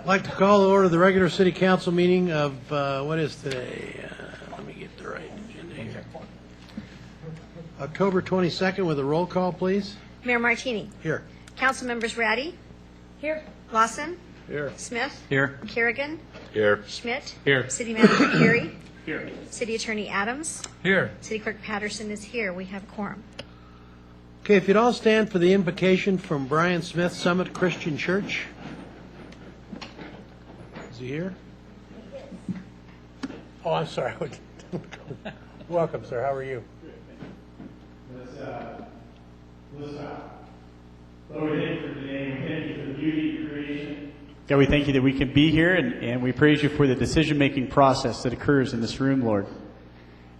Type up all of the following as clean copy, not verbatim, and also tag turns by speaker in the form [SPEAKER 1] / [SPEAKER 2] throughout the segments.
[SPEAKER 1] I'd like to call to order the regular city council meeting of, what is today? Let me get the right agenda here. October 22nd with a roll call, please.
[SPEAKER 2] Mayor Martini.
[SPEAKER 1] Here.
[SPEAKER 2] Council members Ratty. Here. Lawson.
[SPEAKER 1] Here.
[SPEAKER 2] Smith.
[SPEAKER 3] Here.
[SPEAKER 2] Kerrigan.
[SPEAKER 3] Here.
[SPEAKER 2] Schmidt.
[SPEAKER 3] Here.
[SPEAKER 2] City Manager Carey.
[SPEAKER 3] Here.
[SPEAKER 2] City Attorney Adams.
[SPEAKER 3] Here.
[SPEAKER 2] City Clerk Patterson is here. We have quorum.
[SPEAKER 1] Okay, if you'd all stand for the invocation from Brian Smith, Summit Christian Church. Is he here? Oh, I'm sorry. Welcome, sir. How are you?
[SPEAKER 4] Lord, we thank you for today. We thank you for the beauty of creation.
[SPEAKER 5] God, we thank you that we can be here, and we praise you for the decision-making process that occurs in this room, Lord.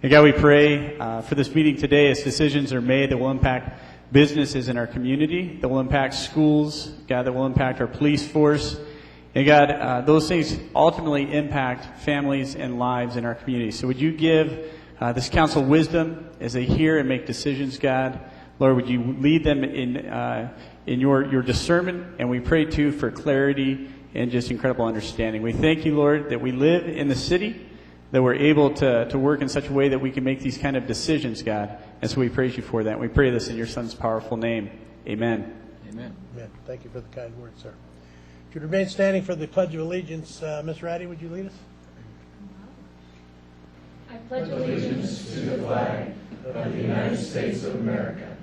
[SPEAKER 5] And God, we pray for this meeting today as decisions are made that will impact businesses in our community, that will impact schools, God, that will impact our police force. And God, those things ultimately impact families and lives in our community. So would you give this council wisdom as they hear and make decisions, God? Lord, would you lead them in your discernment? And we pray, too, for clarity and just incredible understanding. We thank you, Lord, that we live in the city, that we're able to work in such a way that we can make these kind of decisions, God. And so we praise you for that. We pray this in your Son's powerful name. Amen.
[SPEAKER 3] Amen.
[SPEAKER 1] Amen. Thank you for the kind words, sir. If you'd remain standing for the Pledge of Allegiance, Ms. Ratty, would you lead us?
[SPEAKER 6] I pledge allegiance to the flag of the United States of America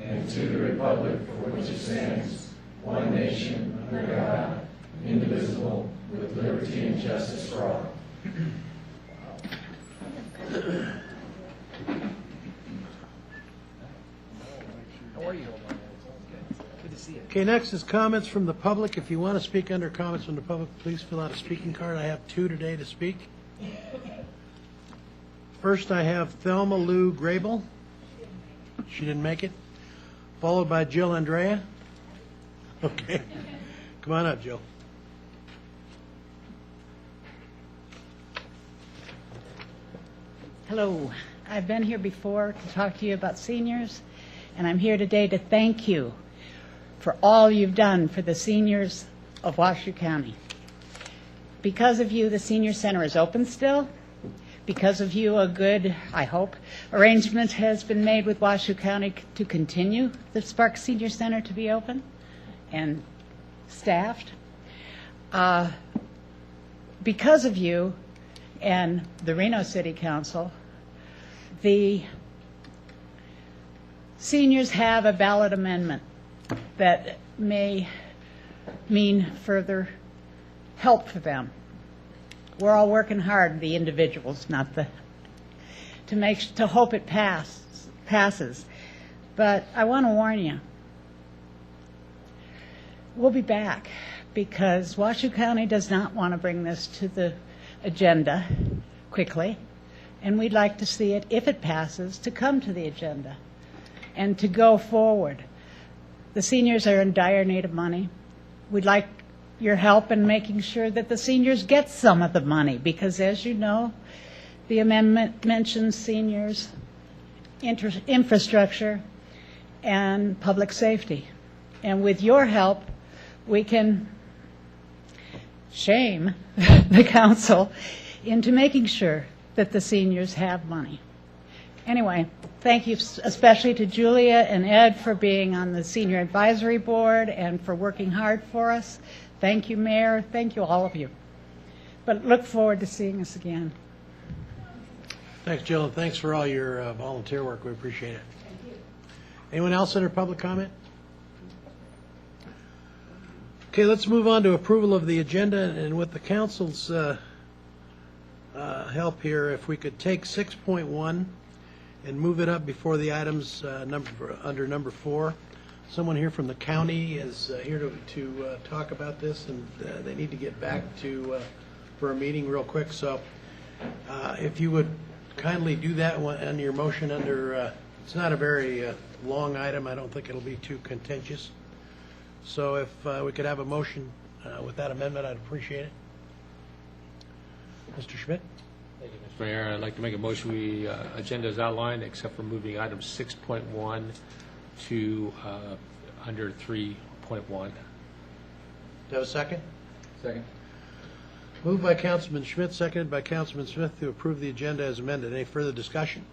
[SPEAKER 6] and to the republic for which it stands, one nation, under God, indivisible, with liberty and justice for all.
[SPEAKER 3] How are you? Good to see you.
[SPEAKER 1] Okay, next is comments from the public. If you want to speak under comments from the public, please fill out a speaking card. I have 2 today to speak. First, I have Thelma Lou Grable. She didn't make it. Followed by Jill Andrea. Okay. Come on up, Jill.
[SPEAKER 7] Hello. I've been here before to talk to you about seniors, and I'm here today to thank you for all you've done for the seniors of Washoe County. Because of you, the Senior Center is open still. Because of you, a good, I hope, arrangement has been made with Washoe County to continue the Sparks Senior Center to be open and staffed. Because of you and the Reno City Council, the seniors have a ballot amendment that may mean further help for them. We're all working hard, the individuals, not the, to hope it passes. But I want to warn you, we'll be back because Washoe County does not want to bring this to the agenda quickly, and we'd like to see it, if it passes, to come to the agenda and to go forward. The seniors are in dire need of money. We'd like your help in making sure that the seniors get some of the money because, as you know, the amendment mentions seniors, infrastructure, and public safety. And with your help, we can shame the council into making sure that the seniors have money. Anyway, thank you especially to Julia and Ed for being on the Senior Advisory Board and for working hard for us. Thank you, Mayor. Thank you, all of you. But look forward to seeing us again.
[SPEAKER 1] Thanks, Jill, and thanks for all your volunteer work. We appreciate it. Thank you. Anyone else under public comment? Okay, let's move on to approval of the agenda, and with the council's help here, if we could take 6.1 and move it up before the items under number 4. Someone here from the county is here to talk about this, and they need to get back to for a meeting real quick. So if you would kindly do that on your motion under, it's not a very long item. I don't think it'll be too contentious. So if we could have a motion with that amendment, I'd appreciate it. Mr. Schmidt?
[SPEAKER 3] Thank you, Mr. Mayor. I'd like to make a motion. We agenda is outlined except for moving item 6.1 to under 3.1.
[SPEAKER 1] Do you have a second?
[SPEAKER 3] Second.
[SPEAKER 1] Moved by Councilman Schmidt, seconded by Councilman Smith to approve the agenda as amended. Any further discussion?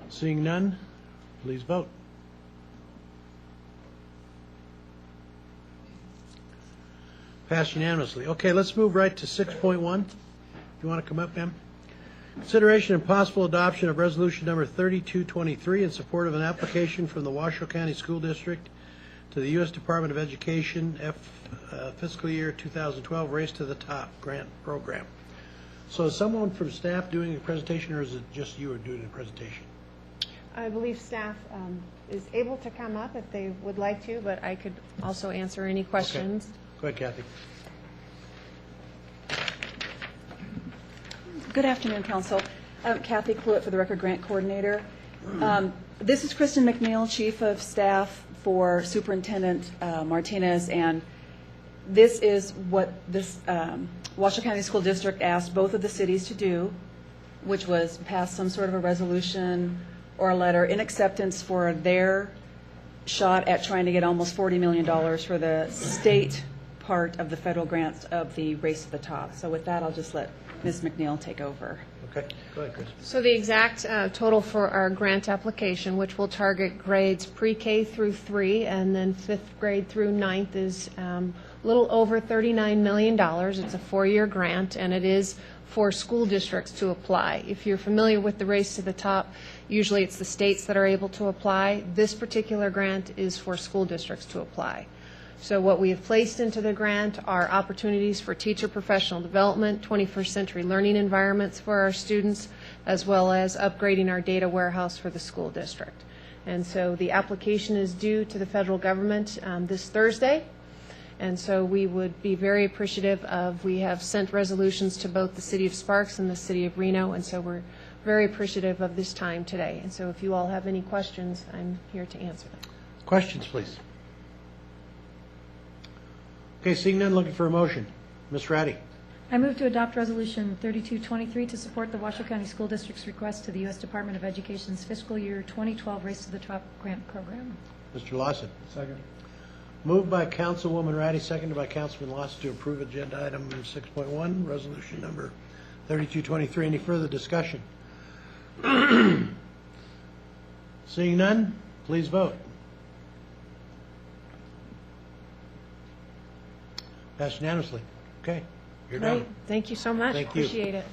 [SPEAKER 1] Seeing none, please vote. Passed unanimously. Okay, let's move right to 6.1. If you want to come up, ma'am. Consideration and possible adoption of resolution number 3223 in support of an application from the Washoe County School District to the U.S. Department of Education fiscal year 2012 Race to the Top grant program. So is someone from staff doing a presentation, or is it just you are doing a presentation?
[SPEAKER 8] I believe staff is able to come up if they would like to, but I could also answer any questions.
[SPEAKER 1] Go ahead, Kathy.
[SPEAKER 9] Good afternoon, Council. I'm Kathy Cluett for the Record Grant Coordinator. This is Kristen McNeil, Chief of Staff for Superintendent Martinez, and this is what this Washoe County School District asked both of the cities to do, which was pass some sort of a resolution or a letter in acceptance for their shot at trying to get almost $40 million for the state part of the federal grants of the Race to the Top. So with that, I'll just let Ms. McNeil take over.
[SPEAKER 1] Okay, go ahead, Chris.
[SPEAKER 8] So the exact total for our grant application, which will target grades pre-K through 3 and then 5th grade through 9th, is a little over $39 million. It's a 4-year grant, and it is for school districts to apply. If you're familiar with the Race to the Top, usually it's the states that are able to apply. This particular grant is for school districts to apply. So what we have placed into the grant are opportunities for teacher professional development, 21st century learning environments for our students, as well as upgrading our data warehouse for the school district. And so the application is due to the federal government this Thursday. And so we would be very appreciative of, we have sent resolutions to both the City of Sparks and the City of Reno, and so we're very appreciative of this time today. And so if you all have any questions, I'm here to answer them.
[SPEAKER 1] Questions, please. Okay, seeing none, looking for a motion. Ms. Ratty.
[SPEAKER 10] I move to adopt Resolution 3223 to support the Washoe County School District's request to the U.S. Department of Education's fiscal year 2012 Race to the Top grant program.
[SPEAKER 1] Mr. Lawson.
[SPEAKER 6] Second.
[SPEAKER 1] Moved by Councilwoman Ratty, seconded by Councilman Lawson to approve agenda item 6.1, resolution number 3223. Any further discussion? Seeing none, please vote. Passed unanimously. Okay, you're
[SPEAKER 8] Great.
[SPEAKER 1] done.
[SPEAKER 8] Thank you so much.
[SPEAKER 1] Thank you.
[SPEAKER 8] Appreciate it.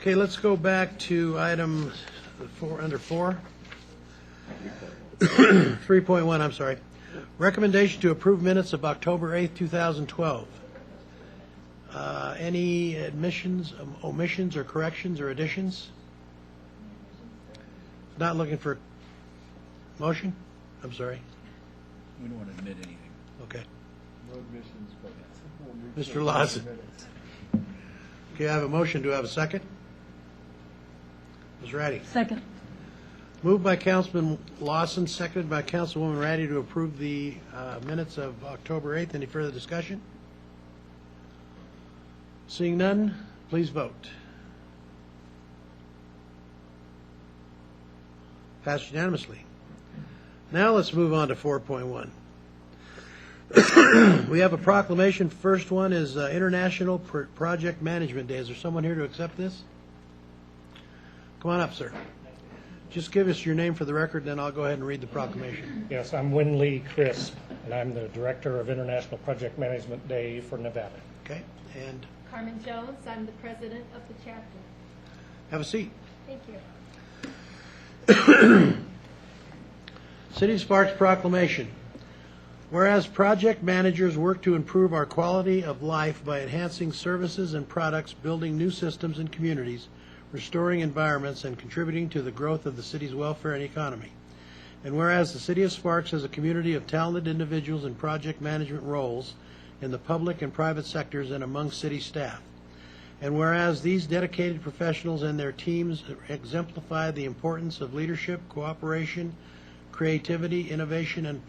[SPEAKER 1] Okay, let's go back to item 4, under 4. 3.1, I'm sorry. Recommendation to approve minutes of October 8th, 2012. Any admissions, omissions, or corrections, or additions? Not looking for motion? I'm sorry.
[SPEAKER 6] We don't want to admit anything.
[SPEAKER 1] Okay.
[SPEAKER 6] No admissions, but
[SPEAKER 1] Mr. Lawson. Okay, I have a motion. Do I have a second? Ms. Ratty.
[SPEAKER 10] Second.
[SPEAKER 1] Moved by Councilman Lawson, seconded by Councilwoman Ratty to approve the minutes of October 8th. Any further discussion? Seeing none, please vote. Passed unanimously. Now let's move on to 4.1. We have a proclamation. First one is International Project Management Day. Is there someone here to accept this? Come on up, sir. Just give us your name for the record, then I'll go ahead and read the proclamation.
[SPEAKER 11] Yes, I'm Winley Crisp, and I'm the Director of International Project Management Day for Nevada.
[SPEAKER 1] Okay, and
[SPEAKER 12] Carmen Jones, I'm the President of the chapter.
[SPEAKER 1] have a seat.
[SPEAKER 12] Thank you.
[SPEAKER 1] City of Sparks proclamation. Whereas project managers work to improve our quality of life by enhancing services and products, building new systems and communities, restoring environments, and contributing to the growth of the city's welfare and economy. And whereas the City of Sparks has a community of talented individuals in project management roles in the public and private sectors and among city staff. And whereas these dedicated professionals and their teams exemplify the importance of leadership, cooperation, creativity, innovation, and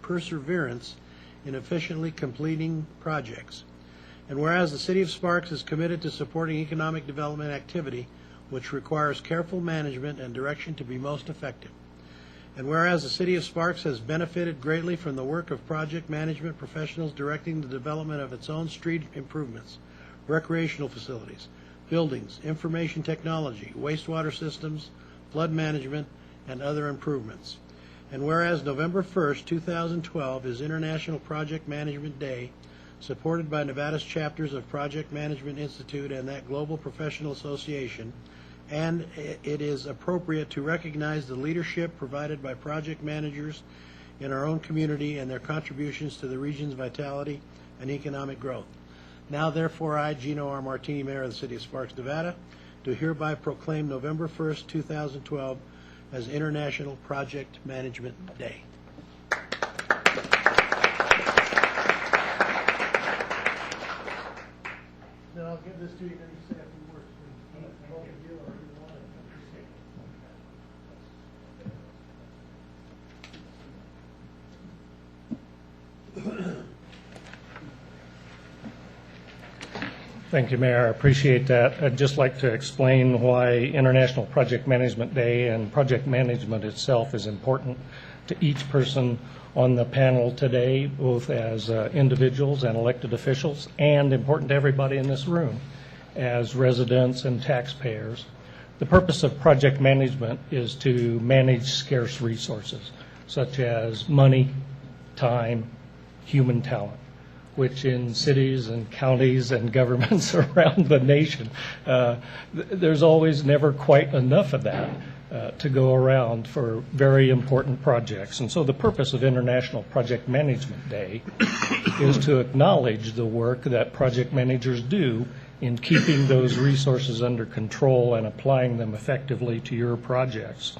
[SPEAKER 1] perseverance in efficiently completing projects. And whereas the City of Sparks is committed to supporting economic development activity, which requires careful management and direction to be most effective. And whereas the City of Sparks has benefited greatly from the work of project management professionals directing the development of its own street improvements, recreational facilities, buildings, information technology, wastewater systems, flood management, and other improvements. And whereas November 1st, 2012 is International Project Management Day, supported by Nevada's chapters of Project Management Institute and that Global Professional Association, and it is appropriate to recognize the leadership provided by project managers in our own community and their contributions to the region's vitality and economic growth. Now, therefore, I, Gino R. Martini, Mayor of the City of Sparks, Nevada, do hereby proclaim November 1st, 2012 as International Project Management Day. Then I'll give this to you, then you say a few words.
[SPEAKER 11] Thank you, Mayor. I appreciate that. I'd just like to explain why International Project Management Day and project management itself is important to each person on the panel today, both as individuals and elected officials, and important to everybody in this room as residents and taxpayers. The purpose of project management is to manage scarce resources, such as money, time, human talent, which in cities and counties and governments around the nation, there's always never quite enough of that to go around for very important projects. And so the purpose of International Project Management Day is to acknowledge the work that project managers do in keeping those resources under control and applying them effectively to your projects.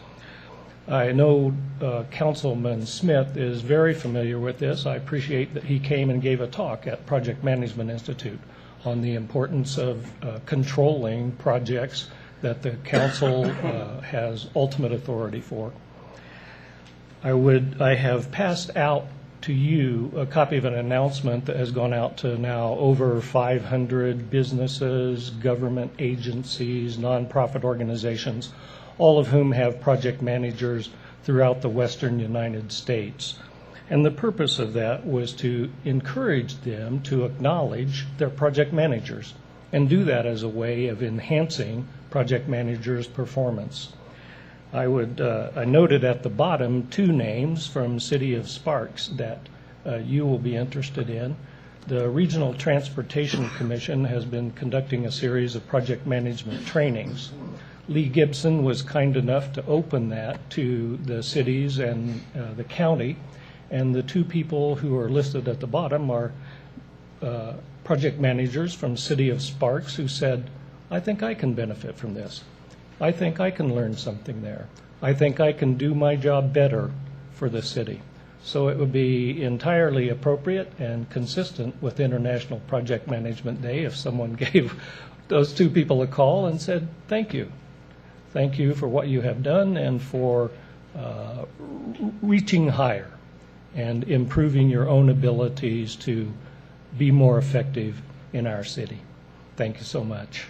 [SPEAKER 11] I know Councilman Smith is very familiar with this. I appreciate that he came and gave a talk at Project Management Institute on the importance of controlling projects that the council has ultimate authority for. I have passed out to you a copy of an announcement that has gone out to now over 500 businesses, government agencies, nonprofit organizations, all of whom have project managers throughout the western United States. And the purpose of that was to encourage them to acknowledge their project managers and do that as a way of enhancing project managers' performance. I noted at the bottom two names from City of Sparks that you will be interested in. The Regional Transportation Commission has been conducting a series of project management trainings. Lee Gibson was kind enough to open that to the cities and the county, and the two people who are listed at the bottom are project managers from City of Sparks who said, I think I can benefit from this. I think I can learn something there. I think I can do my job better for the city. So it would be entirely appropriate and consistent with International Project Management Day if someone gave those two people a call and said, thank you. Thank you for what you have done and for reaching higher and improving your own abilities to be more effective in our city. Thank you so much.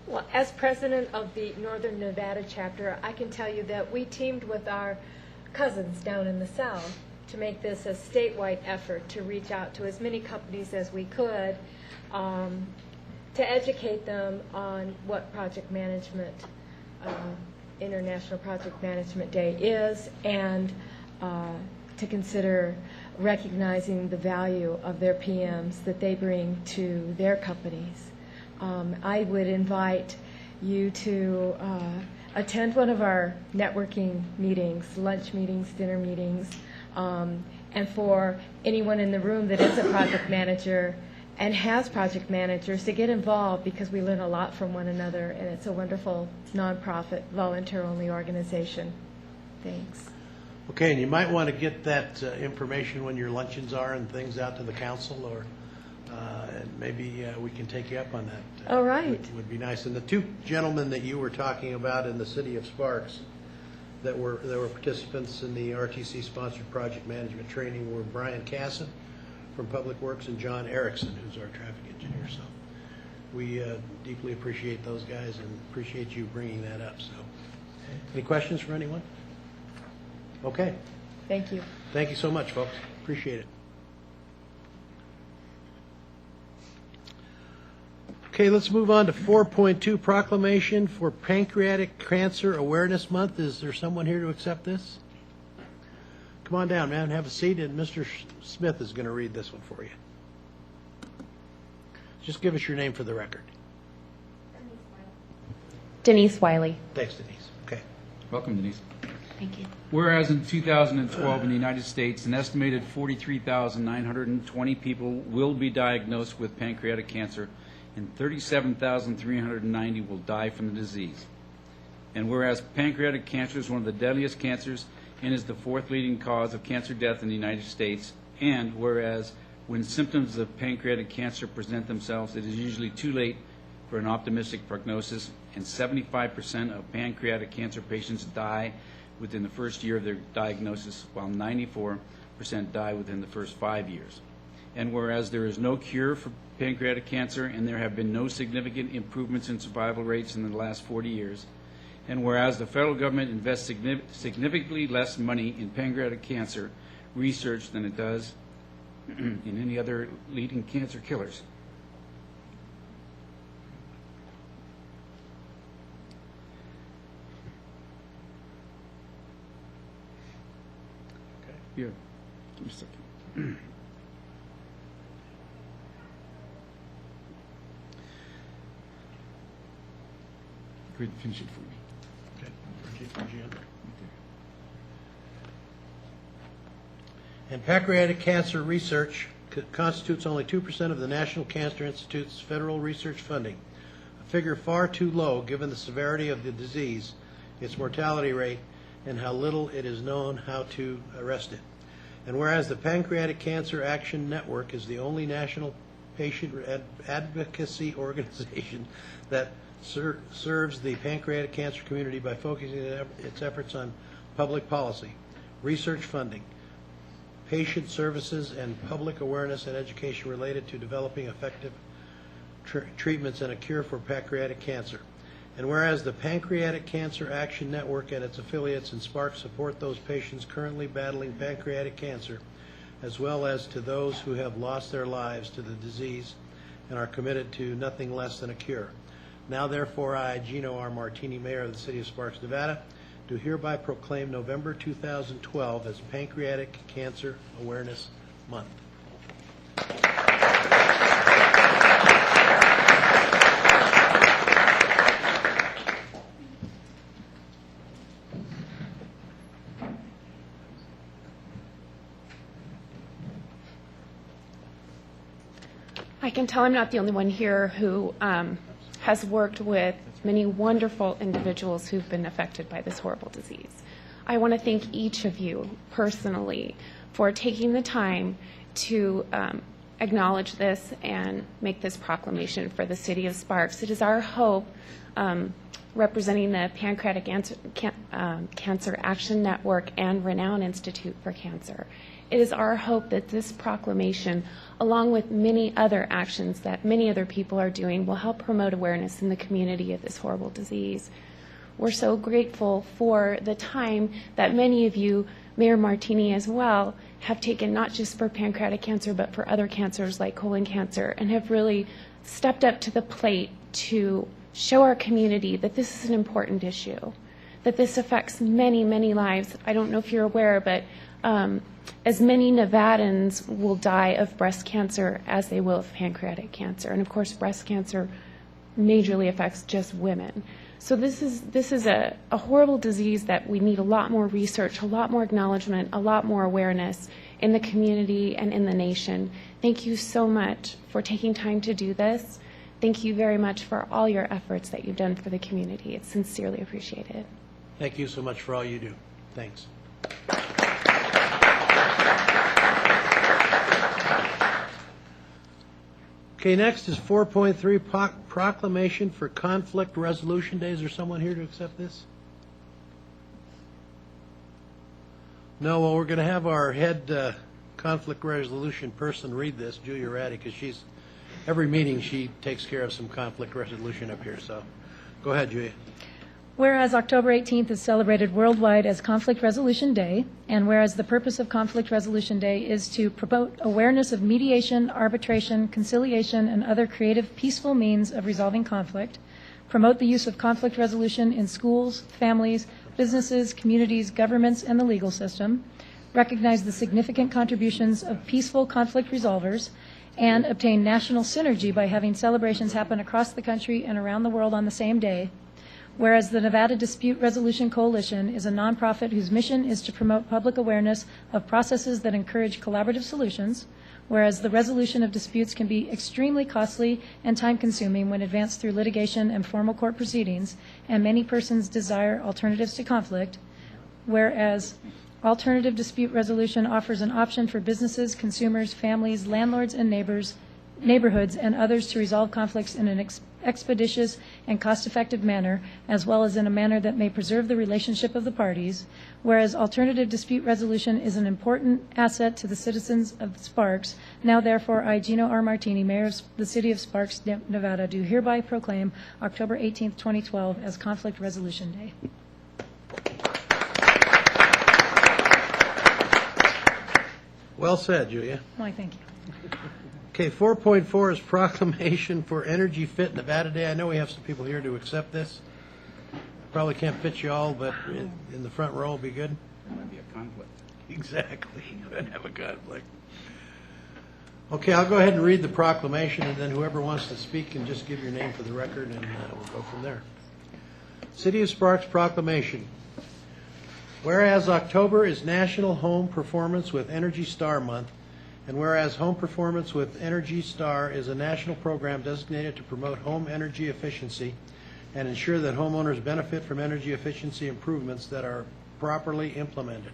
[SPEAKER 12] Well, as president of the Northern Nevada chapter, I can tell you that we teamed with our cousins down in the South to make this a statewide effort to reach out to as many companies as we could to educate them on what project management, International Project Management Day is, and to consider recognizing the value of their PMs that they bring to their companies. I would invite you to attend one of our networking meetings, lunch meetings, dinner meetings, and for anyone in the room that is a project manager and has project managers to get involved, because we learn a lot from one another, and it's a wonderful nonprofit, volunteer-only organization. Thanks.
[SPEAKER 1] Okay, and you might want to get that information when your luncheons are and things out to the council, or and maybe we can take you up on that.
[SPEAKER 12] All right.
[SPEAKER 1] Would be nice. And the two gentlemen that you were talking about in the City of Sparks that were participants in the RTC-sponsored project management training were Brian Casson from Public Works and John Erickson, who's our traffic engineer. So We deeply appreciate those guys and appreciate you bringing that up. So, any questions for anyone? Okay.
[SPEAKER 10] Thank you.
[SPEAKER 1] Thank you so much, folks. Appreciate it. Okay, let's move on to 4.2, proclamation for Pancreatic Cancer Awareness Month. Is there someone here to accept this? Come on down, man. Have a seat, and Mr. Smith is going to read this one for you. Just give us your name for the record.
[SPEAKER 13] Denise Wiley.
[SPEAKER 1] Thanks, Denise. Okay.
[SPEAKER 14] Welcome, Denise.
[SPEAKER 13] Thank you.
[SPEAKER 14] Whereas in 2012 in the United States, an estimated 43,920 people will be diagnosed with pancreatic cancer, and 37,390 will die from the disease. And whereas pancreatic cancer is one of the deadliest cancers and is the fourth leading cause of cancer death in the United States, and whereas when symptoms of pancreatic cancer present themselves, it is usually too late for an optimistic prognosis, and 75% of pancreatic cancer patients die within the first year of their diagnosis, while 94% die within the first 5 years. And whereas there is no cure for pancreatic cancer and there have been no significant improvements in survival rates in the last 40 years, and whereas the federal government invests significantly less money in pancreatic cancer research than it does in any other leading cancer killers. Here, give me a second. Go ahead and finish it for me.
[SPEAKER 1] Okay. And pancreatic cancer research constitutes only 2% of the National Cancer Institute's federal research funding, a figure far too low given the severity of the disease, its mortality rate, and how little it is known how to arrest it. And whereas the Pancreatic Cancer Action Network is the only national patient advocacy organization that serves the pancreatic cancer community by focusing its efforts on public policy, research funding, patient services, and public awareness and education related to developing effective treatments and a cure for pancreatic cancer. And whereas the Pancreatic Cancer Action Network and its affiliates and Spark support those patients currently battling pancreatic cancer, as well as to those who have lost their lives to the disease and are committed to nothing less than a cure. Now, therefore, I, Gino R. Martini, Mayor of the City of Sparks, Nevada, do hereby proclaim November 2012 as Pancreatic Cancer Awareness Month.
[SPEAKER 13] I can tell I'm not the only one here who has worked with many wonderful individuals who've been affected by this horrible disease. I want to thank each of you personally for taking the time to acknowledge this and make this proclamation for the City of Sparks. It is our hope, representing the Pancreatic Cancer Action Network and Renown Institute for Cancer. It is our hope that this proclamation, along with many other actions that many other people are doing, will help promote awareness in the community of this horrible disease. We're so grateful for the time that many of you, Mayor Martini as well, have taken not just for pancreatic cancer but for other cancers like colon cancer, and have really stepped up to the plate to show our community that this is an important issue, that this affects many, many lives. I don't know if you're aware, but as many Nevadans will die of breast cancer as they will of pancreatic cancer. And of course, breast cancer majorly affects just women. So this is a horrible disease that we need a lot more research, a lot more acknowledgement, a lot more awareness in the community and in the nation. Thank you so much for taking time to do this. Thank you very much for all your efforts that you've done for the community. It's sincerely appreciated.
[SPEAKER 1] Thank you so much for all you do. Thanks. Okay, next is 4.3, proclamation for Conflict Resolution Day. Is there someone here to accept this? No, well, we're going to have our head conflict resolution person read this, Julia Ratty, because she's every meeting she takes care of some conflict resolution up here, so go ahead, Julia.
[SPEAKER 10] Whereas October 18th is celebrated worldwide as Conflict Resolution Day, and whereas the purpose of Conflict Resolution Day is to promote awareness of mediation, arbitration, conciliation, and other creative, peaceful means of resolving conflict, promote the use of conflict resolution in schools, families, businesses, communities, governments, and the legal system, recognize the significant contributions of peaceful conflict resolvers, and obtain national synergy by having celebrations happen across the country and around the world on the same day. Whereas the Nevada Dispute Resolution Coalition is a nonprofit whose mission is to promote public awareness of processes that encourage collaborative solutions, whereas the resolution of disputes can be extremely costly and time-consuming when advanced through litigation and formal court proceedings, and many persons desire alternatives to conflict, whereas alternative dispute resolution offers an option for businesses, consumers, families, landlords, and neighborhoods, and others to resolve conflicts in an expeditious and cost-effective manner, as well as in a manner that may preserve the relationship of the parties, whereas alternative dispute resolution is an important asset to the citizens of Sparks. Now, therefore, I, Gino R. Martini, Mayor of the City of Sparks, Nevada, do hereby proclaim October 18th, 2012 as Conflict Resolution Day.
[SPEAKER 1] Well said, Julia.
[SPEAKER 10] Why, thank you.
[SPEAKER 1] Okay, 4.4 is proclamation for Energy Fit Nevada Day. I know we have some people here to accept this. Probably can't fit you all, but in the front row will be good.
[SPEAKER 14] There might be a conflict.
[SPEAKER 1] Exactly. Could have a conflict. Okay, I'll go ahead and read the proclamation, and then whoever wants to speak can just give your name for the record, and we'll go from there. City of Sparks proclamation. Whereas October is National Home Performance with Energy Star Month, and whereas Home Performance with Energy Star is a national program designated to promote home energy efficiency and ensure that homeowners benefit from energy efficiency improvements that are properly implemented.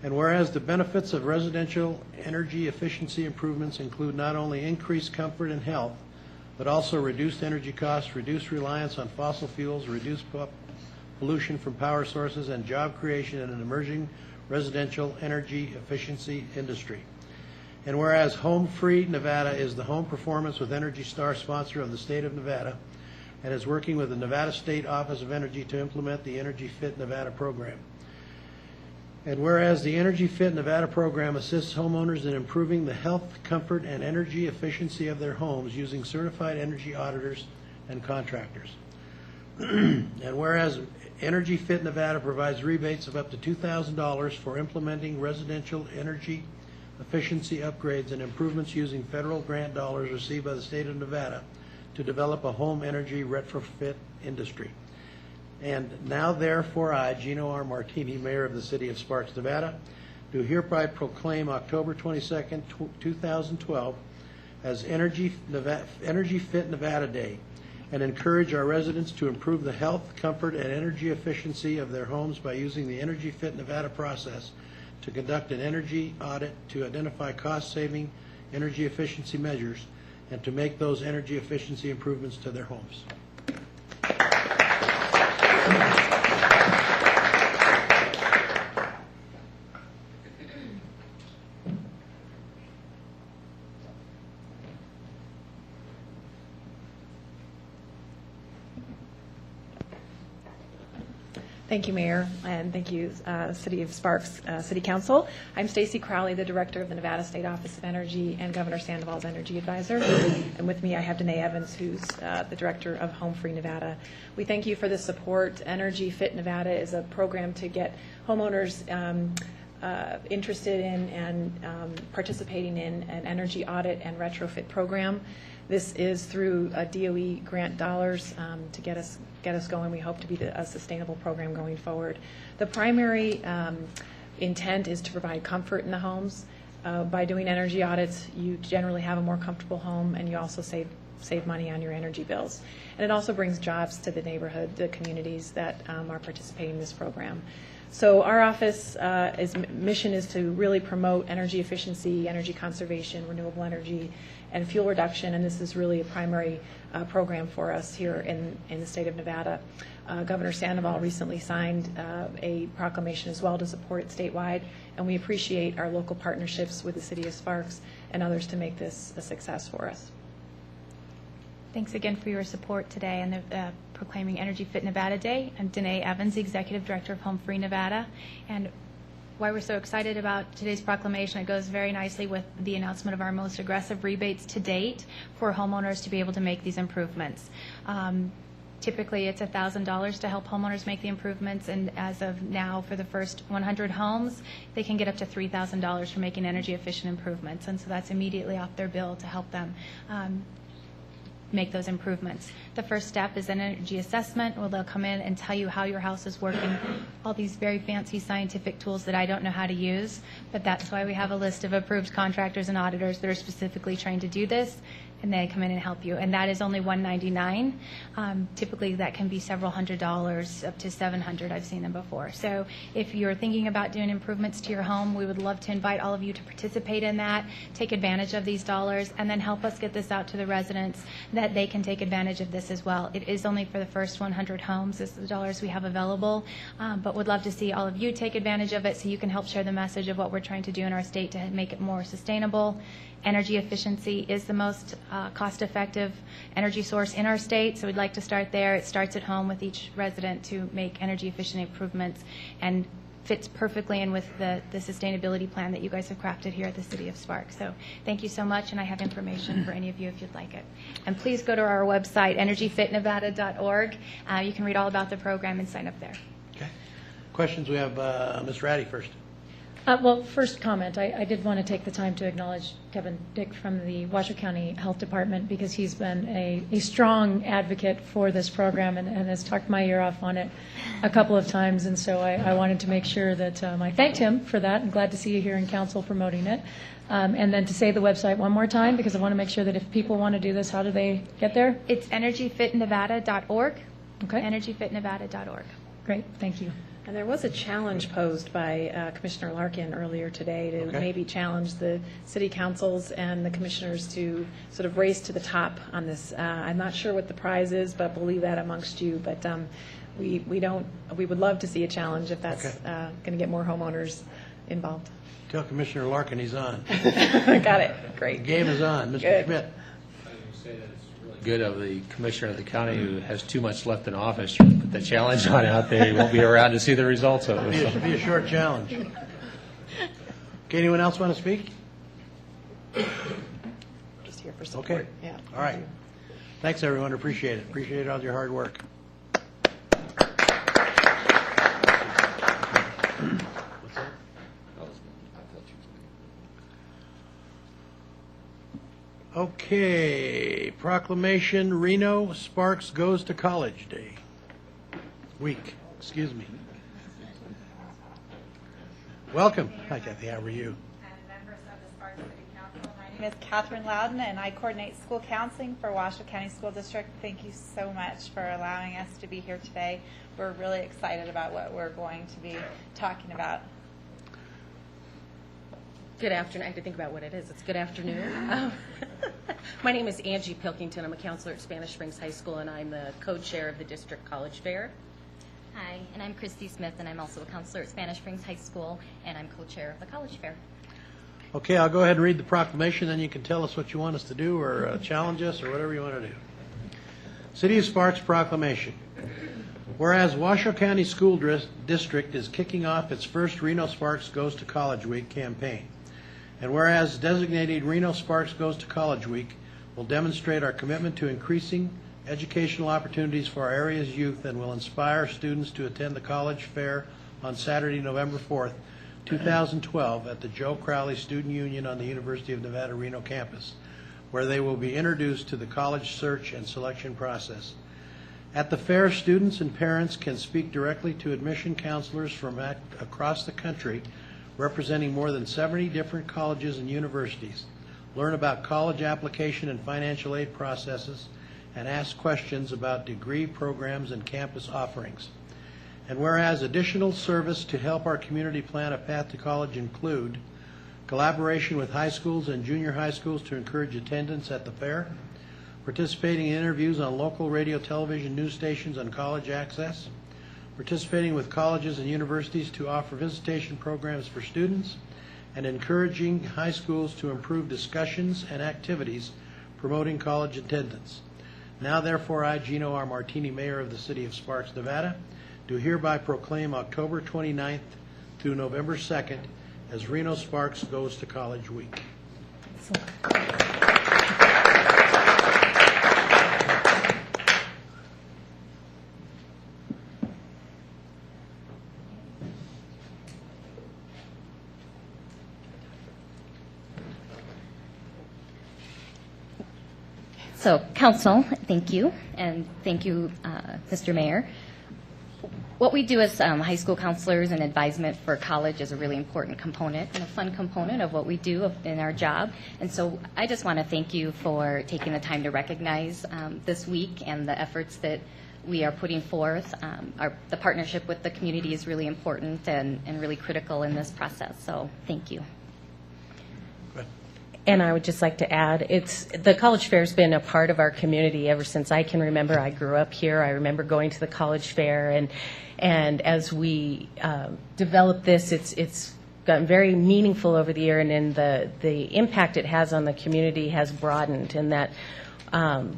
[SPEAKER 1] And whereas the benefits of residential energy efficiency improvements include not only increased comfort and health, but also reduced energy costs, reduced reliance on fossil fuels, reduced pollution from power sources, and job creation in an emerging residential energy efficiency industry. And whereas Home Free Nevada is the Home Performance with Energy Star sponsor of the state of Nevada and is working with the Nevada State Office of Energy to implement the Energy Fit Nevada program. And whereas the Energy Fit Nevada program assists homeowners in improving the health, comfort, and energy efficiency of their homes using certified energy auditors and contractors. And whereas Energy Fit Nevada provides rebates of up to $2,000 for implementing residential energy efficiency upgrades and improvements using federal grant dollars received by the state of Nevada to develop a home energy retrofit industry. And now, therefore, I, Gino R. Martini, Mayor of the City of Sparks, Nevada, do hereby proclaim October 22nd, 2012 as Energy Fit Nevada Day and encourage our residents to improve the health, comfort, and energy efficiency of their homes by using the Energy Fit Nevada process to conduct an energy audit to identify cost-saving energy efficiency measures and to make those energy efficiency improvements to their homes.
[SPEAKER 15] Thank you, Mayor, and thank you, City of Sparks City Council. I'm Stacy Crowley, the Director of the Nevada State Office of Energy and Governor Sandoval's Energy Advisor. And with me, I have Danae Evans, who's the Director of Home Free Nevada. We thank you for the support. Energy Fit Nevada is a program to get homeowners interested in and participating in an energy audit and retrofit program. This is through DOE grant dollars to get us going. We hope to be a sustainable program going forward. The primary intent is to provide comfort in the homes. By doing energy audits, you generally have a more comfortable home, and you also save money on your energy bills. And it also brings jobs to the neighborhood, the communities that are participating in this program. So our office mission is to really promote energy efficiency, energy conservation, renewable energy, and fuel reduction, and this is really a primary program for us here in the state of Nevada. Governor Sandoval recently signed a proclamation as well to support it statewide, and we appreciate our local partnerships with the City of Sparks and others to make this a success for us.
[SPEAKER 16] Thanks again for your support today and the proclaiming Energy Fit Nevada Day. I'm Danae Evans, the Executive Director of Home Free Nevada. And why we're so excited about today's proclamation, it goes very nicely with the announcement of our most aggressive rebates to date for homeowners to be able to make these improvements. Typically, it's $1,000 to help homeowners make the improvements, and as of now, for the first 100 homes, they can get up to $3,000 for making energy-efficient improvements, and so that's immediately off their bill to help them make those improvements. The first step is an energy assessment, where they'll come in and tell you how your house is working, all these very fancy scientific tools that I don't know how to use, but that's why we have a list of approved contractors and auditors that are specifically trained to do this, and they come in and help you. And that is only $199. Typically, that can be several $100s, up to $700. I've seen them before. So if you're thinking about doing improvements to your home, we would love to invite all of you to participate in that, take advantage of these dollars, and then help us get this out to the residents that they can take advantage of this as well. It is only for the first 100 homes. This is the dollars we have available, but would love to see all of you take advantage of it so you can help share the message of what we're trying to do in our state to make it more sustainable. Energy efficiency is the most cost-effective energy source in our state, so we'd like to start there. It starts at home with each resident to make energy-efficient improvements and fits perfectly in with the sustainability plan that you guys have crafted here at the City of Sparks. So thank you so much, and I have information for any of you if you'd like it. And please go to our website, energyfitnevada.org. You can read all about the program and sign up there.
[SPEAKER 1] Okay. Questions? We have Ms. Ratty first.
[SPEAKER 10] Well, first comment, I did want to take the time to acknowledge Kevin Dick from the Washoe County Health Department, because he's been a strong advocate for this program and has talked my ear off on it a couple of times, and so I wanted to make sure that I thanked him for that. I'm glad to see you here in council promoting it. And then to say the website one more time, because I want to make sure that if people want to do this, how do they get there?
[SPEAKER 16] It's energyfitnevada.org.
[SPEAKER 10] Okay.
[SPEAKER 16] Energyfitnevada.org.
[SPEAKER 10] Great, thank you.
[SPEAKER 15] And there was a challenge posed by Commissioner Larkin earlier today to maybe challenge the city councils and the commissioners to sort of race to the top on this. I'm not sure what the prize is, but believe that amongst you. But we would love to see a challenge if that's going to get more homeowners involved.
[SPEAKER 1] Tell Commissioner Larkin he's on.
[SPEAKER 15] Got it. Great.
[SPEAKER 1] The game is on. Mr.
[SPEAKER 15] Good.
[SPEAKER 1] Schmidt.
[SPEAKER 3] Good of the commissioner of the county who has too much left in office to put the challenge on out there. He won't be around to see the results of it.
[SPEAKER 1] It'll be a short challenge. Okay, anyone else want to speak?
[SPEAKER 15] Just here for support.
[SPEAKER 1] Okay.
[SPEAKER 15] Yeah.
[SPEAKER 1] All right. Thanks, everyone. Appreciate it. Appreciate all your hard work. Okay, proclamation, Reno Sparks Goes to College Day. Week, excuse me. Welcome. Hi, Kathy, how are you?
[SPEAKER 17] And members of the Sparks City Council. My name is Catherine Loudon, and I coordinate school counseling for Washoe County School District. Thank you so much for allowing us to be here today. We're really excited about what we're going to be talking about.
[SPEAKER 18] Good afternoon. I have to think about what it is. It's good afternoon. My name is Angie Pilkington. I'm a counselor at Spanish Springs High School, and I'm the co-chair of the District College Fair.
[SPEAKER 19] Hi, and I'm Christy Smith, and I'm also a counselor at Spanish Springs High School, and I'm co-chair of the College Fair.
[SPEAKER 1] Okay, I'll go ahead and read the proclamation, then you can tell us what you want us to do or challenge us or whatever you want to do. City of Sparks Proclamation. Whereas Washoe County School District is kicking off its first Reno Sparks Goes to College Week campaign. And whereas designated Reno Sparks Goes to College Week will demonstrate our commitment to increasing educational opportunities for our area's youth and will inspire students to attend the college fair on Saturday, November 4th, 2012 at the Joe Crowley Student Union on the University of Nevada, Reno campus, where they will be introduced to the college search and selection process. At the fair, students and parents can speak directly to admission counselors from across the country representing more than 70 different colleges and universities, learn about college application and financial aid processes, and ask questions about degree programs and campus offerings. And whereas additional service to help our community plan a path to college include collaboration with high schools and junior high schools to encourage attendance at the fair, participating in interviews on local radio, television, news stations on college access, participating with colleges and universities to offer visitation programs for students, and encouraging high schools to improve discussions and activities promoting college attendance. Now therefore, I, Gino R. Martini, Mayor of the City of Sparks, Nevada, do hereby proclaim October 29th through November 2nd as Reno Sparks Goes to College Week.
[SPEAKER 19] So, Council, thank you, and thank you, Mr. Mayor. What we do as high school counselors and advisement for college is a really important component and a fun component of what we do in our job. And so I just want to thank you for taking the time to recognize this week and the efforts that we are putting forth. The partnership with the community is really important and really critical in this process. So thank you.
[SPEAKER 20] And I would just like to add, the college fair has been a part of our community ever since I can remember. I grew up here. I remember going to the college fair, and as we developed this, it's gotten very meaningful over the year, and then the impact it has on the community has broadened in that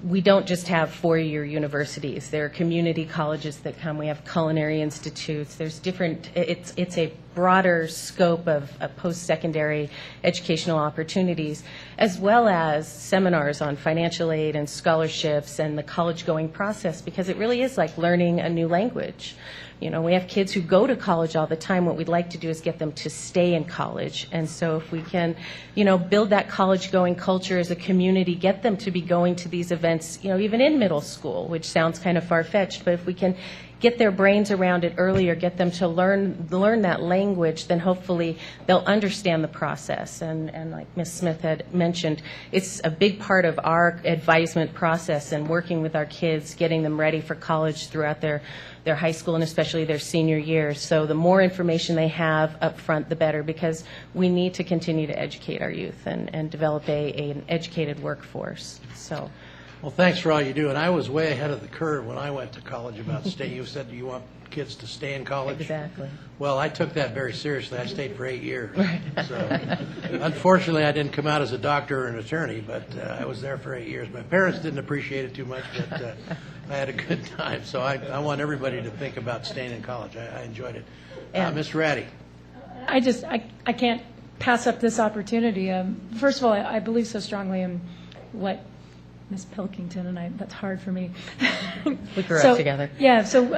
[SPEAKER 20] we don't just have four-year universities. There are community colleges that come. We have culinary institutes. There's different, it's a broader scope of post-secondary educational opportunities, as well as seminars on financial aid and scholarships and the college-going process, because it really is like learning a new language. You know, we have kids who go to college all the time. What we'd like to do is get them to stay in college. And so if we can, build that college-going culture as a community, get them to be going to these events, even in middle school, which sounds kind of far-fetched, but if we can get their brains around it earlier, get them to learn that language, then hopefully they'll understand the process. And like Ms. Smith had mentioned, it's a big part of our advisement process and working with our kids, getting them ready for college throughout their high school and especially their senior years. So the more information they have up front, the better, because we need to continue to educate our youth and develop an educated workforce. So.
[SPEAKER 1] Well, thanks for all you do. And I was way ahead of the curve when I went to college about staying. You said you want kids to stay in college?
[SPEAKER 20] Exactly.
[SPEAKER 1] Well, I took that very seriously. I stayed for 8 years.
[SPEAKER 20] Right.
[SPEAKER 1] So, unfortunately, I didn't come out as a doctor or an attorney, but I was there for 8 years. My parents didn't appreciate it too much, but I had a good time. So I want everybody to think about staying in college. I enjoyed it. Ms. Ratty.
[SPEAKER 10] I can't pass up this opportunity. First of all, I believe so strongly in what Ms. Pilkington and that's hard for me.
[SPEAKER 20] We grew up together.
[SPEAKER 10] Yeah, so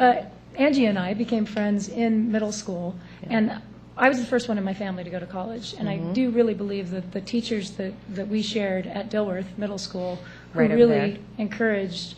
[SPEAKER 10] Angie and I became friends in middle school, and I was the first one in my family to go to college, and I do really believe that the teachers that we shared at Dilworth Middle School who really encouraged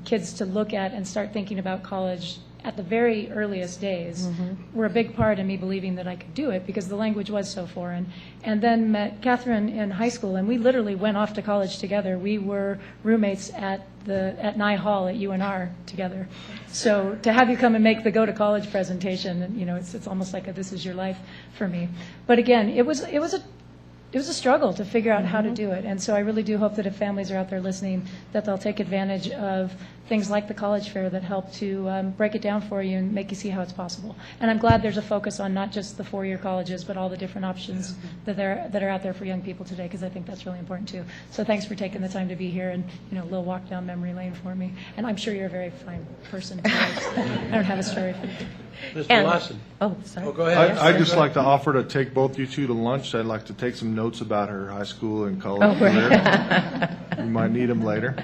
[SPEAKER 10] kids to look at and start thinking about college at the very earliest days were a big part in me believing that I could do it because the language was so foreign. And then met Catherine in high school, and we literally went off to college together. We were roommates at Nye Hall at UNR together. So to have you come and make the Go to College presentation, it's almost like a this is your life for me. But again, it was a struggle to figure out how to do it. And so I really do hope that if families are out there listening, that they'll take advantage of things like the college fair that help to break it down for you and make you see how it's possible. And I'm glad there's a focus on not just the four-year colleges, but all the different options that are out there for young people today, because I think that's really important too. So thanks for taking the time to be here and a little walk down memory lane for me. And I'm sure you're a very fine person. I don't have a story for you.
[SPEAKER 1] Mr. Lawson.
[SPEAKER 20] Oh, sorry.
[SPEAKER 1] Oh, go ahead.
[SPEAKER 21] I'd just like to offer to take both you two to lunch. I'd like to take some notes about her high school and college career. You might need them later.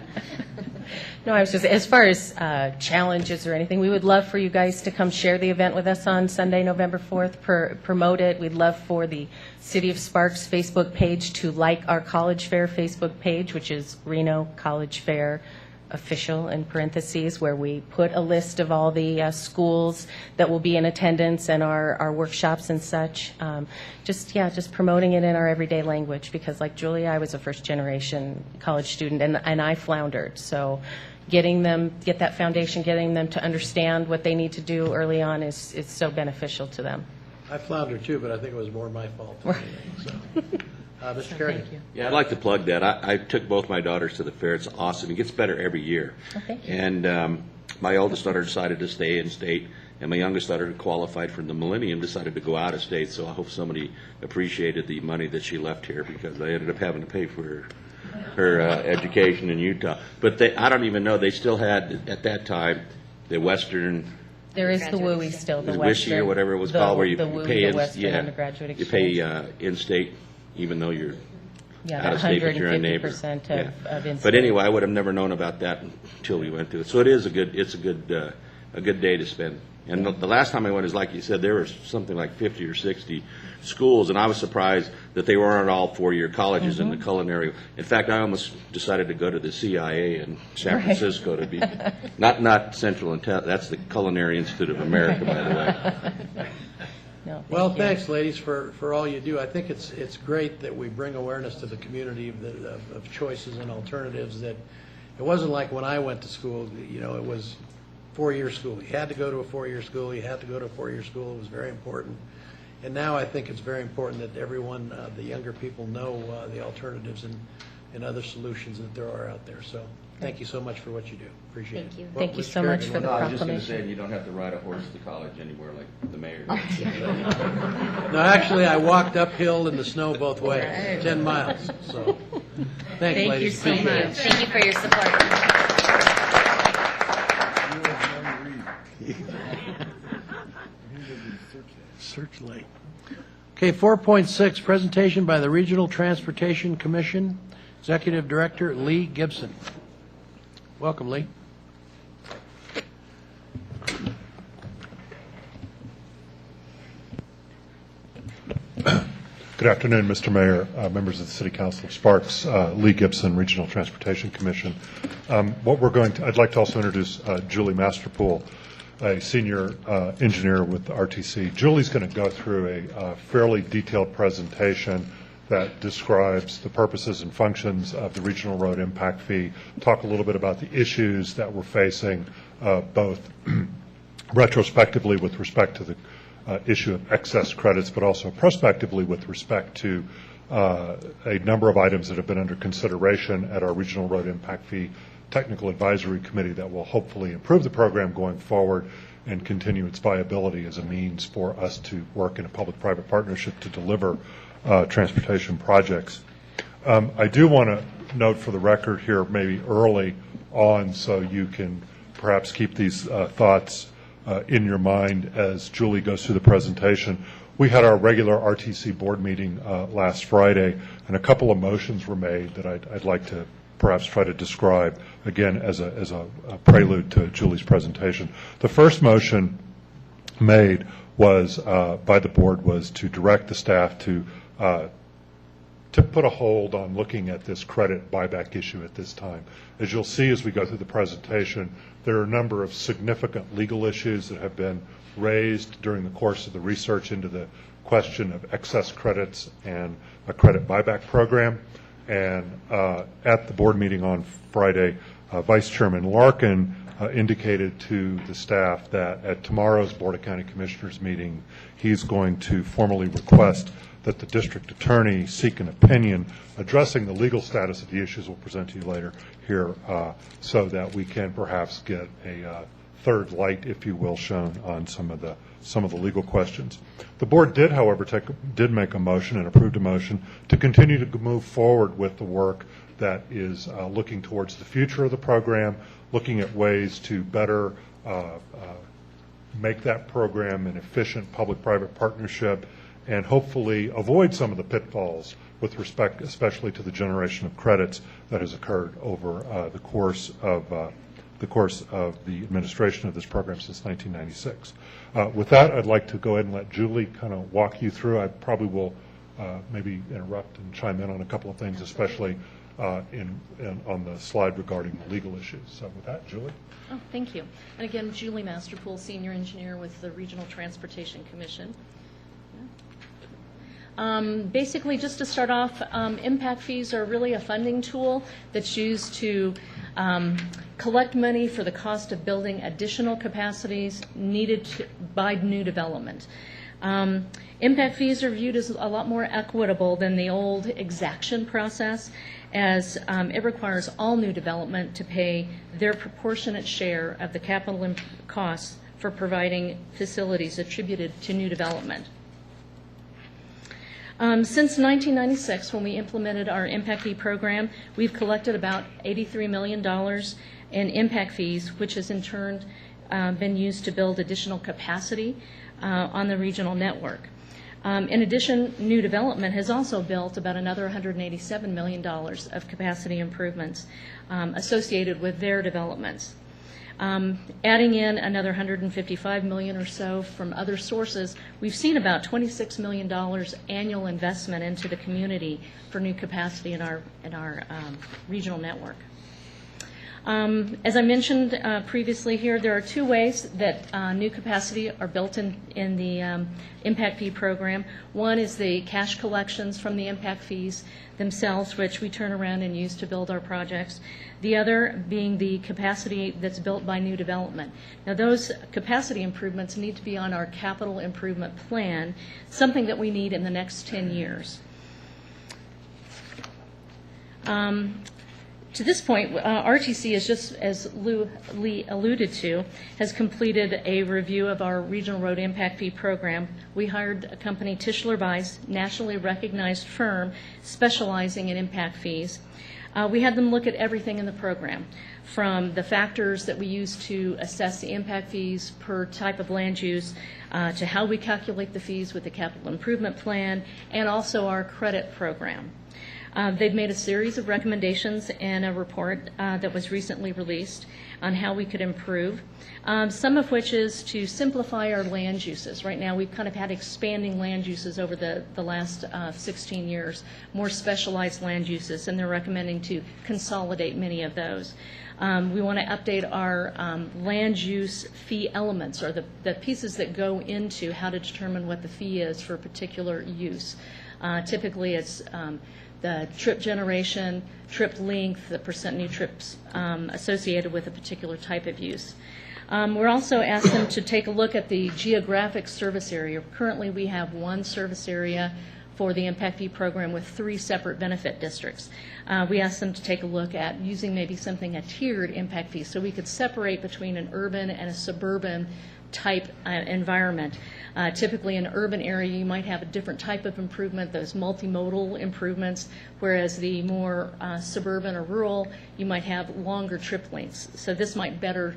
[SPEAKER 20] No, I was just, as far as challenges or anything, we would love for you guys to come share the event with us on Sunday, November 4th, promote it. We'd love for the City of Sparks Facebook page to like our College Fair Facebook page, which is Reno College Fair Official in parentheses, where we put a list of all the schools that will be in attendance and our workshops and such. Just promoting it in our everyday language, because like Julia, I was a first generation college student and I floundered. So get that foundation, getting them to understand what they need to do early on is so beneficial to them.
[SPEAKER 1] I floundered too, but I think it was more my fault than anything. So. Mr. Kerrigan.
[SPEAKER 22] Yeah, I'd like to plug that. I took both my daughters to the fair. It's awesome. It gets better every year.
[SPEAKER 20] Oh, thank you.
[SPEAKER 22] And my oldest daughter decided to stay in state, and my youngest daughter, qualified for the Millennium, decided to go out of state. So I hope somebody appreciated the money that she left here, because I ended up having to pay for her education in Utah. But I don't even know, they still had, at that time, the Western...
[SPEAKER 20] There is the WUI still, the
[SPEAKER 22] Wishy
[SPEAKER 20] Western.
[SPEAKER 22] or whatever it was
[SPEAKER 20] the-
[SPEAKER 22] called, where you
[SPEAKER 20] the WUI,
[SPEAKER 22] pay
[SPEAKER 20] the Western Undergraduate
[SPEAKER 22] you
[SPEAKER 20] Exchange.
[SPEAKER 22] pay in-state, even though you're
[SPEAKER 20] Yeah,
[SPEAKER 22] out of state, but you're a neighbor.
[SPEAKER 20] 150%
[SPEAKER 22] Yeah.
[SPEAKER 20] of in-state.
[SPEAKER 22] But anyway, I would have never known about that until we went to it. So it is a good day to spend. And the last time I went, is like you said, there was something like 50 or 60 schools, and I was surprised that they weren't all four-year colleges in the culinary. In fact, I almost decided to go to the CIA in San Francisco to be not Central Intelligence. That's the Culinary Institute of America, by the way.
[SPEAKER 20] No,
[SPEAKER 1] Well,
[SPEAKER 20] you.
[SPEAKER 1] thanks, ladies, for all you do. I think it's great that we bring awareness to the community of choices and alternatives. That it wasn't like when I went to school, you know, it was four-year school. You had to go to a four-year school. You had to go to a four-year school. It was very important. And now I think it's very important that everyone, the younger people, know the alternatives and other solutions that there are out there. So thank you so much for what you do. Appreciate it.
[SPEAKER 20] Thank you.
[SPEAKER 1] Well,
[SPEAKER 20] Thank you
[SPEAKER 1] Mr.
[SPEAKER 20] so much
[SPEAKER 1] Kerrigan,
[SPEAKER 20] for the
[SPEAKER 22] No, I was just going to
[SPEAKER 20] proclamation.
[SPEAKER 22] say, you don't have to ride a horse to college anywhere like the mayor.
[SPEAKER 1] No, actually, I walked uphill in the snow both ways, 10 miles. So thanks,
[SPEAKER 19] Thank you
[SPEAKER 1] ladies.
[SPEAKER 19] so
[SPEAKER 1] Appreciate
[SPEAKER 19] much.
[SPEAKER 1] it.
[SPEAKER 19] Thank you for your support.
[SPEAKER 1] Searchlight. Okay, 4.6, presentation by the Regional Transportation Commission, Executive Director Lee Gibson. Welcome, Lee.
[SPEAKER 2] Good afternoon, Mr. Mayor, members of the City Council of Sparks, Lee Gibson, Regional Transportation Commission. I'd like to also introduce Julie Masterpool, a senior engineer with RTC. Julie's going to go through a fairly detailed presentation that describes the purposes and functions of the Regional Road Impact Fee, talk a little bit about the issues that we're facing, both retrospectively with respect to the issue of excess credits, but also prospectively with respect to a number of items that have been under consideration at our Regional Road Impact Fee Technical Advisory Committee that will hopefully improve the program going forward and continue its viability as a means for us to work in a public-private partnership to deliver transportation projects. I do want to note for the record here, maybe early on, so you can perhaps keep these thoughts in your mind as Julie goes through the presentation. We had our regular RTC board meeting last Friday, and a couple of motions were made that I'd like to perhaps try to describe, again, as a prelude to Julie's presentation. The first motion made was by the board was to direct the staff to put a hold on looking at this credit buyback issue at this time. As you'll see as we go through the presentation, there are a number of significant legal issues that have been raised during the course of the research into the question of excess credits and a credit buyback program. And at the board meeting on Friday, Vice Chairman Larkin indicated to the staff that at tomorrow's Board of County Commissioners meeting, he's going to formally request that the district attorney seek an opinion addressing the legal status of the issues we'll present to you later here, so that we can perhaps get a third light, if you will, shown on some of the legal questions. The board did, however, did make a motion and approved a motion to continue to move forward with the work that is looking towards the future of the program, looking at ways to better make that program an efficient public-private partnership, and hopefully avoid some of the pitfalls with respect especially to the generation of credits that has occurred over the course of the administration of this program since 1996. With that, I'd like to go ahead and let Julie kind of walk you through. I probably will maybe interrupt and chime in on a couple of things, especially on the slide regarding the legal issues. So with that, Julie.
[SPEAKER 4] Oh, thank you. And again, Julie Masterpool, Senior Engineer with the Regional Transportation Commission. Basically, just to start off, impact fees are really a funding tool that's used to collect money for the cost of building additional capacities needed by new development. Impact fees are viewed as a lot more equitable than the old exaction process, as it requires all new development to pay their proportionate share of the capital costs for providing facilities attributed to new development. Since 1996, when we implemented our impact fee program, we've collected about $83 million in impact fees, which has in turn been used to build additional capacity on the regional network. In addition, new development has also built about another $187 million of capacity improvements associated with their developments. Adding in another $155 million or so from other sources, we've seen about $26 million annual investment into the community for new capacity in our regional network. As I mentioned previously here, there are two ways that new capacity are built in the impact fee program. One is the cash collections from the impact fees themselves, which we turn around and use to build our projects. The other being the capacity that's built by new development. Now, those capacity improvements need to be on our capital improvement plan, something that we need in the next 10 years. To this point, RTC is just, as Lee alluded to, has completed a review of our Regional Road Impact Fee program. We hired a company, Tischler Weiss, nationally recognized firm specializing in impact fees. We had them look at everything in the program, from the factors that we use to assess the impact fees per type of land use, to how we calculate the fees with the capital improvement plan, and also our credit program. They've made a series of recommendations in a report that was recently released on how we could improve, some of which is to simplify our land uses. Right now we've kind of had expanding land uses over the last 16 years, more specialized land uses, and they're recommending to consolidate many of those. We want to update our land use fee elements, or the pieces that go into how to determine what the fee is for a particular use. Typically it's the trip generation, trip length, the percent new trips associated with a particular type of use. We're also asked them to take a look at the geographic service area. Currently we have one service area for the impact fee program with 3 separate benefit districts. We asked them to take a look at using maybe something, a tiered impact fee, so we could separate between an urban and a suburban type environment. Typically in an urban area you might have a different type of improvement, those multimodal improvements, whereas the more suburban or rural, you might have longer trip lengths. So this might better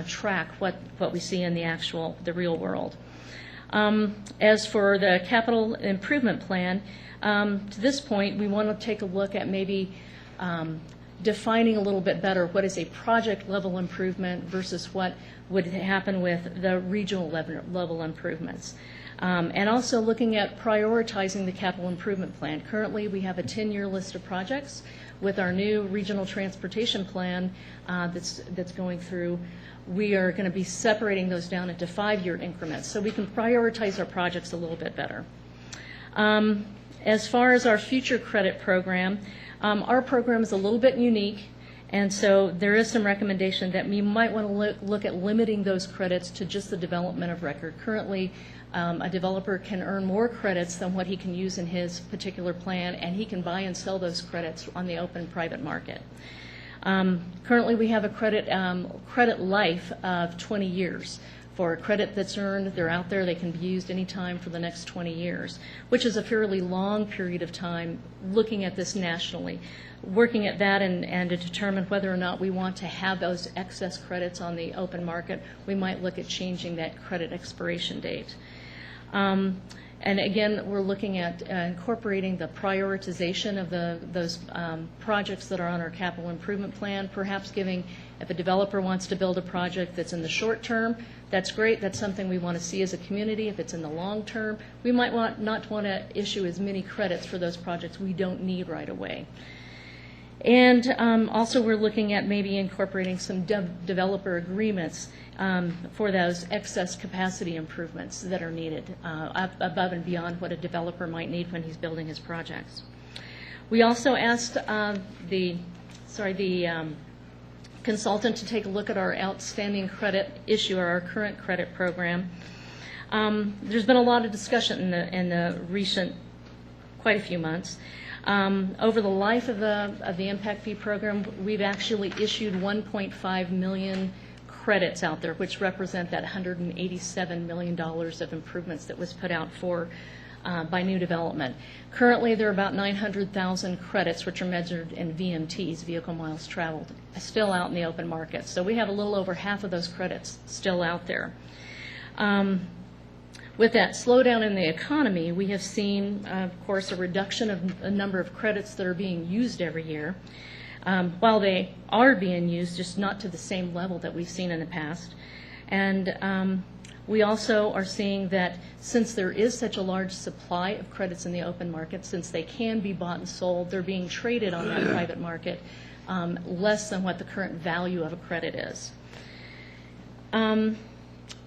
[SPEAKER 4] track what we see in the real world. As for the capital improvement plan, to this point we want to take a look at maybe defining a little bit better what is a project level improvement versus what would happen with the regional level improvements. And also looking at prioritizing the capital improvement plan. Currently we have a 10-year list of projects. With our new regional transportation plan that's going through, we are going to be separating those down into 5-year increments so we can prioritize our projects a little bit better. As far as our future credit program, our program is a little bit unique, and so there is some recommendation that we might want to look at limiting those credits to just the development of record. Currently, a developer can earn more credits than what he can use in his particular plan, and he can buy and sell those credits on the open private market. Currently, we have a credit life of 20 years. For a credit that's earned, they're out there, they can be used any time for the next 20 years, which is a fairly long period of time looking at this nationally. Working at that and to determine whether or not we want to have those excess credits on the open market, we might look at changing that credit expiration date. And again, we're looking at incorporating the prioritization of those projects that are on our capital improvement plan, perhaps giving, if a developer wants to build a project that's in the short term, that's great, that's something we want to see as a community. If it's in the long term, we might not want to issue as many credits for those projects we don't need right away. And also we're looking at maybe incorporating some developer agreements for those excess capacity improvements that are needed above and beyond what a developer might need when he's building his projects. We also asked the consultant to take a look at our outstanding credit issue, or our current credit program. There's been a lot of discussion in the recent, quite a few months. Over the life of the impact fee program, we've actually issued 1.5 million credits out there, which represent that $187 million of improvements that was put out for by new development. Currently, there are about 900,000 credits, which are measured in VMTs, vehicle miles traveled, still out in the open market. So we have a little over half of those credits still out there. With that slowdown in the economy, we have seen, of course, a reduction of the number of credits that are being used every year. While they are being used, just not to the same level that we've seen in the past. And we also are seeing that since there is such a large supply of credits in the open market, since they can be bought and sold, they're being traded on that private market less than what the current value of a credit is.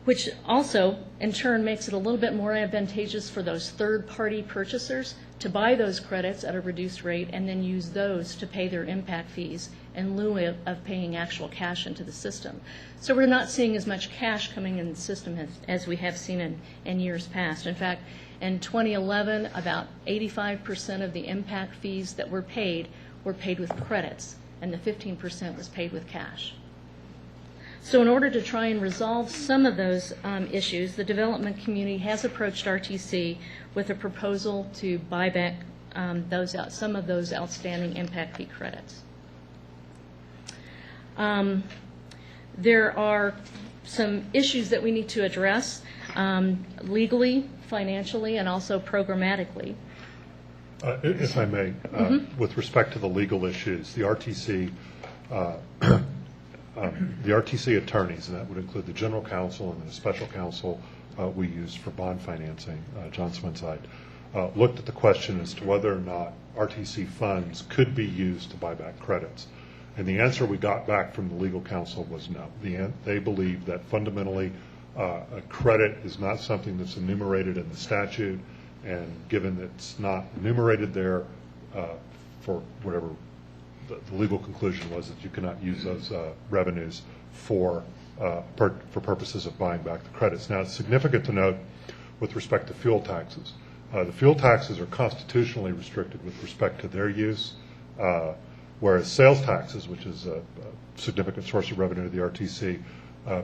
[SPEAKER 4] Which also, in turn, makes it a little bit more advantageous for those third-party purchasers to buy those credits at a reduced rate and then use those to pay their impact fees in lieu of paying actual cash into the system. So we're not seeing as much cash coming in the system as we have seen in years past. In fact, in 2011, about 85% of the impact fees that were paid with credits, and the 15% was paid with cash. So in order to try and resolve some of those issues, the development community has approached RTC with a proposal to buy back some of those outstanding impact fee credits. There are some issues that we need to address legally, financially, and also programmatically.
[SPEAKER 2] If I may, with respect to the legal issues, the RTC attorneys, and that would include the general counsel and the special counsel we use for bond financing, John Swindside, looked at the question as to whether or not RTC funds could be used to buy back credits. And the answer we got back from the legal counsel was no. They believe that fundamentally a credit is not something that's enumerated in the statute, and given that it's not enumerated there for whatever the legal conclusion was, that you cannot use those revenues for purposes of buying back the credits. Now, it's significant to note with respect to fuel taxes. The fuel taxes are constitutionally restricted with respect to their use, whereas sales taxes, which is a significant source of revenue to the RTC,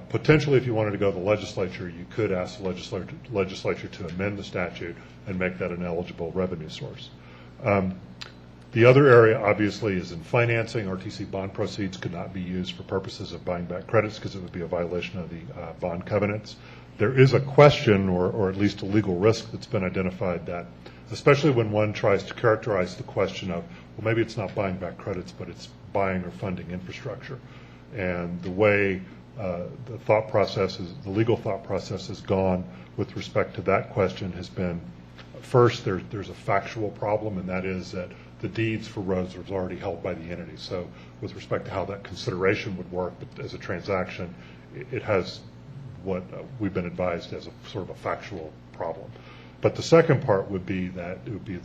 [SPEAKER 2] potentially if you wanted to go to the legislature, you could ask the legislature to amend the statute and make that an eligible revenue source. The other area, obviously, is in financing. RTC bond proceeds could not be used for purposes of buying back credits because it would be a violation of the bond covenants. There is a question, or at least a legal risk that's been identified, that especially when one tries to characterize the question of, well, maybe it's not buying back credits, but it's buying or funding infrastructure. And the way the legal thought process has gone with respect to that question has been, first, there's a factual problem, and that is that the deeds for roads was already held by the entity. So with respect to how that consideration would work, but as a transaction, it has what we've been advised as a sort of a factual problem. But the second part would be that it would be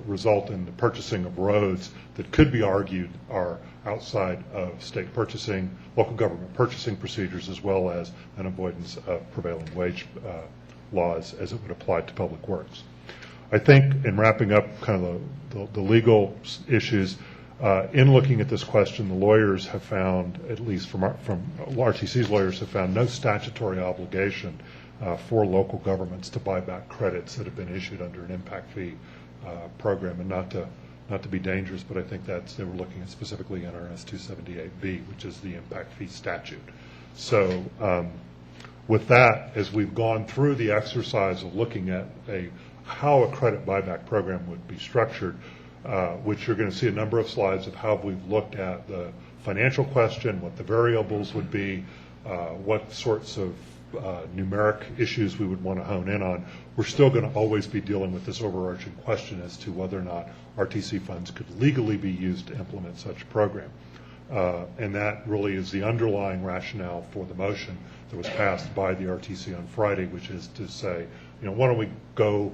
[SPEAKER 2] result in the purchasing of roads that could be argued are outside of state purchasing, local government purchasing procedures, as well as an avoidance of prevailing wage laws as it would apply to public works. I think in wrapping up kind of the legal issues, in looking at this question, the lawyers have found, at least from RTC's lawyers, have found no statutory obligation for local governments to buy back credits that have been issued under an impact fee program. And not to be dangerous, but I think they were looking at specifically NRS 278B, which is the impact fee statute. So with that, as we've gone through the exercise of looking at how a credit buyback program would be structured, which you're going to see a number of slides of how we've looked at the financial question, what the variables would be, what sorts of numeric issues we would want to hone in on. We're still going to always be dealing with this overarching question as to whether or not RTC funds could legally be used to implement such a program. And that really is the underlying rationale for the motion that was passed by the RTC on Friday, which is to say, why don't we go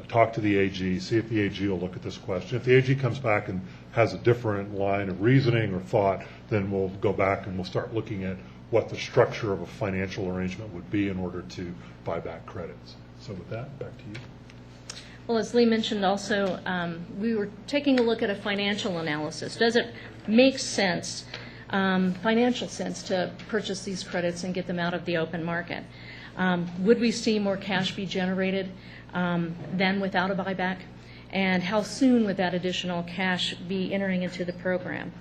[SPEAKER 2] talk to the AG, see if the AG will look at this question. If the AG comes back and has a different line of reasoning or thought, then we'll go back and we'll start looking at what the structure of a financial arrangement would be in order to buy back credits. So with that, back to you.
[SPEAKER 4] Well, as Lee mentioned also, we were taking a look at a financial analysis. Does it make sense, financial sense, to purchase these credits and get them out of the open market? Would we see more cash be generated then without a buyback, and how soon would that additional cash be entering into the program.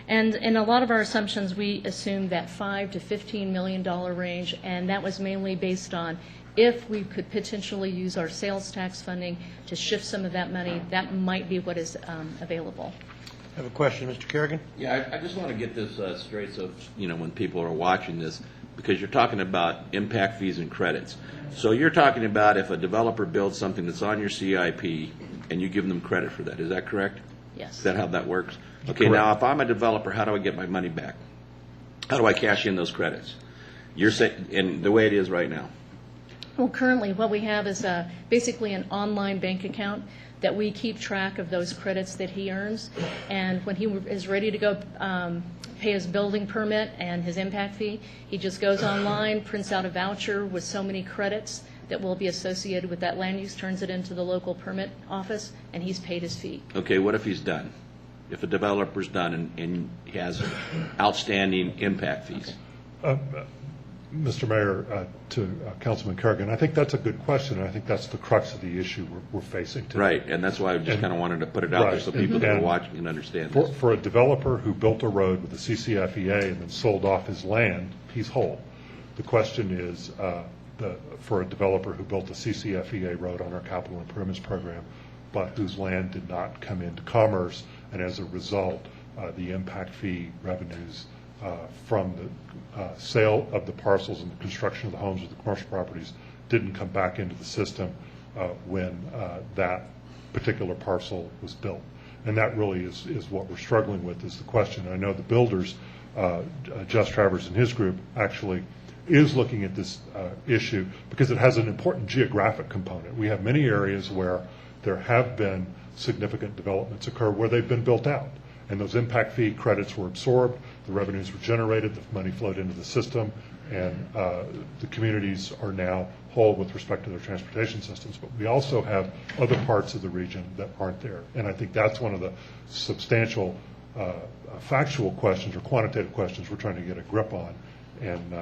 [SPEAKER 4] And in a lot of our assumptions, we assumed that $5 to $15 million range, and that was mainly based on if we could potentially use our sales tax funding to shift some of that money, that might be what is available.
[SPEAKER 1] I have a question, Mr. Kerrigan.
[SPEAKER 22] Yeah, I just want to get this straight so, when people are watching this, because you're talking about impact fees and credits. So you're talking about if a developer builds something that's on your CIP and you give them credit for that. Is that correct?
[SPEAKER 4] Yes.
[SPEAKER 22] Is that how that works? Okay,
[SPEAKER 2] Correct.
[SPEAKER 22] now if I'm a developer, how do I get my money back? How do I cash in those credits? You're saying, and the way it is right now.
[SPEAKER 4] Well, currently, what we have is basically an online bank account that we keep track of those credits that he earns. And when he is ready to go pay his building permit and his impact fee, he just goes online, prints out a voucher with so many credits that will be associated with that land use, turns it into the local permit office, and he's paid his fee.
[SPEAKER 22] Okay, what if he's done? If a developer's done and he has outstanding impact fees?
[SPEAKER 2] Mr. Mayor, to Councilman Kerrigan, I think that's a good question, and I think that's the crux of the issue we're facing today.
[SPEAKER 22] Right, and that's why I just kind of wanted to put it out there so people that are watching can understand this.
[SPEAKER 2] For a developer who built a road with a CCFEA and then sold off his land, he's whole. The question is, for a developer who built a CCFEA road on our capital improvements program, but whose land did not come into commerce, and as a result, the impact fee revenues from the sale of the parcels and the construction of the homes or the commercial properties didn't come back into the system when that particular parcel was built. And that really is what we're struggling with, is the question. I know the builders, Just Travers and his group, actually is looking at this issue because it has an important geographic component. We have many areas where there have been significant developments occur where they've been built out. And those impact fee credits were absorbed, the revenues were generated, the money flowed into the system, and the communities are now whole with respect to their transportation systems. But we also have other parts of the region that aren't there. And I think that's one of the substantial factual questions or quantitative questions we're trying to get a grip on. And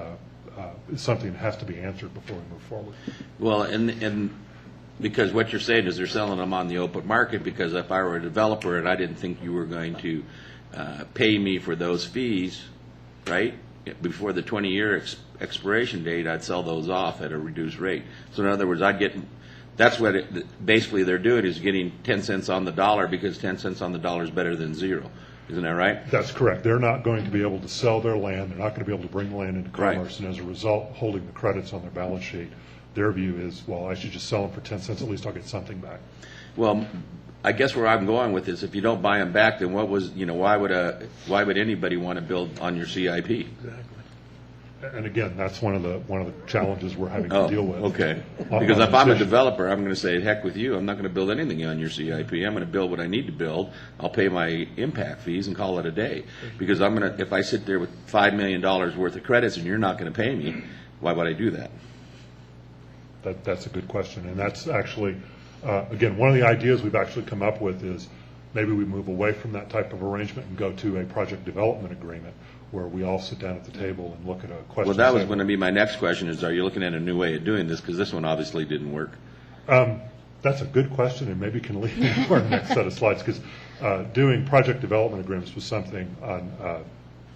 [SPEAKER 2] it's something that has to be answered before we move forward.
[SPEAKER 22] Well, and because what you're saying is they're selling them on the open market, because if I were a developer and I didn't think you were going to pay me for those fees, right, before the 20-year expiration date, I'd sell those off at a reduced rate. So in other words, that's what basically they're doing, is getting 10 cents on the dollar, because 10 cents on the dollar is better than zero. Isn't that right?
[SPEAKER 2] That's correct. They're not going to be able to sell their land. They're not going to be able to bring the land into commerce. Right. And as a result, holding the credits on their balance sheet, their view is, well, I should just sell them for 10 cents. At least I'll get something back.
[SPEAKER 22] Well, I guess where I'm going with this, if you don't buy them back, then why would anybody want to build on your CIP?
[SPEAKER 2] Exactly. And again, that's one of the challenges we're having to deal with.
[SPEAKER 22] Okay. Because if I'm a developer, I'm going to say, heck with you. I'm not going to build anything on your CIP. I'm going to build what I need to build. I'll pay my impact fees and call it a day. Because if I sit there with $5 million worth of credits and you're not going to pay me, why would I do that?
[SPEAKER 2] That's a good question. And that's actually, again, one of the ideas we've actually come up with is maybe we move away from that type of arrangement and go to a project development agreement where we all sit down at the table and look at a question.
[SPEAKER 22] Well, that was going to be my next question, is are you looking at a new way of doing this? Because this one obviously didn't work.
[SPEAKER 2] That's a good question, and maybe can lead into our next set of slides, because doing project development agreements was something on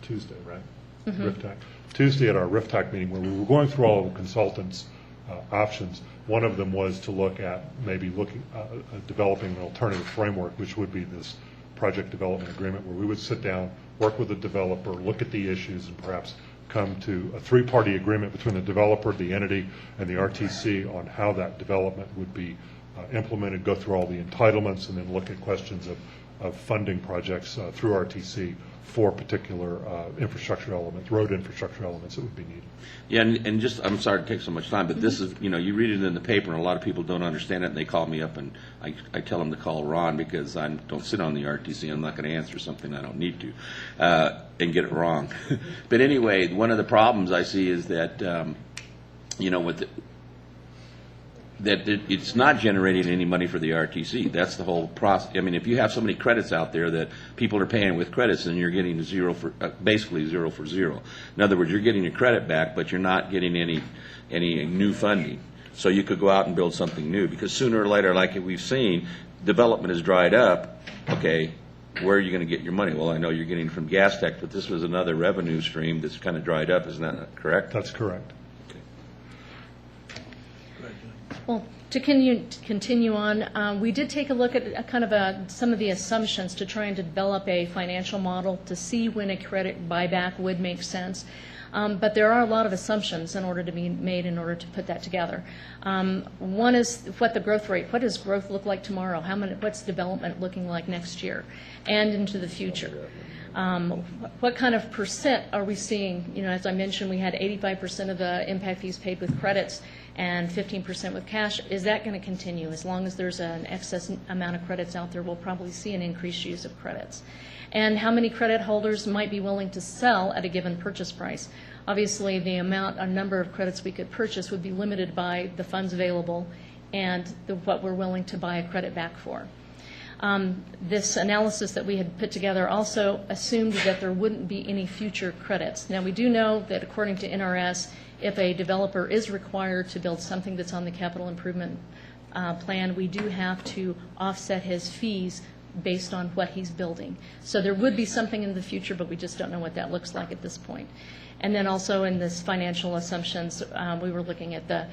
[SPEAKER 2] Tuesday, right? Mm-hmm. RIFTAC. Tuesday at our RIFTAC meeting, where we were going through all of the consultants' options. One of them was to look at maybe developing an alternative framework, which would be this project development agreement, where we would sit down, work with the developer, look at the issues, and perhaps come to a three-party agreement between the developer, the entity, and the RTC on how that development would be implemented, go through all the entitlements, and then look at questions of funding projects through RTC for particular infrastructure elements, road infrastructure elements that would be needed.
[SPEAKER 22] Yeah, and just, I'm sorry to take so much time, but this is, you read it in the paper, and a lot of people don't understand it, and they call me up, and I tell them to call Ron, because I don't sit on the RTC. I'm not going to answer something I don't need to and get it wrong. But anyway, one of the problems I see is that, it's not generating any money for the RTC. That's the whole process. I mean, if you have so many credits out there that people are paying with credits, then you're getting basically zero for zero. In other words, you're getting your credit back, but you're not getting any new funding. So you could go out and build something new, because sooner or later, like we've seen, development has dried up. Okay, where are you going to get your money? Well, I know you're getting it from Gas Tech, but this was another revenue stream that's kind of dried up. Isn't that correct?
[SPEAKER 2] That's correct.
[SPEAKER 4] Well, to continue on, we did take a look at some of the assumptions to try and develop a financial model to see when a credit buyback would make sense. But there are a lot of assumptions in order to be made in order to put that together. One is what does growth look like tomorrow? What's development looking like next year and into the future? What kind of percent are we seeing? As I mentioned, we had 85% of the impact fees paid with credits and 15% with cash. Is that going to continue? As long as there's an excess amount of credits out there, we'll probably see an increased use of credits. And how many credit holders might be willing to sell at a given purchase price? Obviously, a number of credits we could purchase would be limited by the funds available and what we're willing to buy a credit back for. This analysis that we had put together also assumed that there wouldn't be any future credits. Now, we do know that according to NRS, if a developer is required to build something that's on the capital improvement plan, we do have to offset his fees based on what he's building. So there would be something in the future, but we just don't know what that looks like at this point. And then also in this financial assumptions, we were looking at the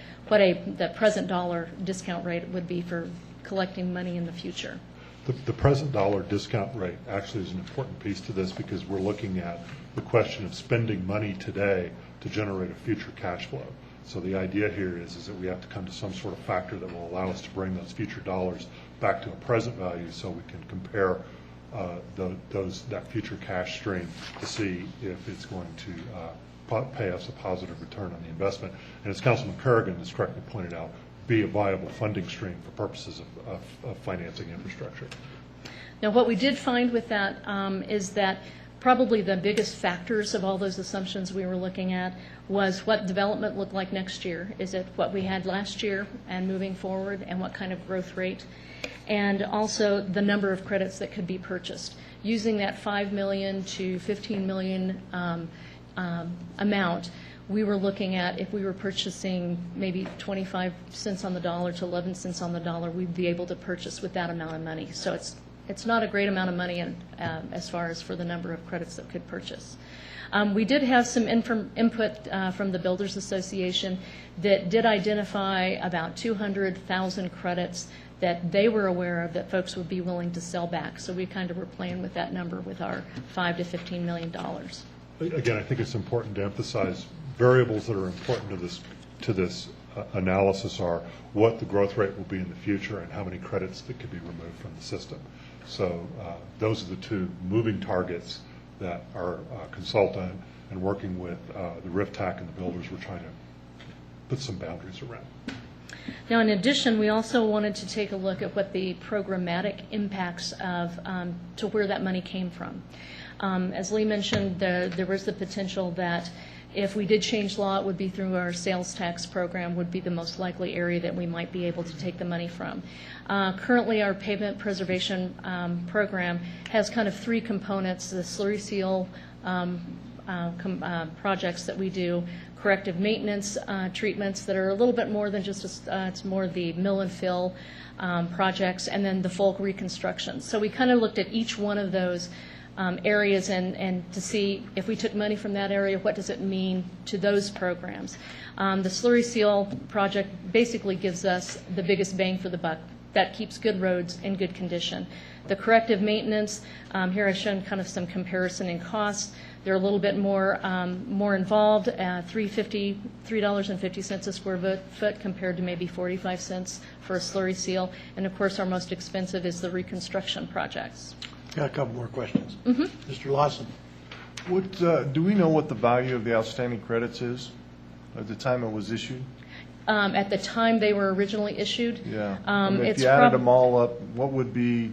[SPEAKER 4] present dollar discount rate would be for collecting money in the future.
[SPEAKER 2] The present dollar discount rate actually is an important piece to this, because we're looking at the question of spending money today to generate a future cash flow. So the idea here is that we have to come to some sort of factor that will allow us to bring those future dollars back to a present value, so we can compare that future cash stream to see if it's going to pay us a positive return on the investment. And as Councilman Kerrigan has correctly pointed out, be a viable funding stream for purposes of financing infrastructure.
[SPEAKER 4] Now, what we did find with that is that probably the biggest factors of all those assumptions we were looking at was what development looked like next year. Is it what we had last year and moving forward, and what kind of growth rate? And also the number of credits that could be purchased. Using that $5 million to $15 million amount, we were looking at if we were purchasing maybe 25 cents on the dollar to 11 cents on the dollar, we'd be able to purchase with that amount of money. So it's not a great amount of money as far as for the number of credits that could purchase. We did have some input from the Builders Association that did identify about 200,000 credits that they were aware of that folks would be willing to sell back. So we kind of were playing with that number with our $5 to $15 million.
[SPEAKER 2] Again, I think it's important to emphasize variables that are important to this analysis are what the growth rate will be in the future and how many credits that could be removed from the system. So those are the two moving targets that our consultant and working with the RIFTAC and the builders were trying to put some boundaries around.
[SPEAKER 4] Now, in addition, we also wanted to take a look at what the programmatic impacts of to where that money came from. As Lee mentioned, there was the potential that if we did change law, it would be through our sales tax program would be the most likely area that we might be able to take the money from. Currently, our pavement preservation program has kind of three components: the slurry seal projects that we do, corrective maintenance treatments that are a little bit more than just it's more the mill and fill projects, and then the full reconstruction. So we kind of looked at each one of those areas and to see if we took money from that area, what does it mean to those programs. The slurry seal project basically gives us the biggest bang for the buck. That keeps good roads in good condition. The corrective maintenance, here I've shown kind of some comparison in costs. They're a little bit more involved, $3.50 a square foot compared to maybe 45 cents for a slurry seal. And of course, our most expensive is the reconstruction projects.
[SPEAKER 21] Got a couple more questions.
[SPEAKER 4] Mm-hmm.
[SPEAKER 21] Mr. Lawson. Do we know what the value of the outstanding credits is at the time it was issued?
[SPEAKER 4] At the time they were originally issued?
[SPEAKER 21] Yeah. If you added them all up, what would be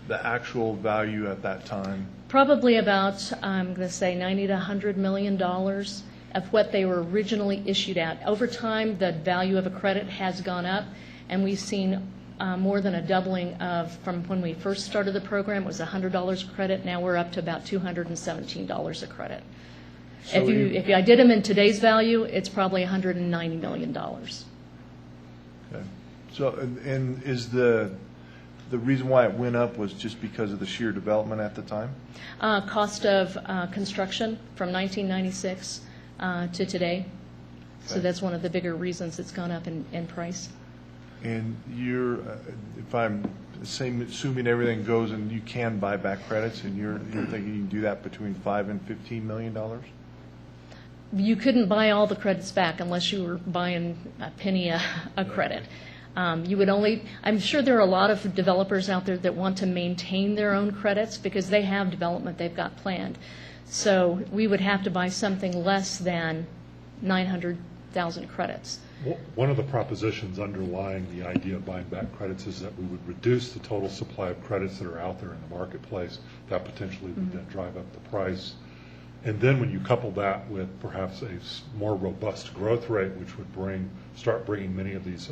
[SPEAKER 21] the actual value at that time?
[SPEAKER 4] Probably about, I'm going to say, $90 to $100 million of what they were originally issued at. Over time, the value of a credit has gone up, and we've seen more than a doubling of from when we first started the program. It was $100 a credit. Now we're up to about $217 a credit.
[SPEAKER 21] So
[SPEAKER 4] if I did them in today's value, it's probably $190 million.
[SPEAKER 21] So, and is the reason why it went up was just because of the sheer development at the time?
[SPEAKER 4] Cost of construction from 1996 to today. So
[SPEAKER 21] Okay.
[SPEAKER 4] that's one of the bigger reasons it's gone up in price.
[SPEAKER 21] And you're, if I'm assuming everything goes and you can buy back credits, and you're thinking you can do that between $5 and $15 million?
[SPEAKER 4] You couldn't buy all the credits back unless you were buying a penny a credit. You would only, I'm sure there are a lot of developers out there that want to maintain their own credits because they have development they've got planned. So we would have to buy something less than 900,000 credits.
[SPEAKER 2] One of the propositions underlying the idea of buying back credits is that we would reduce the total supply of credits that are out there in the marketplace. That potentially would then drive up the price. And then when you couple that with perhaps a more robust growth rate, which would start bringing many of these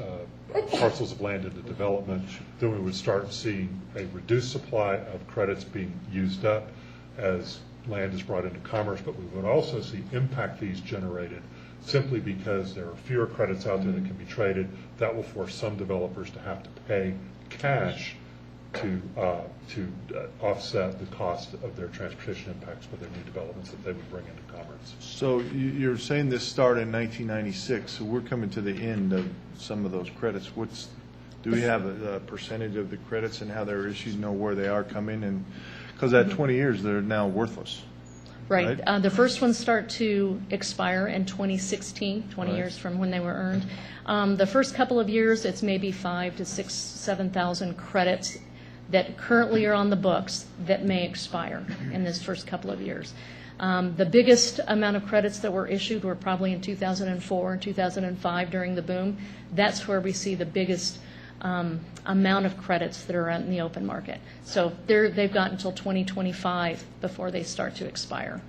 [SPEAKER 2] parcels of land into development, then we would start seeing a reduced supply of credits being used up as land is brought into commerce. But we would also see impact fees generated simply because there are fewer credits out there that can be traded. That will force some developers to have to pay cash to offset the cost of their transportation impacts for their new developments that they would bring into commerce.
[SPEAKER 21] So you're saying this started in 1996, so we're coming to the end of some of those credits. Do we have a percentage of the credits and how they're issued, know where they are coming? And because at 20 years, they're now worthless.
[SPEAKER 4] Right. The first ones start to expire in 2016, 20 years from when they were earned. The first couple of years, it's maybe 5,000 to 7,000 credits that currently are on the books that may expire in this first couple of years. The biggest amount of credits that were issued were probably in 2004 and 2005 during the boom. That's where we see the biggest amount of credits that are out in the open market. So they've got until 2025 before they start to expire.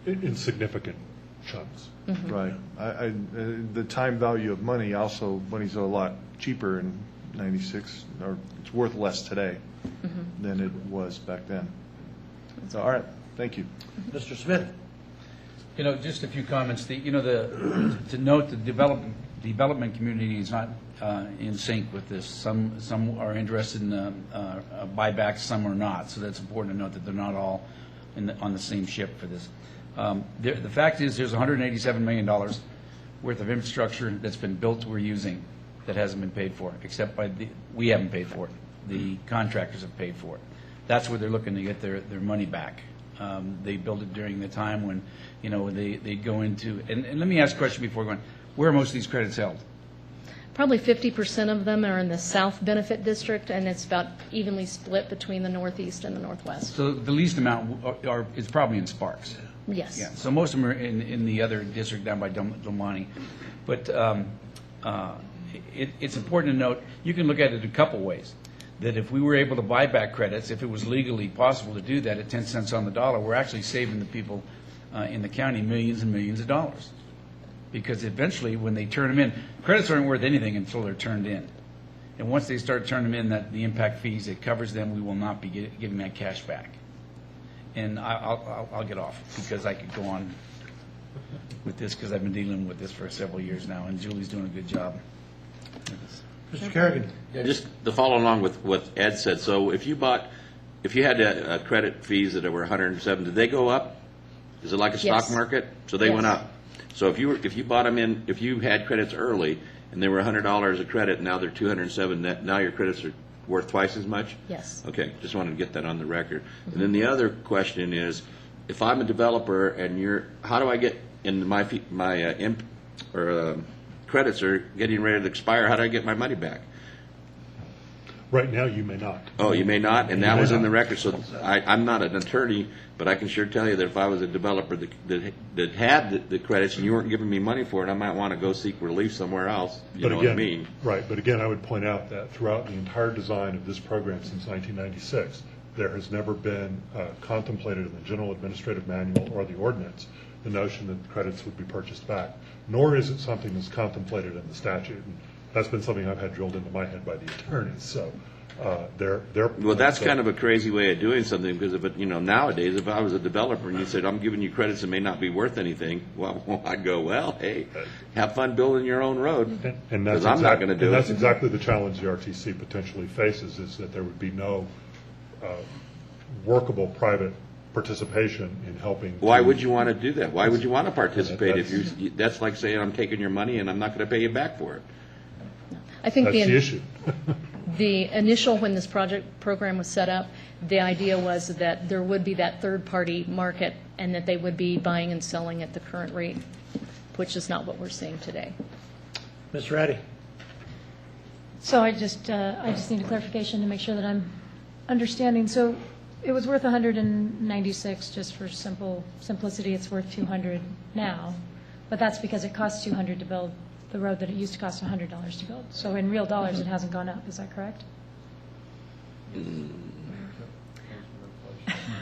[SPEAKER 2] In significant chunks.
[SPEAKER 21] Right. The time value of money also, money's a lot cheaper in 96, or it's worth less today than it was back then. So, all right, thank you.
[SPEAKER 1] Mr. Smith.
[SPEAKER 14] Just a few comments. To note the development community is not in sync with this. Some are interested in buybacks, some are not. So that's important to note that they're not all on the same ship for this. The fact is there's $187 million worth of infrastructure that's been built we're using that hasn't been paid for, except we haven't paid for it. The contractors have paid for it. That's where they're looking to get their money back. They built it during the time when, they go into, and let me ask a question before going, where are most of these credits held?
[SPEAKER 4] Probably 50% of them are in the South Benefit District, and it's about evenly split between the Northeast and the Northwest.
[SPEAKER 14] So the least amount is probably in Sparks.
[SPEAKER 4] Yes.
[SPEAKER 14] Yeah. So most of them are in the other district down by Del Monte. But it's important to note, you can look at it a couple ways. That if we were able to buy back credits, if it was legally possible to do that at 10 cents on the dollar, we're actually saving the people in the county millions and millions of dollars. Because eventually, when they turn them in, credits aren't worth anything until they're turned in. And once they start turning them in, the impact fees, it covers them, we will not be giving that cash back. And I'll get off, because I could go on with this, because I've been dealing with this for several years now, and Julie's doing a good job.
[SPEAKER 1] Mr. Kerrigan.
[SPEAKER 22] Yeah, just to follow along with what Ed said. So if you had credit fees that were 107, did they go up? Is it like a stock market? So they went up. So if you bought them in, if you had credits early and they were $100 a credit, now they're 207. Now your credits are worth twice as much?
[SPEAKER 4] Yes.
[SPEAKER 22] Okay, just wanted to get that on the record. And then the other question is, if I'm a developer and how do I get in my credits are getting ready to expire? How do I get my money back?
[SPEAKER 2] Right now, you may not.
[SPEAKER 22] Oh, you may not, and that was in the record. So I'm not an attorney, but I can sure tell you that if I was a developer that had the credits and you weren't giving me money for it, I might want to go seek relief somewhere else. You know what I mean?
[SPEAKER 2] Right, but again, I would point out that throughout the entire design of this program since 1996, there has never been contemplated in the General Administrative Manual or the ordinance the notion that the credits would be purchased back, nor is it something that's contemplated in the statute. And that's been something I've had drilled into my head by the attorneys, so they're.
[SPEAKER 22] Well, that's kind of a crazy way of doing something, because if it, nowadays, if I was a developer and you said, I'm giving you credits that may not be worth anything, well, I'd go, well, hey, have fun building your own road,
[SPEAKER 2] And
[SPEAKER 22] because
[SPEAKER 2] that's
[SPEAKER 22] I'm not going to do
[SPEAKER 2] and that's
[SPEAKER 22] it.
[SPEAKER 2] exactly the challenge the RTC potentially faces, is that there would be no workable private participation in helping.
[SPEAKER 22] Why
[SPEAKER 2] to-
[SPEAKER 22] would you want to do that? Why would you want to participate if that's like saying, I'm taking your money and I'm not going to pay you back for it?
[SPEAKER 4] I think
[SPEAKER 2] That's the issue.
[SPEAKER 4] The initial, when this program was set up, the idea was that there would be that third-party market and that they would be buying and selling at the current rate, which is not what we're seeing today.
[SPEAKER 1] Ms. Ratty?
[SPEAKER 10] So I just need a clarification to make sure that I'm understanding. So it was worth 196, just for simplicity, it's worth 200 now, but that's because it costs 200 to build the road that it used to cost $100 to build. So in real dollars, it hasn't gone up, is that correct?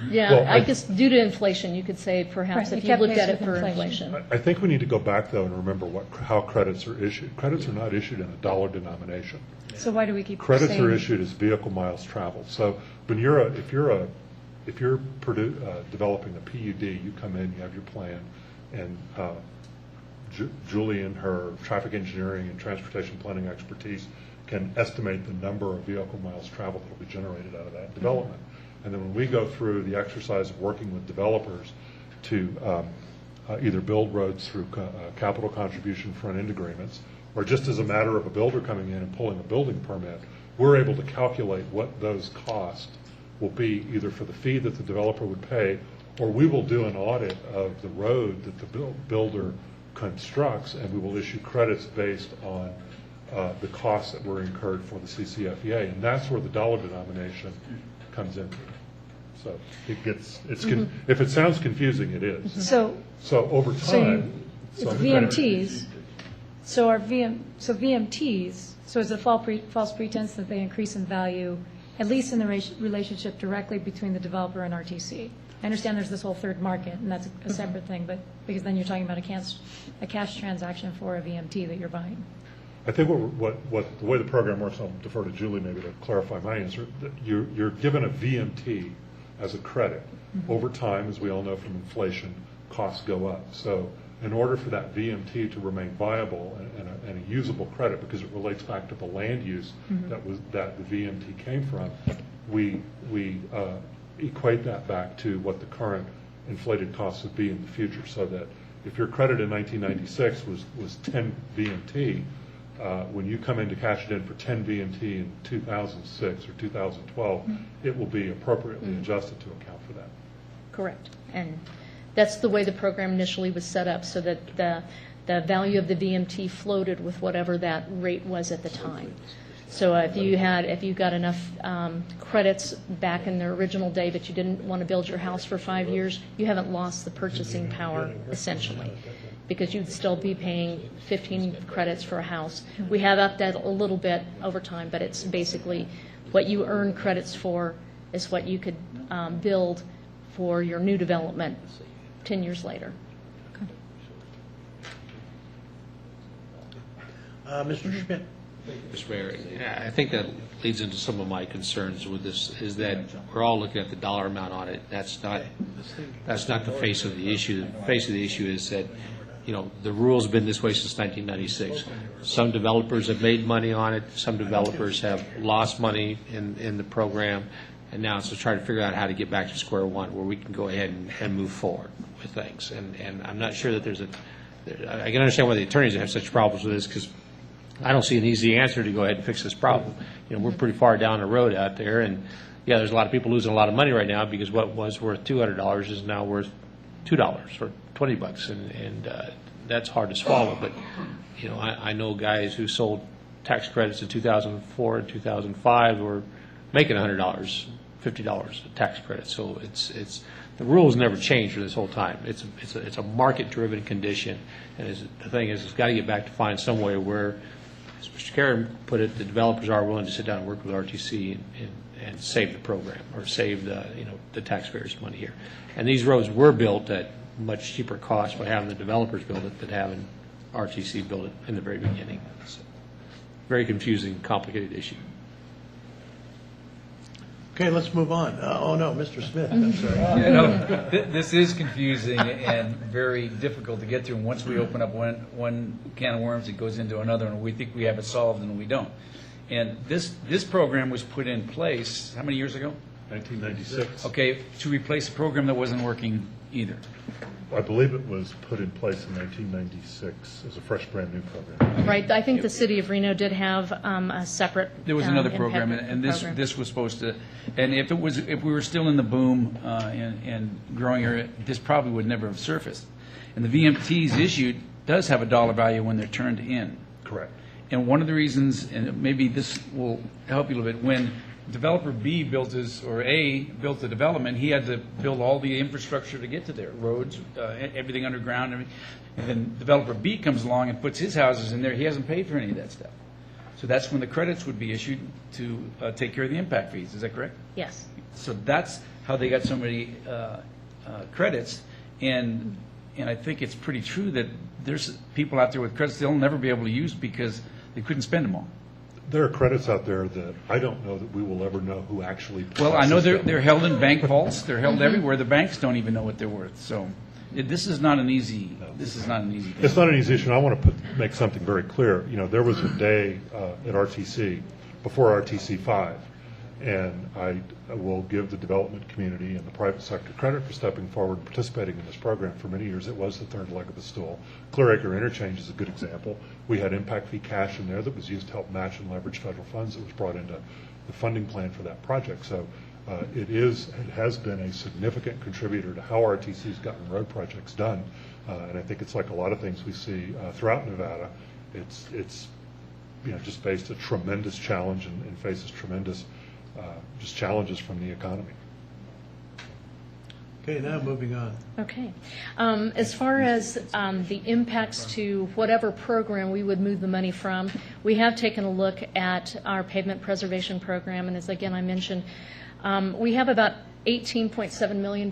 [SPEAKER 4] Yeah,
[SPEAKER 2] Well,
[SPEAKER 4] I guess due to inflation, you could say perhaps
[SPEAKER 10] Right,
[SPEAKER 4] if
[SPEAKER 10] it
[SPEAKER 4] you
[SPEAKER 10] kept
[SPEAKER 4] looked
[SPEAKER 10] pace
[SPEAKER 4] at it
[SPEAKER 10] with
[SPEAKER 4] for
[SPEAKER 10] inflation.
[SPEAKER 4] inflation.
[SPEAKER 2] I think we need to go back, though, and remember how credits are issued. Credits are not issued in a dollar denomination.
[SPEAKER 10] So why do we keep
[SPEAKER 2] Credits
[SPEAKER 10] saying?
[SPEAKER 2] are issued as vehicle miles traveled. So when if you're developing a PUD, you come in, you have your plan, and Julie and her traffic engineering and transportation planning expertise can estimate the number of vehicle miles traveled that will be generated out of that development. And then when we go through the exercise of working with developers to either build roads through capital contribution front-end agreements, or just as a matter of a builder coming in and pulling a building permit, we're able to calculate what those costs will be, either for the fee that the developer would pay, or we will do an audit of the road that the builder constructs, and we will issue credits based on the costs that were incurred for the CCFEA, and that's where the dollar denomination comes into. So if it sounds confusing, it is.
[SPEAKER 10] So
[SPEAKER 2] over time.
[SPEAKER 10] it's VMTs. So VMTs. So is it false pretense that they increase in value, at least in the relationship directly between the developer and RTC? I understand there's this whole third market, and that's a separate thing, but because then you're talking about a cash transaction for a VMT that you're buying.
[SPEAKER 2] I think what the way the program works, I'll defer to Julie maybe to clarify my answer, that you're given a VMT as a credit. Over time, as we all know from inflation, costs go up. So in order for that VMT to remain viable and a usable credit, because it relates back to the land use that the VMT came from, we equate that back to what the current inflated costs would be in the future, so that if your credit in 1996 was 10 VMT, when you come in to cash it in for 10 VMT in 2006 or 2012, it will be appropriately adjusted to account for that.
[SPEAKER 4] Correct. And that's the way the program initially was set up, so that the value of the VMT floated with whatever that rate was at the time. So if you got enough credits back in the original day, but you didn't want to build your house for 5 years, you haven't lost the purchasing power, essentially, because you'd still be paying 15 credits for a house. We have upped that a little bit over time, but it's basically what you earn credits for is what you could build for your new development 10 years later.
[SPEAKER 1] Mr. Schmidt?
[SPEAKER 3] Mr. Mayor, I think that leads into some of my concerns with this, is that we're all looking at the dollar amount on it. That's not the face of the issue. The face of the issue is that, the rule's been this way since 1996. Some developers have made money on it. Some developers have lost money in the program. And now it's to try to figure out how to get back to square one, where we can go ahead and move forward with things. And I'm not sure that I can understand why the attorneys have such problems with this, because I don't see an easy answer to go ahead and fix this problem. We're pretty far down the road out there, and yeah, there's a lot of people losing a lot of money right now, because what was worth $200 is now worth $2 or $20, and that's hard to swallow. But I know guys who sold tax credits in 2004 and 2005 were making $100, $50 a tax credit. So it's the rules never change for this whole time. It's a market-driven condition, and the thing is, it's got to get back to find some way where, as Mr. Karen put it, the developers are willing to sit down and work with RTC and save the program, or save the taxpayers' money here. And these roads were built at much cheaper cost by having the developers build it than having RTC build it in the very beginning. So. very confusing, complicated issue.
[SPEAKER 1] Okay, let's move on. Oh, no, Mr. Smith, I'm sorry.
[SPEAKER 14] This is confusing and very difficult to get through. And once we open up one can of worms, it goes into another, and we think we have it solved, and we don't. And this program was put in place, how many years ago?
[SPEAKER 2] 1996.
[SPEAKER 14] Okay, to replace a program that wasn't working either.
[SPEAKER 2] I believe it was put in place in 1996 as a fresh, brand-new program.
[SPEAKER 4] Right, I think the city of Reno did have a separate.
[SPEAKER 14] There was another
[SPEAKER 4] impact
[SPEAKER 14] program, and
[SPEAKER 4] program.
[SPEAKER 14] this was supposed to, and if we were still in the boom and growing area, this probably would never have surfaced. And the VMTs issued does have a dollar value when they're turned in.
[SPEAKER 2] Correct.
[SPEAKER 14] And one of the reasons, and maybe this will help you a little bit, when developer B built A built the development, he had to build all the infrastructure to get to there, roads, everything underground, and then developer B comes along and puts his houses in there, he hasn't paid for any of that stuff. So that's when the credits would be issued to take care of the impact fees, is that correct?
[SPEAKER 4] Yes.
[SPEAKER 14] So that's how they got so many credits, and I think it's pretty true that there's people out there with credits they'll never be able to use because they couldn't spend them all.
[SPEAKER 2] There are credits out there that I don't know that we will ever know who actually possesses
[SPEAKER 14] Well, I know
[SPEAKER 2] them.
[SPEAKER 14] they're held in bank vaults. They're held everywhere. The banks don't even know what they're worth. So this is not an easy. This is not an easy thing.
[SPEAKER 2] It's not an easy issue, and I want to make something very clear. You know, there was a day at RTC before RTC 5, and I will give the development community and the private sector credit for stepping forward and participating in this program. For many years, it was the third leg of the stool. Clearacre Interchange is a good example. We had impact fee cash in there that was used to help match and leverage federal funds that was brought into the funding plan for that project. So it has been a significant contributor to how RTC's gotten road projects done. And I think it's like a lot of things we see throughout Nevada. It's just faced a tremendous challenge and faces tremendous just challenges from the economy.
[SPEAKER 1] Okay, now moving on.
[SPEAKER 4] Okay. As far as the impacts to whatever program we would move the money from, we have taken a look at our pavement preservation program, and as again I mentioned, we have about $18.7 million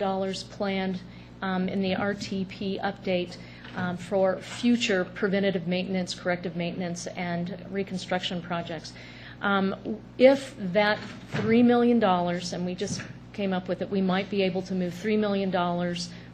[SPEAKER 4] planned in the RTP update for future preventative maintenance, corrective maintenance, and reconstruction projects. If that $3 million, and we just came up with it, we might be able to move $3 million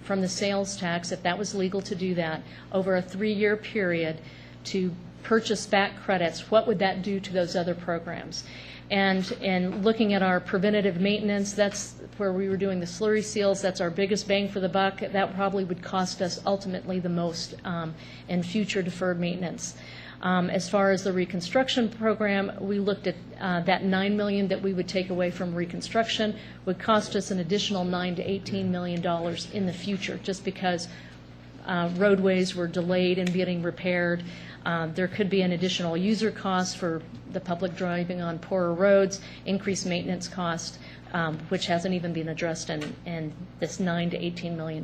[SPEAKER 4] from the sales tax, if that was legal to do that, over a 3-year period to purchase back credits, what would that do to those other programs? And looking at our preventative maintenance, that's where we were doing the slurry seals, that's our biggest bang for the buck. That probably would cost us ultimately the most in future deferred maintenance. As far as the reconstruction program, we looked at that $9 million that we would take away from reconstruction would cost us an additional $9 to $18 million in the future, just because roadways were delayed in getting repaired. There could be an additional user cost for the public driving on poorer roads, increased maintenance cost, which hasn't even been addressed in this $9 to $18 million.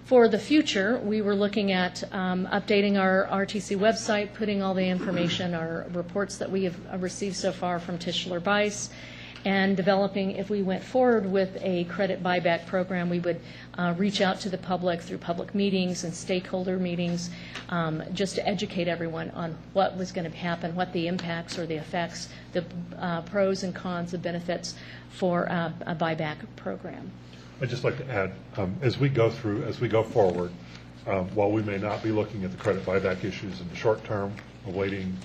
[SPEAKER 4] For the future, we were looking at updating our RTC website, putting all the information, our reports that we have received so far from Tischler Bice, and developing, if we went forward with a credit buyback program, we would reach out to the public through public meetings and stakeholder meetings just to educate everyone on what was going to happen, what the impacts or the effects, the pros and cons, the benefits for a buyback program.
[SPEAKER 2] I'd just like to add, as we go forward, while we may not be looking at the credit buyback issues in the short term, awaiting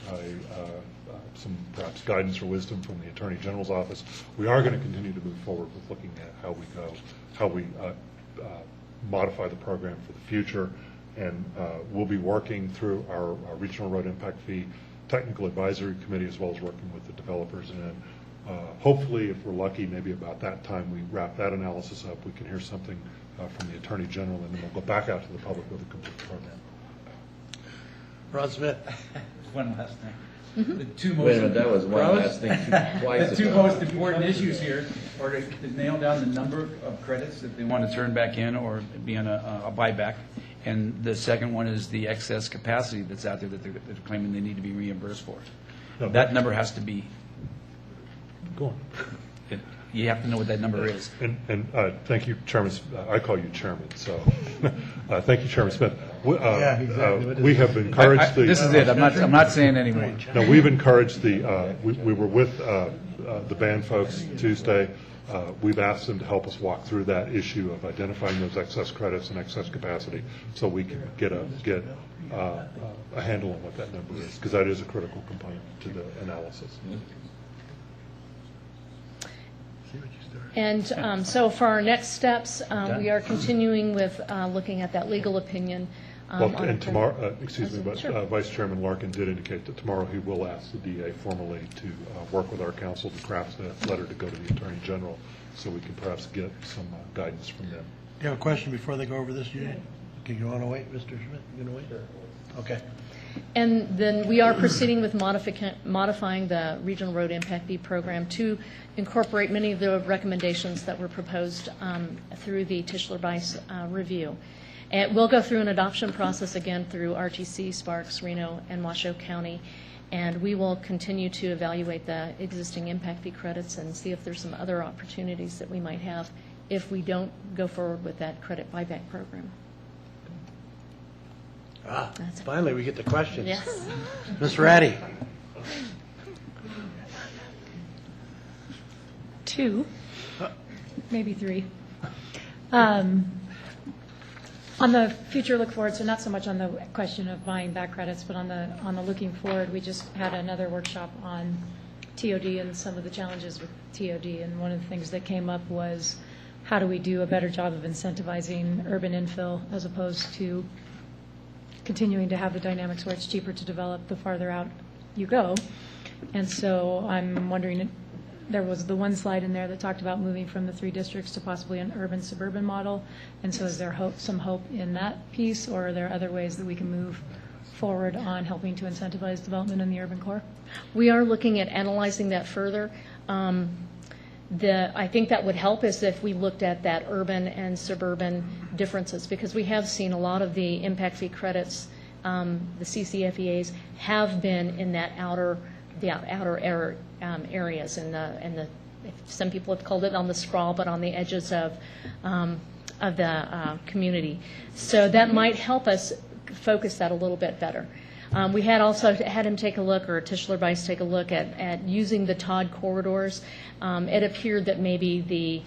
[SPEAKER 2] some perhaps guidance or wisdom from the Attorney General's office, we are going to continue to move forward with looking at how we modify the program for the future, and we'll be working through our Regional Road Impact Fee Technical Advisory Committee as well as working with the developers, and then hopefully, if we're lucky, maybe about that time we wrap that analysis up, we can hear something from the Attorney General, and then we'll go back out to the public with a complete program.
[SPEAKER 1] Ron Smith.
[SPEAKER 14] One last thing.
[SPEAKER 4] Mm-hmm.
[SPEAKER 14] The two most
[SPEAKER 6] Wait a minute, that was one last thing twice
[SPEAKER 14] The two
[SPEAKER 6] ago.
[SPEAKER 14] most important issues here are to nail down the number of credits that they want to turn back in or be on a buyback. And the second one is the excess capacity that's out there that they're claiming they need to be reimbursed for.
[SPEAKER 2] No,
[SPEAKER 14] that number has to be.
[SPEAKER 2] Go on.
[SPEAKER 14] You have to know what that number is.
[SPEAKER 2] And thank you, Chairman. I call you Chairman, so thank you, Chairman Smith.
[SPEAKER 1] Yeah, exactly. What is
[SPEAKER 2] We
[SPEAKER 1] it?
[SPEAKER 2] have encouraged the.
[SPEAKER 14] This is it. I'm not saying anymore.
[SPEAKER 2] No, we've encouraged we were with the band folks Tuesday. We've asked them to help us walk through that issue of identifying those excess credits and excess capacity so we can get a handle on what that number is, because that is a critical component to the analysis.
[SPEAKER 4] And so for our next steps, we are continuing with looking at that legal opinion.
[SPEAKER 2] Well,
[SPEAKER 4] on
[SPEAKER 2] and
[SPEAKER 4] a-
[SPEAKER 2] tomorrow, excuse me, but
[SPEAKER 4] Sure.
[SPEAKER 2] Vice Chairman Larkin did indicate that tomorrow he will ask the DA formally to work with our council to craft a letter to go to the Attorney General so we can perhaps get some guidance from them.
[SPEAKER 1] Do you have a question before they go over this, Judy? Okay, you want to wait, Mr. Schmidt? You going to wait? Okay.
[SPEAKER 4] And then we are proceeding with modifying the Regional Road Impact Fee Program to incorporate many of the recommendations that were proposed through the Tischler-Weiss review. And we'll go through an adoption process again through RTC, Sparks, Reno, and Washoe County, and we will continue to evaluate the existing impact fee credits and see if there's some other opportunities that we might have if we don't go forward with that credit buyback program.
[SPEAKER 1] Finally, we get to questions.
[SPEAKER 4] Yes.
[SPEAKER 1] Ms. Ratty?
[SPEAKER 10] Two, maybe three. On the future look forward, so not so much on the question of buying back credits, but on the looking forward, we just had another workshop on TOD and some of the challenges with TOD, and one of the things that came up was how do we do a better job of incentivizing urban infill as opposed to continuing to have the dynamics where it's cheaper to develop the farther out you go. And so I'm wondering, there was the one slide in there that talked about moving from the 3 districts to possibly an urban suburban model. And so is there some hope in that piece, or are there other ways that we can move forward on helping to incentivize development in the urban core?
[SPEAKER 4] We are looking at analyzing that further. I think that would help us if we looked at that urban and suburban differences, because we have seen a lot of the impact fee credits, the CCFEAs, have been in that outer areas, and some people have called it on the sprawl, but on the edges of the community. So that might help us focus that a little bit better. We had also had him take a look, or Tischler-Weiss take a look at using the TOD corridors. It appeared that maybe the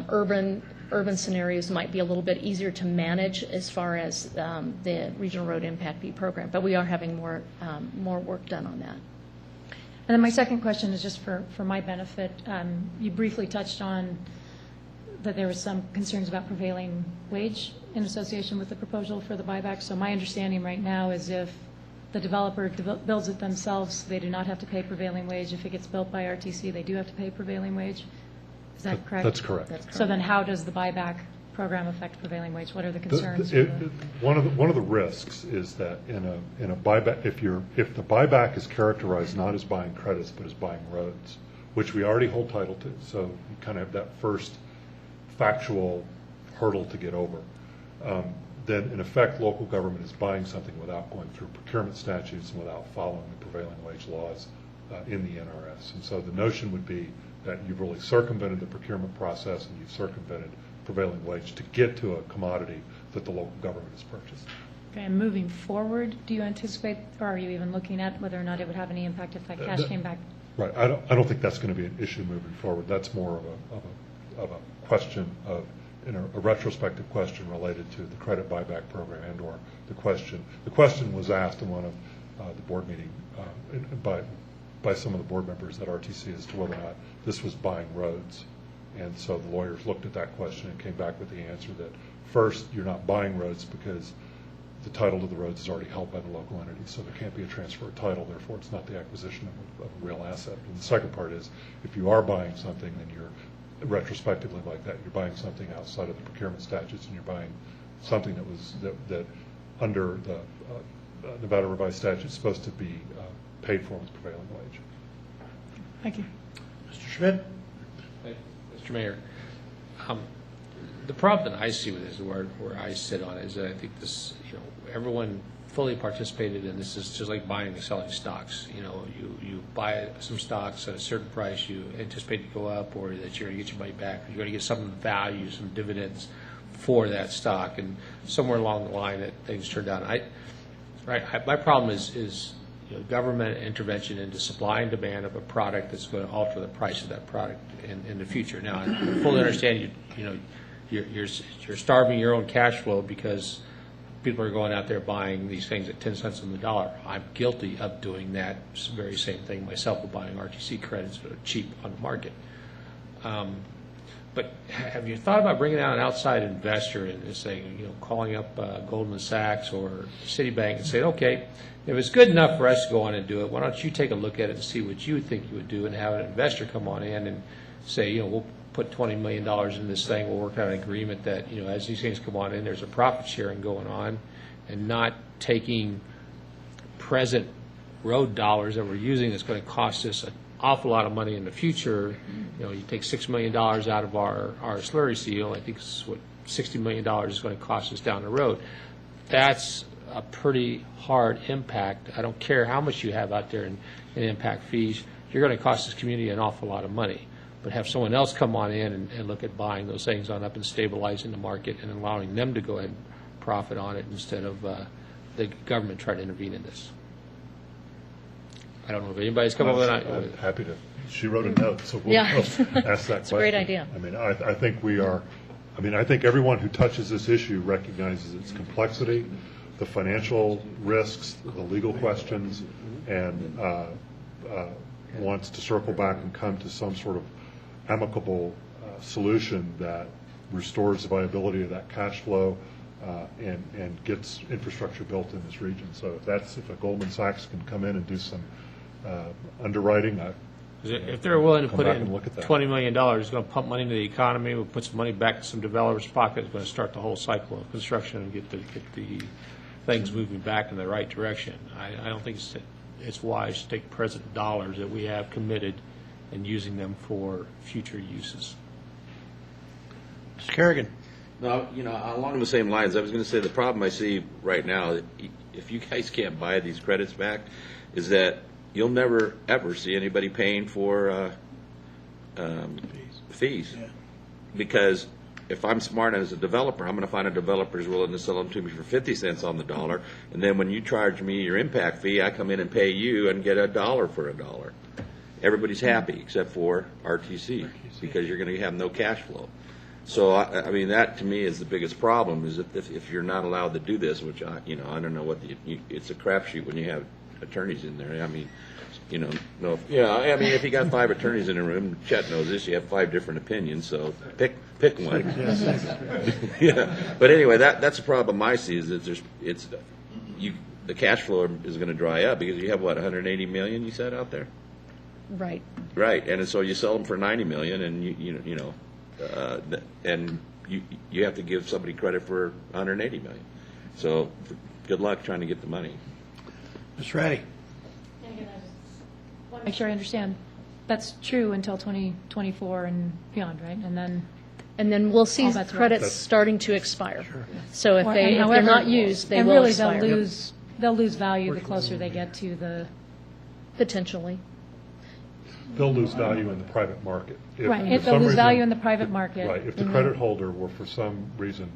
[SPEAKER 4] urban scenarios might be a little bit easier to manage as far as the Regional Road Impact Fee Program, but we are having more work done on that.
[SPEAKER 10] And then my second question is just for my benefit. You briefly touched on that there was some concerns about prevailing wage in association with the proposal for the buyback. So my understanding right now is if the developer builds it themselves, they do not have to pay prevailing wage. If it gets built by RTC, they do have to pay prevailing wage. Is that correct?
[SPEAKER 2] That's correct.
[SPEAKER 10] So then how does the buyback program affect prevailing wage? What are the
[SPEAKER 2] The-
[SPEAKER 10] concerns?
[SPEAKER 2] it- One of the risks is that in a buyback, if the buyback is characterized not as buying credits but as buying roads, which we already hold title to, so you kind of have that first factual hurdle to get over. Then in effect, local government is buying something without going through procurement statutes and without following the prevailing wage laws in the NRS. And so the notion would be that you've really circumvented the procurement process and you've circumvented prevailing wage to get to a commodity that the local government has purchased.
[SPEAKER 10] Okay, and moving forward, do you anticipate, or are you even looking at whether or not it would have any impact if that cash came back?
[SPEAKER 2] Right. I don't think that's going to be an issue moving forward. That's more of a question of, a retrospective question related to the credit buyback program and/or the question. The question was asked in one of the board meeting by some of the board members at RTC as to whether or not this was buying roads. And so the lawyers looked at that question and came back with the answer that first, you're not buying roads because the title to the roads is already held by the local entity, so there can't be a transfer of title, therefore it's not the acquisition of a real asset. And the second part is, if you are buying something, then you're retrospectively like that, you're buying something outside of the procurement statutes, and you're buying something that under the Nevada revised statute is supposed to be paid for with prevailing wage.
[SPEAKER 10] Thank you.
[SPEAKER 1] Mr. Schmidt?
[SPEAKER 3] Mr. Mayor, the problem that I see with this, where I sit on it, is that I think this, everyone fully participated in this. Is just like buying and selling stocks. You buy some stocks at a certain price, you anticipate to go up, or that you're going to get your money back, or you're going to get some value, some dividends for that stock. And somewhere along the line, things turned out. My problem is government intervention into supply and demand of a product that's going to alter the price of that product in the future. Now, I fully understand you're starving your own cash flow because people are going out there buying these things at 10 cents on the dollar. I'm guilty of doing that very same thing myself, of buying RTC credits that are cheap on the market. But have you thought about bringing out an outside investor and saying, calling up Goldman Sachs or Citibank and saying, okay, if it's good enough for us to go on and do it, why don't you take a look at it and see what you think you would do, and have an investor come on in and say, we'll put $20 million in this thing, we'll work out an agreement that, as these things come on in, there's a profit sharing going on, and not taking present road dollars that we're using that's going to cost us an awful lot of money in the future. You take $6 million out of our slurry seal, I think it's what $60 million is going to cost us down the road. That's a pretty hard impact. I don't care how much you have out there in impact fees, you're going to cost this community an awful lot of money. But have someone else come on in and look at buying those things on up and stabilizing the market and allowing them to go ahead and profit on it instead of the government trying to intervene in this. I don't know if anybody's come up with that.
[SPEAKER 2] I'm happy to. She wrote a note, so we'll ask that question.
[SPEAKER 4] It's a great idea.
[SPEAKER 2] I mean, I think we are. I mean, I think everyone who touches this issue recognizes its complexity, the financial risks, the legal questions, and wants to circle back and come to some sort of amicable solution that restores the viability of that cash flow and gets infrastructure built in this region. So if a Goldman Sachs can come in and do some underwriting,
[SPEAKER 3] if they're willing to
[SPEAKER 2] come
[SPEAKER 3] put
[SPEAKER 2] back
[SPEAKER 3] in
[SPEAKER 2] and look at that.
[SPEAKER 3] $20 million, it's going to pump money into the economy, we'll put some money back in some developers' pockets, it's going to start the whole cycle of construction and get the things moving back in the right direction. I don't think it's wise to take present dollars that we have committed and using them for future uses.
[SPEAKER 1] Mr. Kerrigan.
[SPEAKER 22] No, along the same lines, I was going to say the problem I see right now, if you guys can't buy these credits back, is that you'll never, ever see anybody paying for fees. Yeah. Because if I'm smart as a developer, I'm going to find a developer who's willing to sell them to me for 50 cents on the dollar, and then when you charge me your impact fee, I come in and pay you and get $1 for $1. Everybody's happy except for RTC, because you're going to have no cash flow. So, I mean, that to me is the biggest problem, is if you're not allowed to do this, which I don't know it's a crapshoot when you have attorneys in there. I mean, if you got 5 attorneys in a room, Chet knows this, you have 5 different opinions, so pick one. Yeah. But anyway, that's the problem I see, is that the cash flow is going to dry up, because you have, what, 180 million you said out there?
[SPEAKER 4] Right.
[SPEAKER 22] Right, and so you sell them for 90 million, and and you have to give somebody credit for 180 million. So good luck trying to get the money.
[SPEAKER 1] Ms. Ratty.
[SPEAKER 10] Make sure I understand. That's true until 2024 and beyond, right?
[SPEAKER 4] And then we'll see
[SPEAKER 10] all bets are
[SPEAKER 4] credits
[SPEAKER 10] off.
[SPEAKER 4] starting to expire. So if
[SPEAKER 10] Or-
[SPEAKER 4] they're
[SPEAKER 10] however-
[SPEAKER 4] not used, they
[SPEAKER 10] and
[SPEAKER 4] will
[SPEAKER 10] really
[SPEAKER 4] expire.
[SPEAKER 10] they'll lose value the closer they get to the.
[SPEAKER 4] Potentially.
[SPEAKER 2] They'll lose value in the private market. If
[SPEAKER 10] Right,
[SPEAKER 2] for
[SPEAKER 10] they'll
[SPEAKER 2] some
[SPEAKER 10] lose
[SPEAKER 2] reason-
[SPEAKER 10] value in the private market.
[SPEAKER 2] Right, if the credit holder were for some reason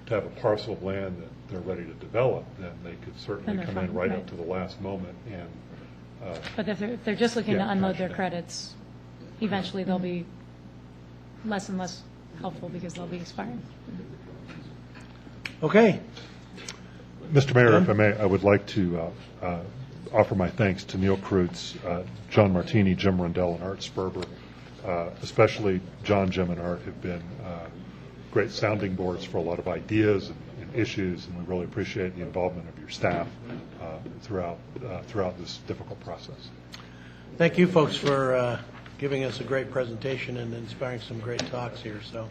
[SPEAKER 2] to have a parcel of land that they're ready to develop, then they could
[SPEAKER 10] Then
[SPEAKER 2] certainly
[SPEAKER 10] they're
[SPEAKER 2] come in
[SPEAKER 10] fine,
[SPEAKER 2] right
[SPEAKER 10] right.
[SPEAKER 2] up to the last moment and.
[SPEAKER 10] But if they're just looking
[SPEAKER 2] Yeah,
[SPEAKER 10] to unload
[SPEAKER 2] cash
[SPEAKER 10] their
[SPEAKER 2] that.
[SPEAKER 10] credits, eventually they'll be less and less helpful because they'll be expiring.
[SPEAKER 1] Okay.
[SPEAKER 2] Mr. Mayor, if I may, I would like to offer my thanks to Neil Kreutz, John Martini, Jim Rundell, and Art Sperber. Especially John, Jim, and Art have been great sounding boards for a lot of ideas and issues, and we really appreciate the involvement of your staff throughout this difficult process.
[SPEAKER 1] Thank you, folks, for giving us a great presentation and inspiring some great talks here. So,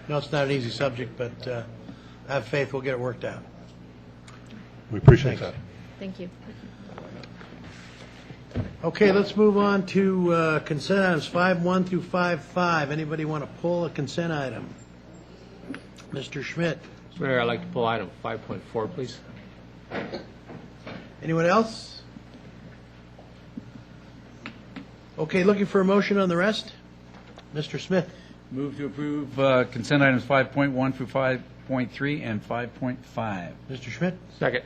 [SPEAKER 1] it's not an easy subject, but I have faith we'll get it worked out.
[SPEAKER 2] We appreciate
[SPEAKER 1] Thanks.
[SPEAKER 2] that.
[SPEAKER 4] Thank you.
[SPEAKER 1] Okay, let's move on to consent items 5.1 through 5.5. Anybody want to pull a consent item? Mr. Schmidt.
[SPEAKER 3] Mr. Mayor, I'd like to pull item 5.4, please.
[SPEAKER 1] Anyone else? Okay, looking for a motion on the rest? Mr. Smith.
[SPEAKER 14] Move to approve consent items 5.1 through 5.3 and 5.5.
[SPEAKER 1] Mr. Schmidt?
[SPEAKER 3] Second.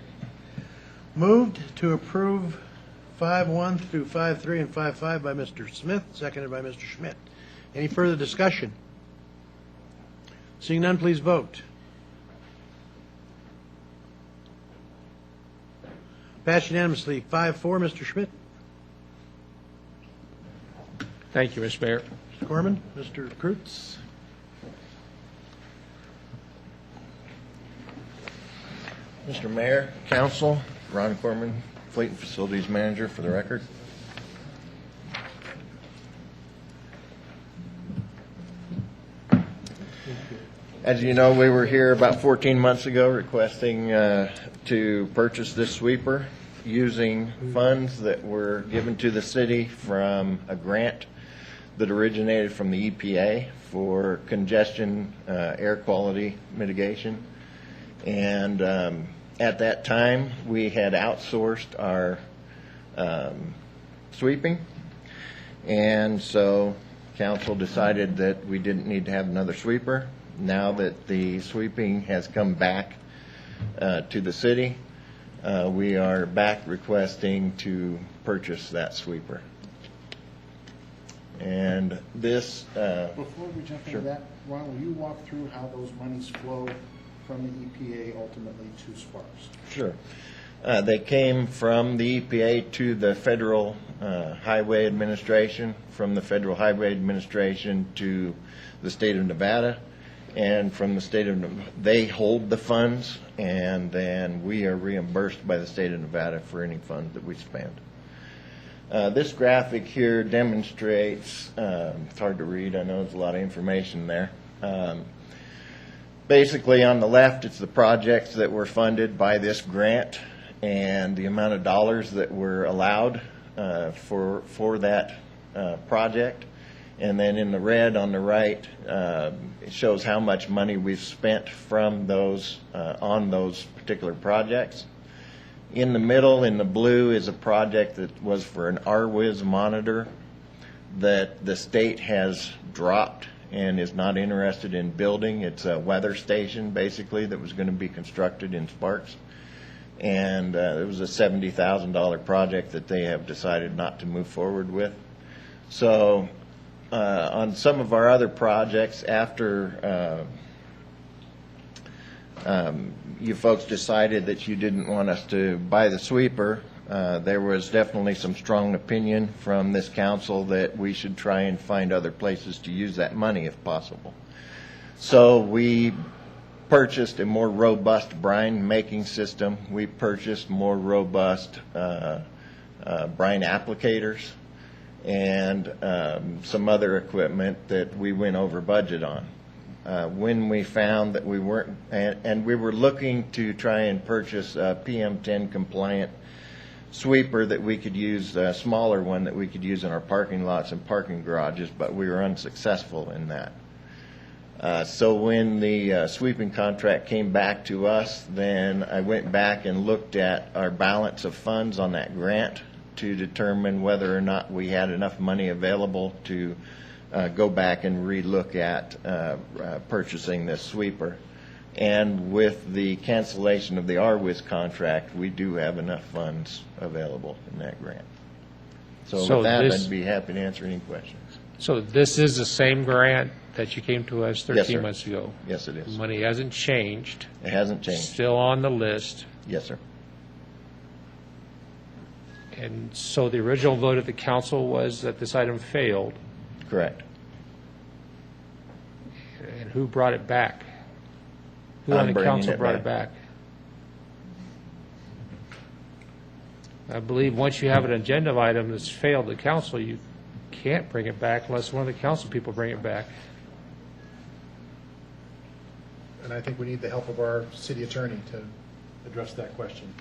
[SPEAKER 1] Moved to approve 5.1 through 5.3 and 5.5 by Mr. Smith, seconded by Mr. Schmidt. Any further discussion? Seeing none, please vote. Passed unanimously, 5-4. Mr. Schmidt?
[SPEAKER 3] Thank you, Mr. Mayor.
[SPEAKER 1] Mr. Corman? Mr. Kreutz?
[SPEAKER 5] Mr. Mayor, Council, Ron Corman, Fleet and Facilities Manager, for the record. As you know, we were here about 14 months ago requesting to purchase this sweeper using funds that were given to the city from a grant that originated from the EPA for congestion air quality mitigation. And at that time, we had outsourced our sweeping, and so council decided that we didn't need to have another sweeper. Now that the sweeping has come back to the city, we are back requesting to purchase that sweeper. And this...
[SPEAKER 7] Before we jump into that, Ron, will you walk through how those monies flow from the EPA ultimately to Sparks?
[SPEAKER 5] Sure. They came from the EPA to the Federal Highway Administration, from the Federal Highway Administration to the state of Nevada, and from the state of Nevada, they hold the funds, and then we are reimbursed by the state of Nevada for any funds that we spend. This graphic here demonstrates, it's hard to read, I know there's a lot of information there. Basically, on the left, it's the projects that were funded by this grant and the amount of dollars that were allowed for that project. And then in the red on the right, it shows how much money we've spent from those on those particular projects. In the middle, in the blue, is a project that was for an RWIS monitor that the state has dropped and is not interested in building. It's a weather station, basically, that was going to be constructed in Sparks. And it was a $70,000 project that they have decided not to move forward with. So on some of our other projects, after you folks decided that you didn't want us to buy the sweeper, there was definitely some strong opinion from this council that we should try and find other places to use that money if possible. So we purchased a more robust brine making system. We purchased more robust brine applicators and some other equipment that we went over budget on. When we found that we weren't, and we were looking to try and purchase a PM10 compliant sweeper that we could use, a smaller one that we could use in our parking lots and parking garages, but we were unsuccessful in that. So when the sweeping contract came back to us, then I went back and looked at our balance of funds on that grant to determine whether or not we had enough money available to go back and relook at purchasing this sweeper. And with the cancellation of the RWIS contract, we do have enough funds available in that grant. So with that, I'd be happy to answer any questions.
[SPEAKER 3] So this is the same grant that you came to us 13 months ago?
[SPEAKER 5] Yes, it is.
[SPEAKER 3] The money hasn't changed?
[SPEAKER 5] It hasn't changed.
[SPEAKER 3] Still on the list?
[SPEAKER 5] Yes, sir.
[SPEAKER 3] And so the original vote of the council was that this item failed?
[SPEAKER 5] Correct.
[SPEAKER 3] And who brought it back? Who on the council brought it back? I believe once you have an agenda item that's failed the council, you can't bring it back unless one of the council people bring it back.
[SPEAKER 7] And I think we need the help of our city attorney to address that question.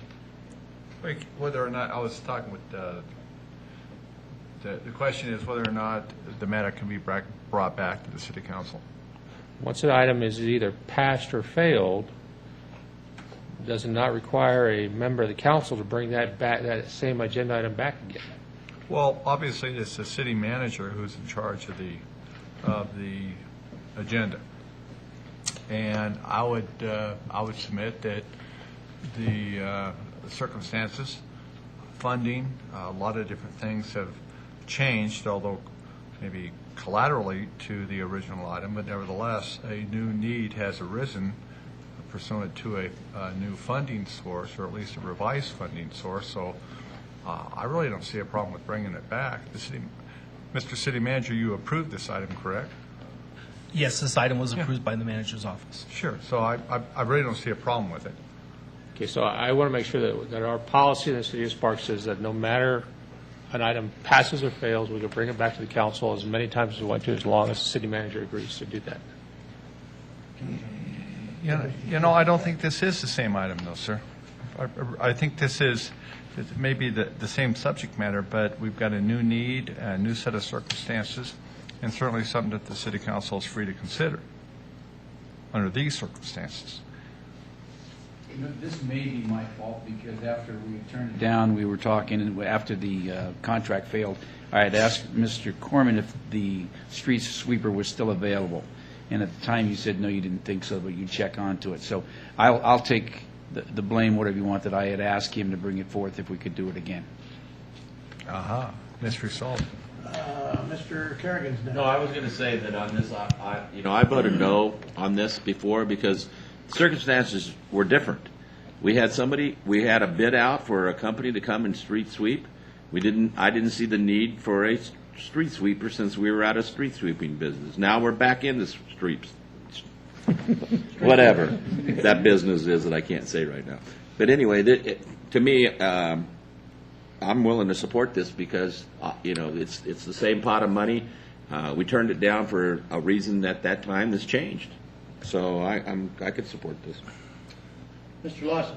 [SPEAKER 23] Whether or not, I was talking with the question is whether or not the matter can be brought back to the city council.
[SPEAKER 3] Once an item is either passed or failed, does it not require a member of the council to bring that back, that same agenda item back again?
[SPEAKER 23] Well, obviously, it's the city manager who's in charge of the agenda. And I would submit that the circumstances, funding, a lot of different things have changed, although maybe collaterally to the original item, but nevertheless, a new need has arisen pursuant to a new funding source, or at least a revised funding source. So I really don't see a problem with bringing it back. Mr. City Manager, you approved this item, correct?
[SPEAKER 8] Yes, this item was approved by the manager's office.
[SPEAKER 23] Sure. So I really don't see a problem with it.
[SPEAKER 3] Okay, so I want to make sure that our policy in the city of Sparks is that no matter an item passes or fails, we can bring it back to the council as many times as we want to, as long as the city manager agrees to do that.
[SPEAKER 23] You know, I don't think this is the same item, though, sir. I think this is maybe the same subject matter, but we've got a new need, a new set of circumstances, and certainly something that the city council is free to consider under these circumstances.
[SPEAKER 14] You know, this may be my fault, because after we turned it down, we were talking, and after the contract failed, I had asked Mr. Corman if the street sweeper was still available. And at the time, you said, no, you didn't think so, but you'd check onto it. So I'll take the blame, whatever you want, that I had asked him to bring it forth if we could do it again.
[SPEAKER 23] Aha, mystery solved.
[SPEAKER 1] Mr. Kerrigan's next.
[SPEAKER 22] No, I was going to say that on this, I voted no on this before because circumstances were different. We had a bid out for a company to come and street sweep. I didn't see the need for a street sweeper since we were out of street sweeping business. Now we're back in the streets. Whatever that business is that I can't say right now. But anyway, to me, I'm willing to support this because it's the same pot of money. We turned it down for a reason at that time that's changed. So I could support this.
[SPEAKER 1] Mr. Lawson.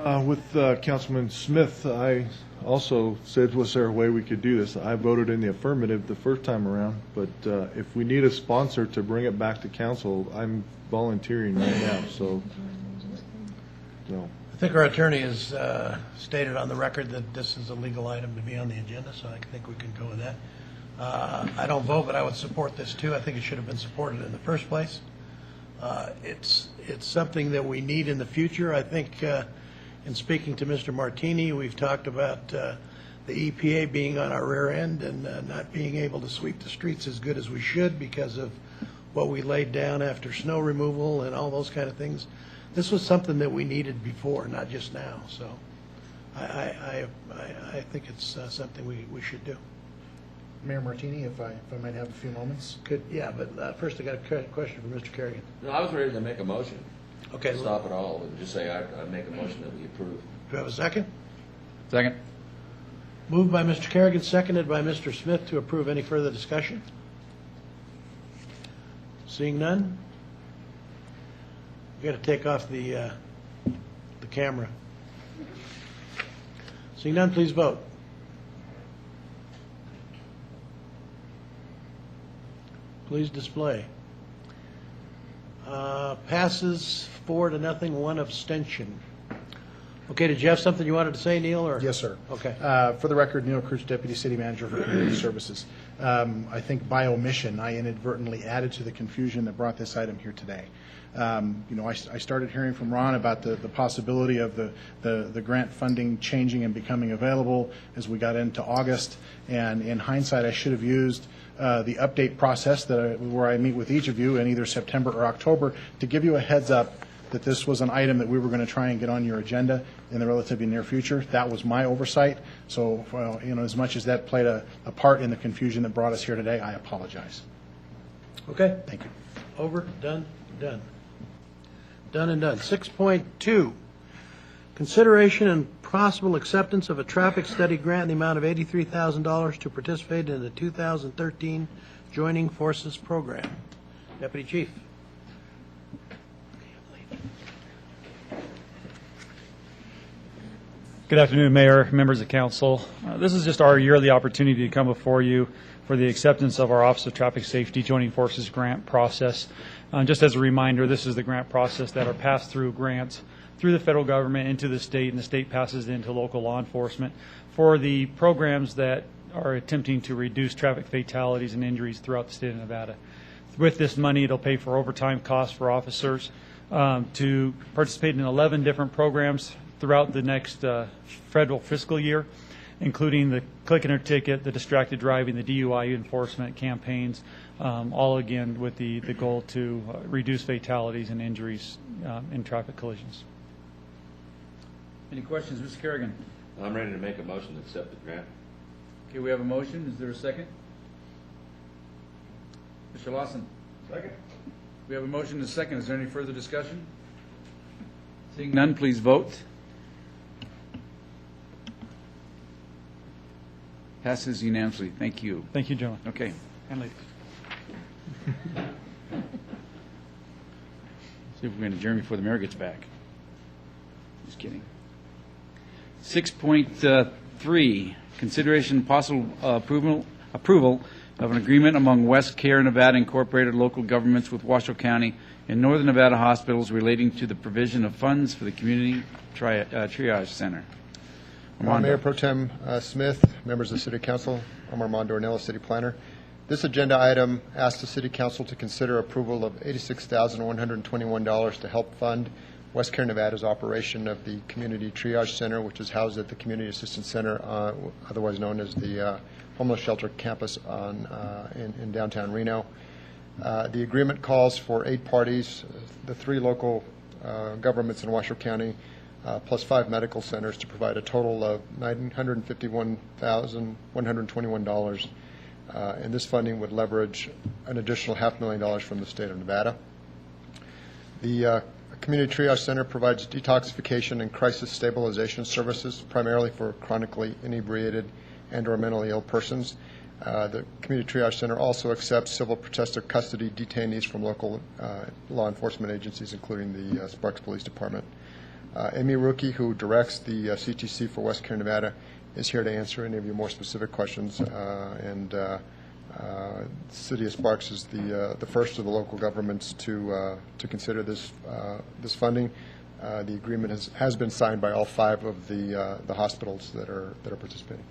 [SPEAKER 21] I'm with Councilman Smith. I also said, was there a way we could do this? I voted in the affirmative the first time around, but if we need a sponsor to bring it back to council, I'm volunteering right now, so no.
[SPEAKER 1] I think our attorney has stated on the record that this is a legal item to be on the agenda, so I think we can go with that. I don't vote, but I would support this too. I think it should have been supported in the first place. It's something that we need in the future. I think in speaking to Mr. Martini, we've talked about the EPA being on our rear end and not being able to sweep the streets as good as we should because of what we laid down after snow removal and all those kind of things. This was something that we needed before, not just now. So I think it's something we should do.
[SPEAKER 7] Mayor Martini, if I might have a few moments.
[SPEAKER 1] Good, yeah, but first I got a question from Mr. Kerrigan.
[SPEAKER 22] No, I was ready to make a motion.
[SPEAKER 1] Okay.
[SPEAKER 22] Stop it all and just say I make a motion that we approve.
[SPEAKER 1] Do I have a second?
[SPEAKER 14] Second.
[SPEAKER 1] Moved by Mr. Kerrigan, seconded by Mr. Smith to approve. Any further discussion? Seeing none? We got to take off the camera. Seeing none, please vote. Please display. Passes 4-0, 1 abstention. Okay, did you have something you wanted to say, Neil? Or?
[SPEAKER 7] Yes, sir.
[SPEAKER 1] Okay.
[SPEAKER 7] For the record, Neil Cruz, Deputy City Manager for Community Services. I think by omission, I inadvertently added to the confusion that brought this item here today. I started hearing from Ron about the possibility of the grant funding changing and becoming available as we got into August. And in hindsight, I should have used the update process where I meet with each of you in either September or October to give you a heads up that this was an item that we were going to try and get on your agenda in the relatively near future. That was my oversight. So, as much as that played a part in the confusion that brought us here today, I apologize.
[SPEAKER 1] Okay.
[SPEAKER 7] Thank you.
[SPEAKER 1] Over, done, done. Done and done. 6.2, consideration and possible acceptance of a traffic study grant in the amount of $83,000 to participate in the 2013 Joining Forces Program. Deputy Chief.
[SPEAKER 9] Good afternoon, Mayor, members of council. This is just our yearly opportunity to come before you for the acceptance of our Office of Traffic Safety Joining Forces grant process. Just as a reminder, this is the grant process that are passed through grants through the federal government into the state, and the state passes it into local law enforcement for the programs that are attempting to reduce traffic fatalities and injuries throughout the state of Nevada. With this money, it'll pay for overtime costs for officers to participate in 11 different programs throughout the next federal fiscal year, including the Click Enter Ticket, the distracted driving, the DUI enforcement campaigns, all again with the goal to reduce fatalities and injuries in traffic collisions.
[SPEAKER 14] Any questions, Mr. Kerrigan?
[SPEAKER 22] I'm ready to make a motion to accept the grant.
[SPEAKER 14] Okay, we have a motion. Is there a second? Mr. Lawson?
[SPEAKER 21] Second.
[SPEAKER 14] We have a motion and a second. Is there any further discussion? Seeing none, please vote. Passes unanimously. Thank you.
[SPEAKER 9] Thank you, gentlemen.
[SPEAKER 14] Okay.
[SPEAKER 9] And ladies.
[SPEAKER 14] See if we're going to adjourn before the mayor gets back. Just kidding. 6.3, consideration and possible approval of an agreement among West Care Nevada Incorporated local governments with Washoe County and Northern Nevada hospitals relating to the provision of funds for the community triage center.
[SPEAKER 11] Mayor Pro Tem Smith, members of the City Council, I'm Armando Ornelas, City Planner. This agenda item asks the City Council to consider approval of $86,121 to help fund West Care Nevada's operation of the Community Triage Center, which is housed at the Community Assistance Center, otherwise known as the Homeless Shelter Campus in downtown Reno. The agreement calls for 8 parties, the 3 local governments in Washoe County, plus 5 medical centers to provide a total of $951,121. And this funding would leverage an additional $500,000 from the state of Nevada. The Community Triage Center provides detoxification and crisis stabilization services, primarily for chronically inebriated and or mentally ill persons. The Community Triage Center also accepts civil protective custody detainees from local law enforcement agencies, including the Sparks Police Department. Amy Rookie, who directs the CTC for West Care Nevada, is here to answer any of your more specific questions. City of Sparks is the first of the local governments to consider this funding. The agreement has been signed by all 5 of the hospitals that are participating.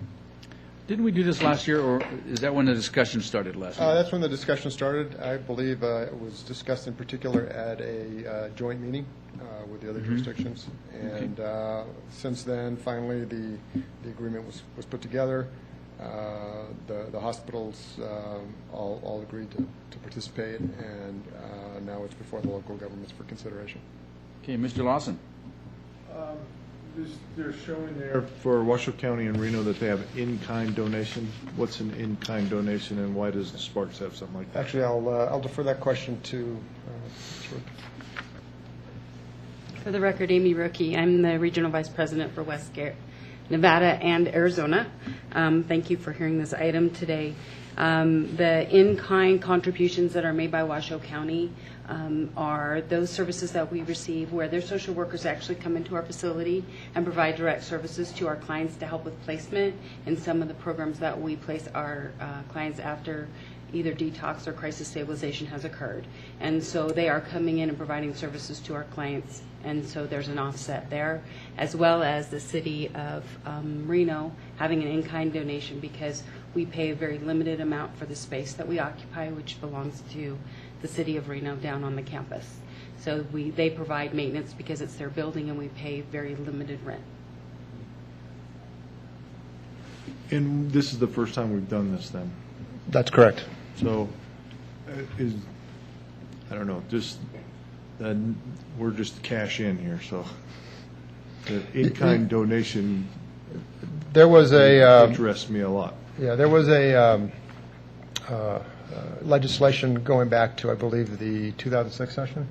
[SPEAKER 14] Didn't we do this last year, or is that when the discussion started last year?
[SPEAKER 11] That's when the discussion started. I believe it was discussed in particular at a joint meeting with the other jurisdictions. And since then, finally, the agreement was put together. The hospitals all agreed to participate, and now it's before the local governments for consideration.
[SPEAKER 14] Okay, Mr. Lawson.
[SPEAKER 21] They're showing there for Washoe County and Reno that they have in-kind donation. What's an in-kind donation, and why does the Sparks have something like that?
[SPEAKER 11] Actually, I'll defer that question to
[SPEAKER 12] For the record, Amy Rookie. I'm the Regional Vice President for West Care Nevada and Arizona. Thank you for hearing this item today. The in-kind contributions that are made by Washoe County are those services that we receive where their social workers actually come into our facility and provide direct services to our clients to help with placement in some of the programs that we place our clients after either detox or crisis stabilization has occurred. And so they are coming in and providing services to our clients, and so there's an offset there, as well as the city of Reno having an in-kind donation because we pay a very limited amount for the space that we occupy, which belongs to the city of Reno down on the campus. So they provide maintenance because it's their building, and we pay very limited rent.
[SPEAKER 21] And this is the first time we've done this, then?
[SPEAKER 11] That's correct.
[SPEAKER 21] So, I don't know, we're just cash in here, so the in-kind donation
[SPEAKER 11] there was
[SPEAKER 21] interests me a lot.
[SPEAKER 11] Yeah, there was a legislation going back to, I believe, the 2006 session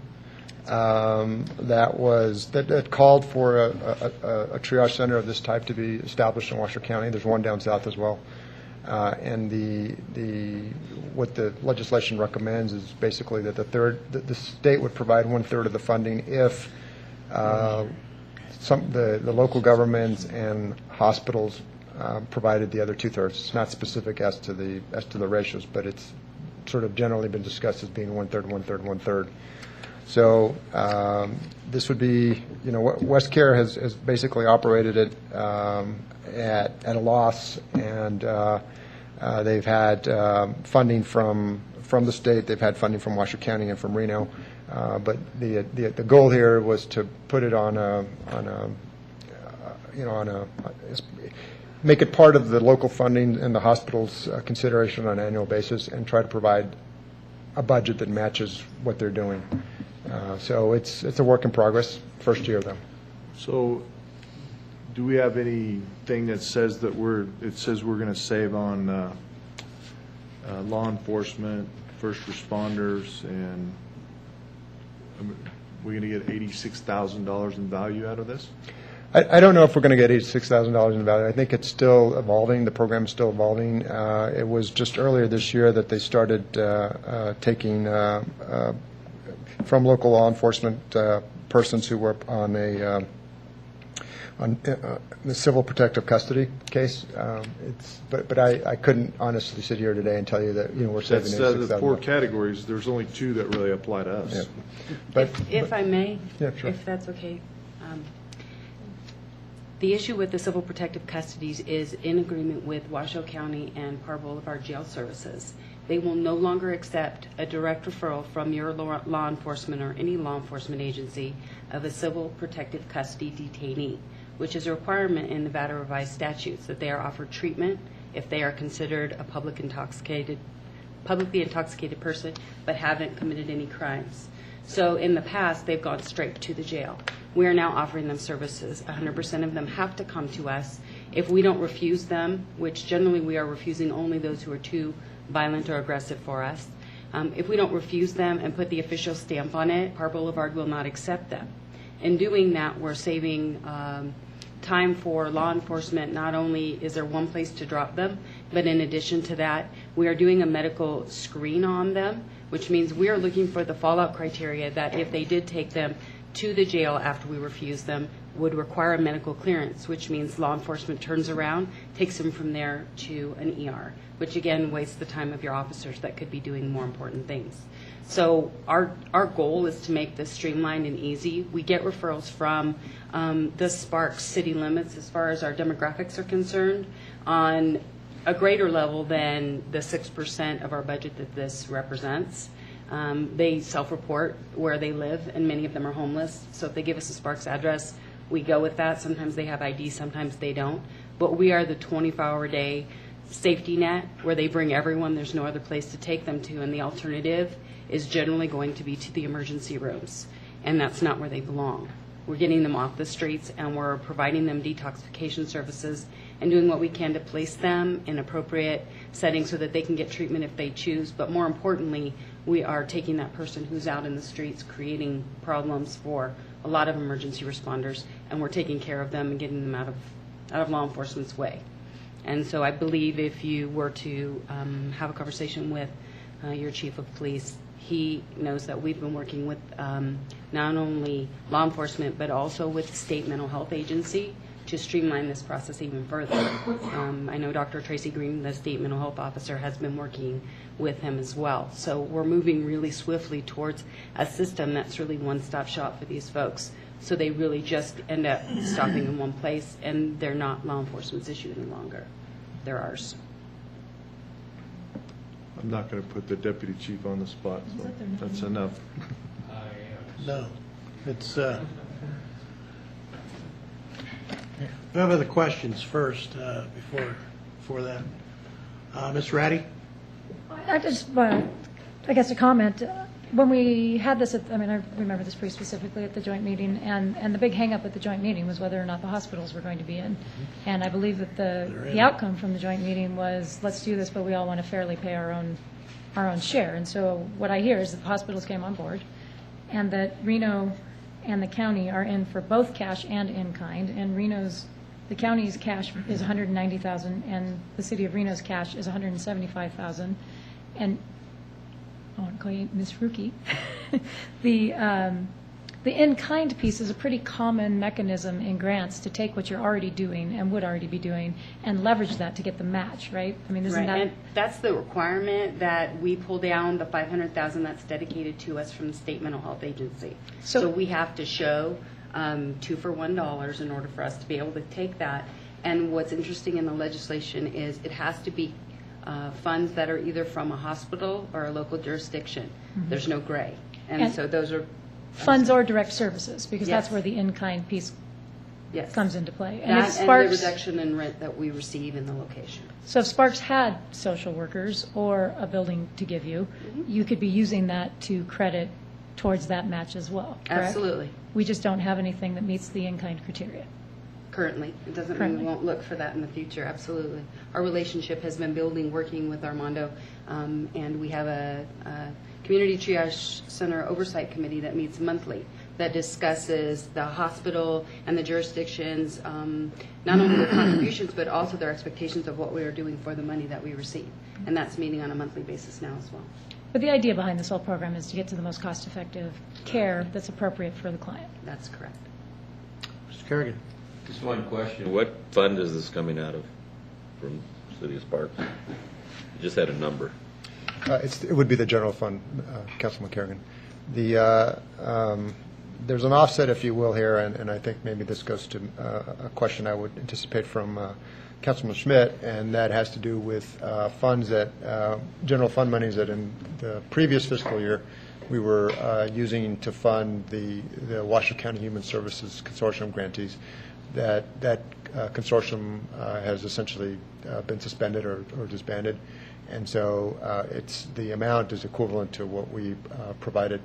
[SPEAKER 11] that called for a triage center of this type to be established in Washoe County. There's one down south as well. And what the legislation recommends is basically that the state would provide 1/3 of the funding if the local governments and hospitals provided the other 2/3. It's not specific as to the ratios, but it's sort of generally been discussed as being 1/3, 1/3, 1/3. So this would be, West Care has basically operated it at a loss, and They've had funding from the state, they've had funding from Washoe County and from Reno, but the goal here was to put it make it part of the local funding and the hospital's consideration on an annual basis, and try to provide a budget that matches what they're doing. So it's a work in progress, first year though.
[SPEAKER 21] So do we have anything that says that we're going to save on law enforcement, first responders, and we're going to get $86,000 in value out of this?
[SPEAKER 11] I don't know if we're going to get $86,000 in value. I think it's still evolving. The program is still evolving. It was just earlier this year that they started taking from local law enforcement persons who were on the civil protective custody case. But I couldn't honestly sit here today and tell you that we're saving $86,000.
[SPEAKER 21] The 4 categories. There's only 2 that really apply to us.
[SPEAKER 11] Yeah. But
[SPEAKER 12] if I may,
[SPEAKER 11] yeah, sure.
[SPEAKER 12] if that's okay. The issue with the civil protective custodies is in agreement with Washoe County and Parr Boulevard Jail Services. They will no longer accept a direct referral from your law enforcement or any law enforcement agency of a civil protective custody detainee, which is a requirement in Nevada revised statutes that they are offered treatment if they are considered a publicly intoxicated person but haven't committed any crimes. So in the past, they've gone straight to the jail. We are now offering them services. 100% of them have to come to us. If we don't refuse them, which generally we are refusing only those who are too violent or aggressive for us, if we don't refuse them and put the official stamp on it, Parr Boulevard will not accept them. In doing that, we're saving time for law enforcement. Not only is there one place to drop them, but in addition to that, we are doing a medical screen on them, which means we are looking for the fallout criteria that if they did take them to the jail after we refuse them, would require a medical clearance, which means law enforcement turns around, takes them from there to an ER, which again wastes the time of your officers that could be doing more important things. So our goal is to make this streamlined and easy. We get referrals from the Sparks city limits as far as our demographics are concerned on a greater level than the 6% of our budget that this represents. They self-report where they live, and many of them are homeless. So if they give us a Sparks address, we go with that. Sometimes they have ID, sometimes they don't. But we are the 24-hour-a-day safety net where they bring everyone. There's no other place to take them to, and the alternative is generally going to be to the emergency rooms, and that's not where they belong. We're getting them off the streets, and we're providing them detoxification services and doing what we can to place them in appropriate settings so that they can get treatment if they choose. But more importantly, we are taking that person who's out in the streets creating problems for a lot of emergency responders, and we're taking care of them and getting them out of law enforcement's way. And so I believe if you were to have a conversation with your chief of police, he knows that we've been working with not only law enforcement but also with the state mental health agency to streamline this process even further. I know Dr. Tracy Green, the state mental health officer, has been working with him as well. So we're moving really swiftly towards a system that's really one-stop shop for these folks. So they really just end up stopping in one place, and they're not law enforcement's issue any longer. They're ours.
[SPEAKER 21] I'm not going to put the deputy chief on the spot, so that's enough.
[SPEAKER 1] No, it's, we have other questions first, before that. Ms. Ratty?
[SPEAKER 10] I just, I guess a comment. When we had this, I remember this pretty specifically at the joint meeting, and the big hang-up at the joint meeting was whether or not the hospitals were going to be in. And I believe that the outcome from the joint meeting was, let's do this, but we all want to fairly pay our own share. And so what I hear is that the hospitals came on board, and that Reno and the county are in for both cash and in-kind, and the county's cash is $190,000, and the city of Reno's cash is $175,000. And I want to call you Ms. Ruki. The in-kind piece is a pretty common mechanism in grants to take what you're already doing and would already be doing and leverage that to get the match, right? I mean, isn't
[SPEAKER 12] right.
[SPEAKER 10] that?
[SPEAKER 12] And that's the requirement that we pull down the $500,000 that's dedicated to us from the state mental health agency. So we have to show 2 for $1 in order for us to be able to take that. And what's interesting in the legislation is it has to be funds that are either from a hospital or a local jurisdiction.
[SPEAKER 10] Mhm.
[SPEAKER 12] There's no gray.
[SPEAKER 10] And
[SPEAKER 12] And so those are.
[SPEAKER 10] Funds or direct services, because that's
[SPEAKER 12] Yes.
[SPEAKER 10] where the in-kind piece
[SPEAKER 12] Yes.
[SPEAKER 10] comes into play.
[SPEAKER 12] That
[SPEAKER 10] if
[SPEAKER 12] and the
[SPEAKER 10] Sparks,
[SPEAKER 12] reduction in rent that we receive in the location.
[SPEAKER 10] so if Sparks had social workers or a building to give you, you could be using that to credit towards that match as well, correct?
[SPEAKER 12] Absolutely.
[SPEAKER 10] We just don't have anything that meets the in-kind criteria.
[SPEAKER 12] Currently. It doesn't mean
[SPEAKER 10] Currently.
[SPEAKER 12] we won't look for that in the future, absolutely. Our relationship has been building, working with Armando, and we have a Community Triage Center Oversight Committee that meets monthly that discusses the hospital and the jurisdictions, not only the contributions, but also their expectations of what we are doing for the money that we receive. And that's meeting on a monthly basis now as well.
[SPEAKER 10] But the idea behind this whole program is to get to the most cost-effective care that's appropriate for the client.
[SPEAKER 12] That's correct.
[SPEAKER 1] Mr. Kerrigan.
[SPEAKER 13] Just one question. What fund is this coming out of from City of Sparks? You just had a number.
[SPEAKER 11] It would be the general fund, Councilman Kerrigan. There's an offset, if you will, here, and I think maybe this goes to a question I would anticipate from Councilman Schmidt, and that has to do with funds that, general fund monies that in the previous fiscal year we were using to fund the Washoe County Human Services Consortium grantees. That consortium has essentially been suspended or disbanded, and so the amount is equivalent to what we provided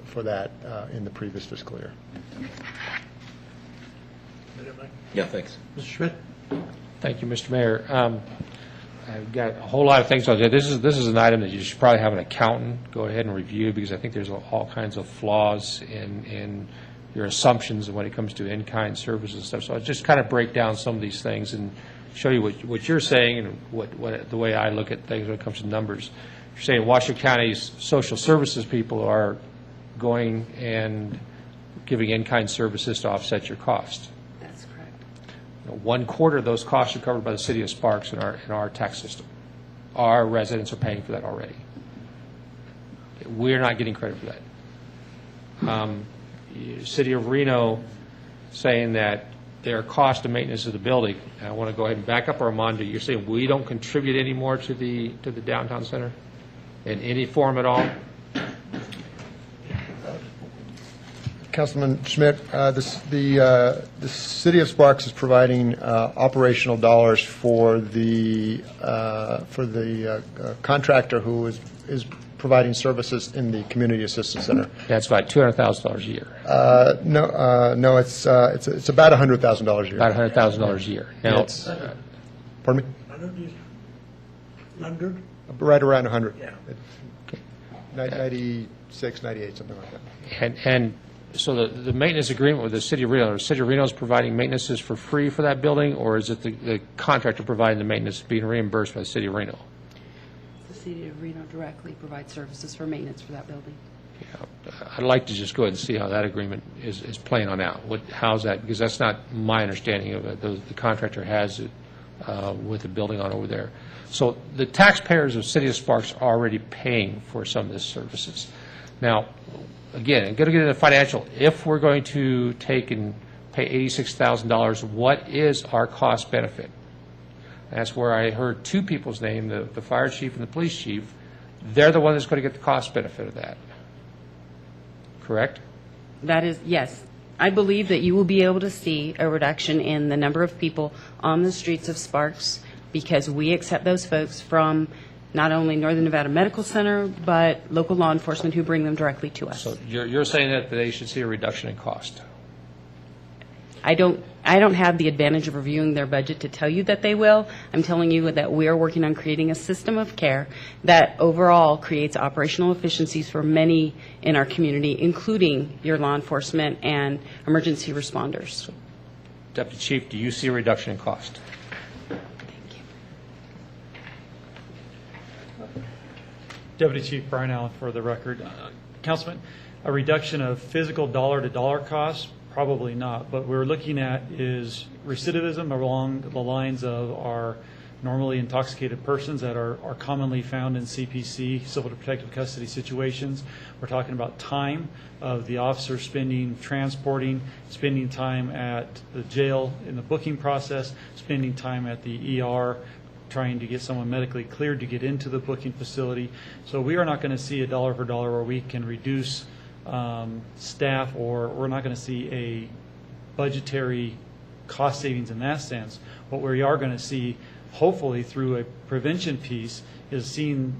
[SPEAKER 11] for that in the previous fiscal year.
[SPEAKER 13] Yeah, thanks.
[SPEAKER 1] Mr. Schmidt?
[SPEAKER 3] Thank you, Mr. Mayor. I've got a whole lot of things on there. This is an item that you should probably have an accountant go ahead and review, because I think there's all kinds of flaws in your assumptions when it comes to in-kind services and stuff. So I'll just kind of break down some of these things and show you what you're saying and what the way I look at things when it comes to numbers. You're saying Washoe County's social services people are going and giving in-kind services to offset your cost.
[SPEAKER 12] That's correct.
[SPEAKER 3] 1/4 of those costs are covered by the City of Sparks in our tax system. Our residents are paying for that already. We're not getting credit for that. City of Reno saying that their cost of maintenance of the building, and I want to go ahead and back up, Armando, you're saying we don't contribute any more to the downtown center in any form at all?
[SPEAKER 11] Councilman Schmidt, the City of Sparks is providing operational dollars for the contractor who is providing services in the Community Assistance Center.
[SPEAKER 3] That's about $200,000 a year.
[SPEAKER 11] No, it's about $100,000 a year.
[SPEAKER 3] About $100,000 a year. Now,
[SPEAKER 11] pardon me?
[SPEAKER 1] 100?
[SPEAKER 11] Right around 100.
[SPEAKER 1] Yeah.
[SPEAKER 11] 96, 98, something like that.
[SPEAKER 3] And so the maintenance agreement with the City of Reno, City of Reno is providing maintenances for free for that building, or is it the contractor providing the maintenance being reimbursed by the City of Reno?
[SPEAKER 12] The City of Reno directly provides services for maintenance for that building.
[SPEAKER 3] I'd like to just go ahead and see how that agreement is playing on out. How's that? Because that's not my understanding of it. The contractor has it with the building on over there. So the taxpayers of City of Sparks are already paying for some of these services. Now, again, I'm going to get into financial. If we're going to take and pay $86,000, what is our cost benefit? That's where I heard two people's name, the fire chief and the police chief. They're the one that's going to get the cost benefit of that. Correct?
[SPEAKER 12] That is, yes. I believe that you will be able to see a reduction in the number of people on the streets of Sparks because we accept those folks from not only Northern Nevada Medical Center, but local law enforcement who bring them directly to us.
[SPEAKER 3] So you're saying that they should see a reduction in cost?
[SPEAKER 12] I don't have the advantage of reviewing their budget to tell you that they will. I'm telling you that we are working on creating a system of care that overall creates operational efficiencies for many in our community, including your law enforcement and emergency responders.
[SPEAKER 3] Deputy Chief, do you see a reduction in cost?
[SPEAKER 9] Deputy Chief Brian Allen for the record. Councilman, a reduction of physical dollar-to-dollar costs? Probably not. What we're looking at is recidivism along the lines of our normally intoxicated persons that are commonly found in CPC, civil protective custody situations. We're talking about time of the officer spending time at the jail in the booking process, spending time at the ER trying to get someone medically cleared to get into the booking facility. So we are not going to see a dollar for dollar where we can reduce staff, or we're not going to see a budgetary cost savings in that sense. What we are going to see, hopefully through a prevention piece, is seeing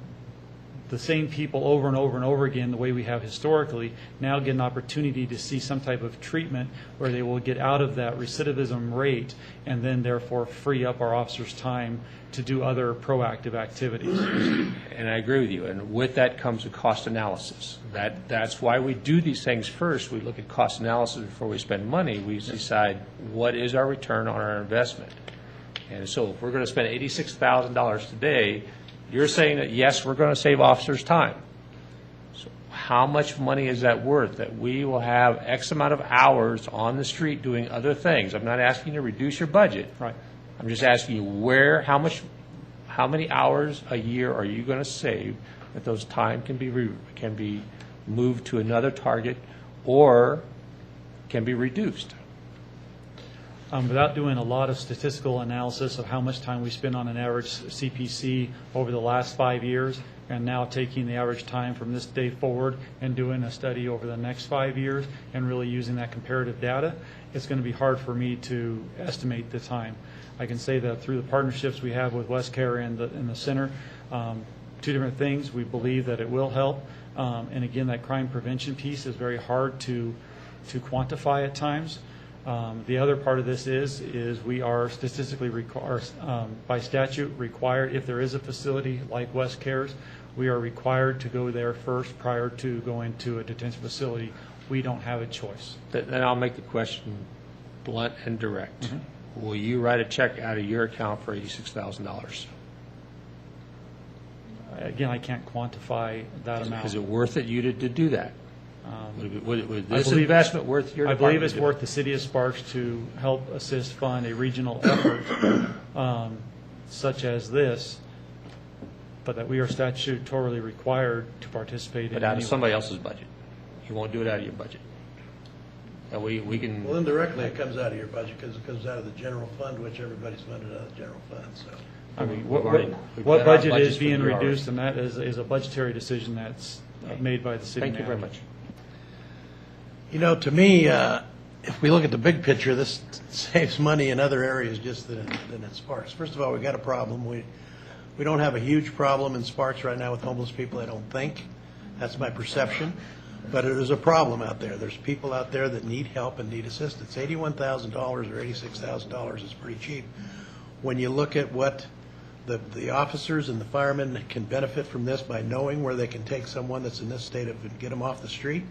[SPEAKER 9] the same people over and over and over again the way we have historically, now get an opportunity to see some type of treatment where they will get out of that recidivism rate and then therefore free up our officers' time to do other proactive activities.
[SPEAKER 3] And I agree with you. And with that comes a cost analysis. That's why we do these things first. We look at cost analysis before we spend money. We decide what is our return on our investment. And so if we're going to spend $86,000 today, you're saying that, yes, we're going to save officers time. So how much money is that worth, that we will have X amount of hours on the street doing other things? I'm not asking you to reduce your budget.
[SPEAKER 9] Right.
[SPEAKER 3] I'm just asking you how many hours a year are you going to save that those time can be moved to another target or can be reduced?
[SPEAKER 9] Without doing a lot of statistical analysis of how much time we spend on an average CPC over the last 5 years, and now taking the average time from this day forward and doing a study over the next 5 years and really using that comparative data, it's going to be hard for me to estimate the time. I can say that through the partnerships we have with WestCare and the center, two different things. We believe that it will help. And again, that crime prevention piece is very hard to quantify at times. The other part of this is we are statistically by statute required, if there is a facility like WestCare's, we are required to go there first prior to going to a detention facility. We don't have a choice.
[SPEAKER 3] Then I'll make the question blunt and direct. Mm-hmm. Will you write a check out of your account for $86,000?
[SPEAKER 9] Again, I can't quantify that amount.
[SPEAKER 3] Is it worth it you to do that? Would this investment worth your department?
[SPEAKER 9] I believe it's worth the city of Sparks to help assist fund a regional effort such as this, but that we are statutorily required to participate in.
[SPEAKER 3] But out of somebody else's budget. You won't do it out of your budget. And we can.
[SPEAKER 1] Well, indirectly, it comes out of your budget because it comes out of the general fund, which everybody's funded out of the general fund. So,
[SPEAKER 9] I mean, what budget is being reduced, and that is a budgetary decision that's made by the city.
[SPEAKER 3] Thank you very much.
[SPEAKER 1] You know, to me, if we look at the big picture, this saves money in other areas just than in Sparks. First of all, we've got a problem. We don't have a huge problem in Sparks right now with homeless people, I don't think. That's my perception. But it is a problem out there. There's people out there that need help and need assistance. $81,000 or $86,000 is pretty cheap. When you look at what the officers and the firemen can benefit from this by knowing where they can take someone that's in this state and get them off the street,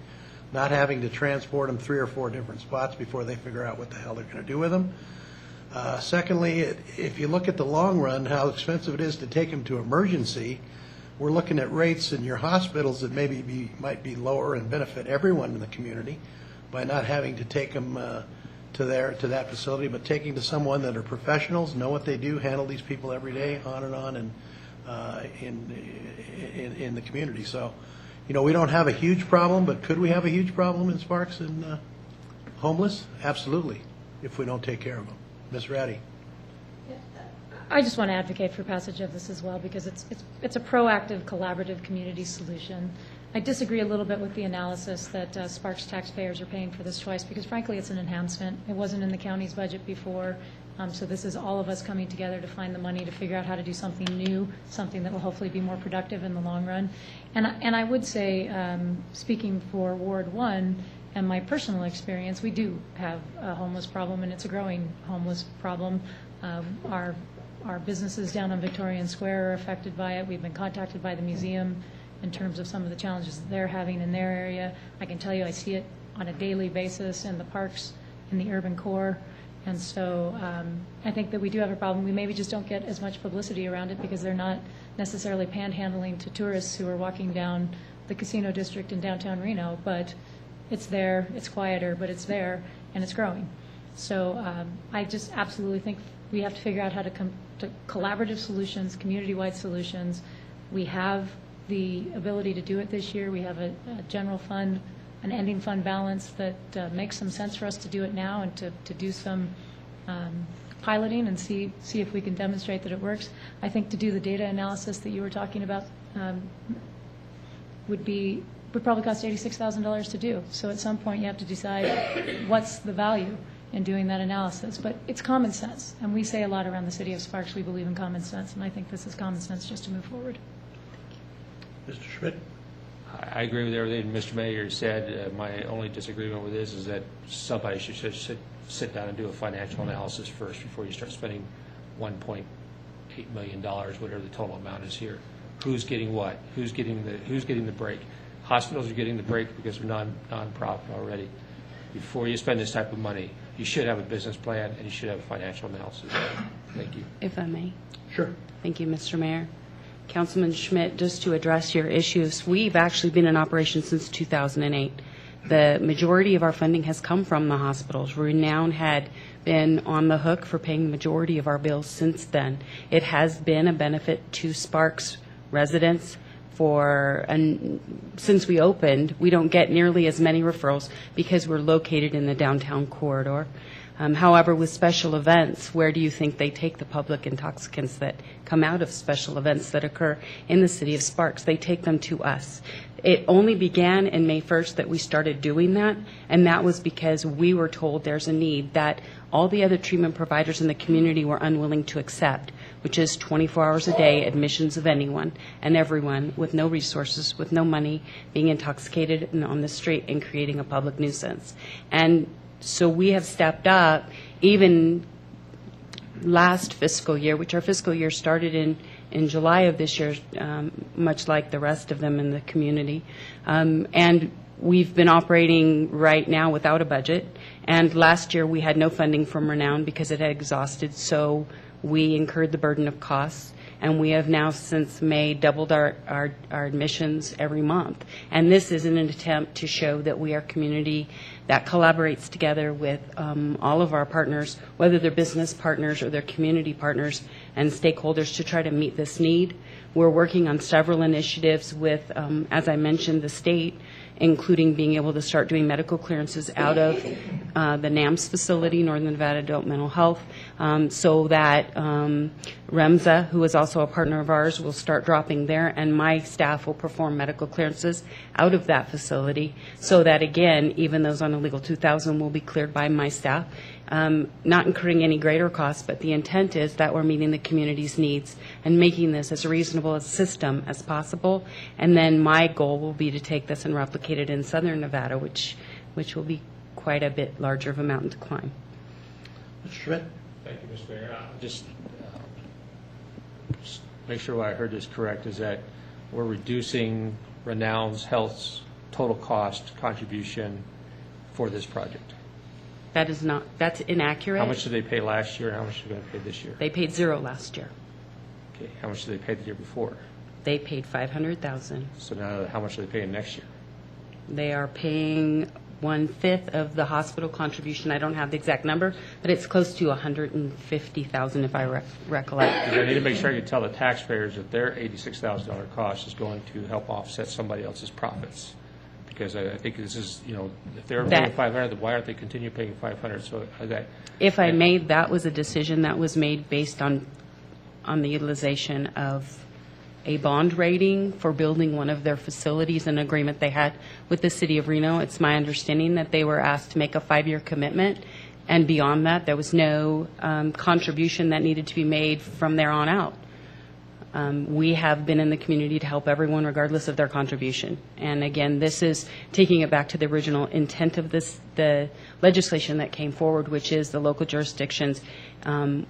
[SPEAKER 1] not having to transport them 3 or 4 different spots before they figure out what the hell they're going to do with them. Secondly, if you look at the long run, how expensive it is to take them to emergency, we're looking at rates in your hospitals that might be lower and benefit everyone in the community by not having to take them to that facility, but taking to someone that are professionals, know what they do, handle these people every day, on and in the community. So, you know, we don't have a huge problem, but could we have a huge problem in Sparks and homeless? Absolutely, if we don't take care of them. Ms. Ratty.
[SPEAKER 10] I just want to advocate for passage of this as well because it's a proactive, collaborative community solution. I disagree a little bit with the analysis that Sparks taxpayers are paying for this twice because, frankly, it's an enhancement. It wasn't in the county's budget before, so this is all of us coming together to find the money to figure out how to do something new, something that will hopefully be more productive in the long run. And I would say, speaking for Ward 1 and my personal experience, we do have a homeless problem, and it's a growing homeless problem. Our businesses down on Victorian Square are affected by it. We've been contacted by the museum in terms of some of the challenges that they're having in their area. I can tell you I see it on a daily basis in the parks, in the urban core. And so I think that we do have a problem. We maybe just don't get as much publicity around it because they're not necessarily panhandling to tourists who are walking down the casino district in downtown Reno, but it's there, it's quieter, but it's there, and it's growing. So I just absolutely think we have to figure out how to come to collaborative solutions, community-wide solutions. We have the ability to do it this year. We have a general fund, an ending fund balance that makes some sense for us to do it now and to do some piloting and see if we can demonstrate that it works. I think to do the data analysis that you were talking about would probably cost $86,000 to do. So at some point, you have to decide what's the value in doing that analysis. But it's common sense, and we say a lot around the city of Sparks, we believe in common sense, and I think this is common sense just to move forward.
[SPEAKER 1] Mr. Schmidt?
[SPEAKER 3] I agree with everything Mr. Mayor said. My only disagreement with this is that somebody should sit down and do a financial analysis first before you start spending $1.8 million, whatever the total amount is here. Who's getting what? Who's getting the break? Hospitals are getting the break because they're non-profit already. Before you spend this type of money, you should have a business plan and you should have a financial analysis. Thank you.
[SPEAKER 12] If I may.
[SPEAKER 1] Sure.
[SPEAKER 12] Thank you, Mr. Mayor. Councilman Schmidt, just to address your issues, we've actually been in operation since 2008. The majority of our funding has come from the hospitals. Renown had been on the hook for paying the majority of our bills since then. It has been a benefit to Sparks residents since we opened. We don't get nearly as many referrals because we're located in the downtown corridor. However, with special events, where do you think they take the public intoxicants that come out of special events that occur in the city of Sparks? They take them to us. It only began in May 1st that we started doing that, and that was because we were told there's a need that all the other treatment providers in the community were unwilling to accept, which is 24 hours a day admissions of anyone and everyone with no resources, with no money, being intoxicated and on the street and creating a public nuisance. And so we have stepped up, even last fiscal year, which our fiscal year started in July of this year, much like the rest of them in the community. And we've been operating right now without a budget. And last year we had no funding from Renown because it had exhausted, so we incurred the burden of costs. And we have now, since May, doubled our admissions every month. And this is in an attempt to show that we are a community that collaborates together with all of our partners, whether they're business partners or they're community partners and stakeholders, to try to meet this need. We're working on several initiatives with, as I mentioned, the state, including being able to start doing medical clearances out of the NAMS facility, Northern Nevada Adult Mental Health, so that REMSA, who is also a partner of ours, will start dropping there, and my staff will perform medical clearances out of that facility, so that, again, even those on illegal 2000 will be cleared by my staff, not incurring any greater costs, but the intent is that we're meeting the community's needs and making this as reasonable a system as possible. And then my goal will be to take this and replicate it in Southern Nevada, which will be quite a bit larger of a mountain to climb.
[SPEAKER 1] Mr. Schmidt?
[SPEAKER 3] Thank you, Mr. Mayor. Just make sure I heard this correct, is that we're reducing Renown's Health's total cost contribution for this project.
[SPEAKER 12] That is not, that's inaccurate.
[SPEAKER 3] How much did they pay last year and how much are they going to pay this year?
[SPEAKER 12] They paid $0 last year.
[SPEAKER 3] Okay. How much did they pay the year before?
[SPEAKER 12] They paid $500,000.
[SPEAKER 3] So now how much are they paying next year?
[SPEAKER 12] They are paying 1/5 of the hospital contribution. I don't have the exact number, but it's close to $150,000 if I recollect.
[SPEAKER 3] Because I need to make sure I can tell the taxpayers that their $86,000 cost is going to help offset somebody else's profits. Because I think this is, if they're paying $500, then why aren't they continue paying $500? So
[SPEAKER 12] if I may, that was a decision that was made based on the utilization of a bond rating for building one of their facilities, an agreement they had with the city of Reno. It's my understanding that they were asked to make a 5-year commitment, and beyond that, there was no contribution that needed to be made from there on out. We have been in the community to help everyone regardless of their contribution. And again, this is taking it back to the original intent of the legislation that came forward, which is the local jurisdictions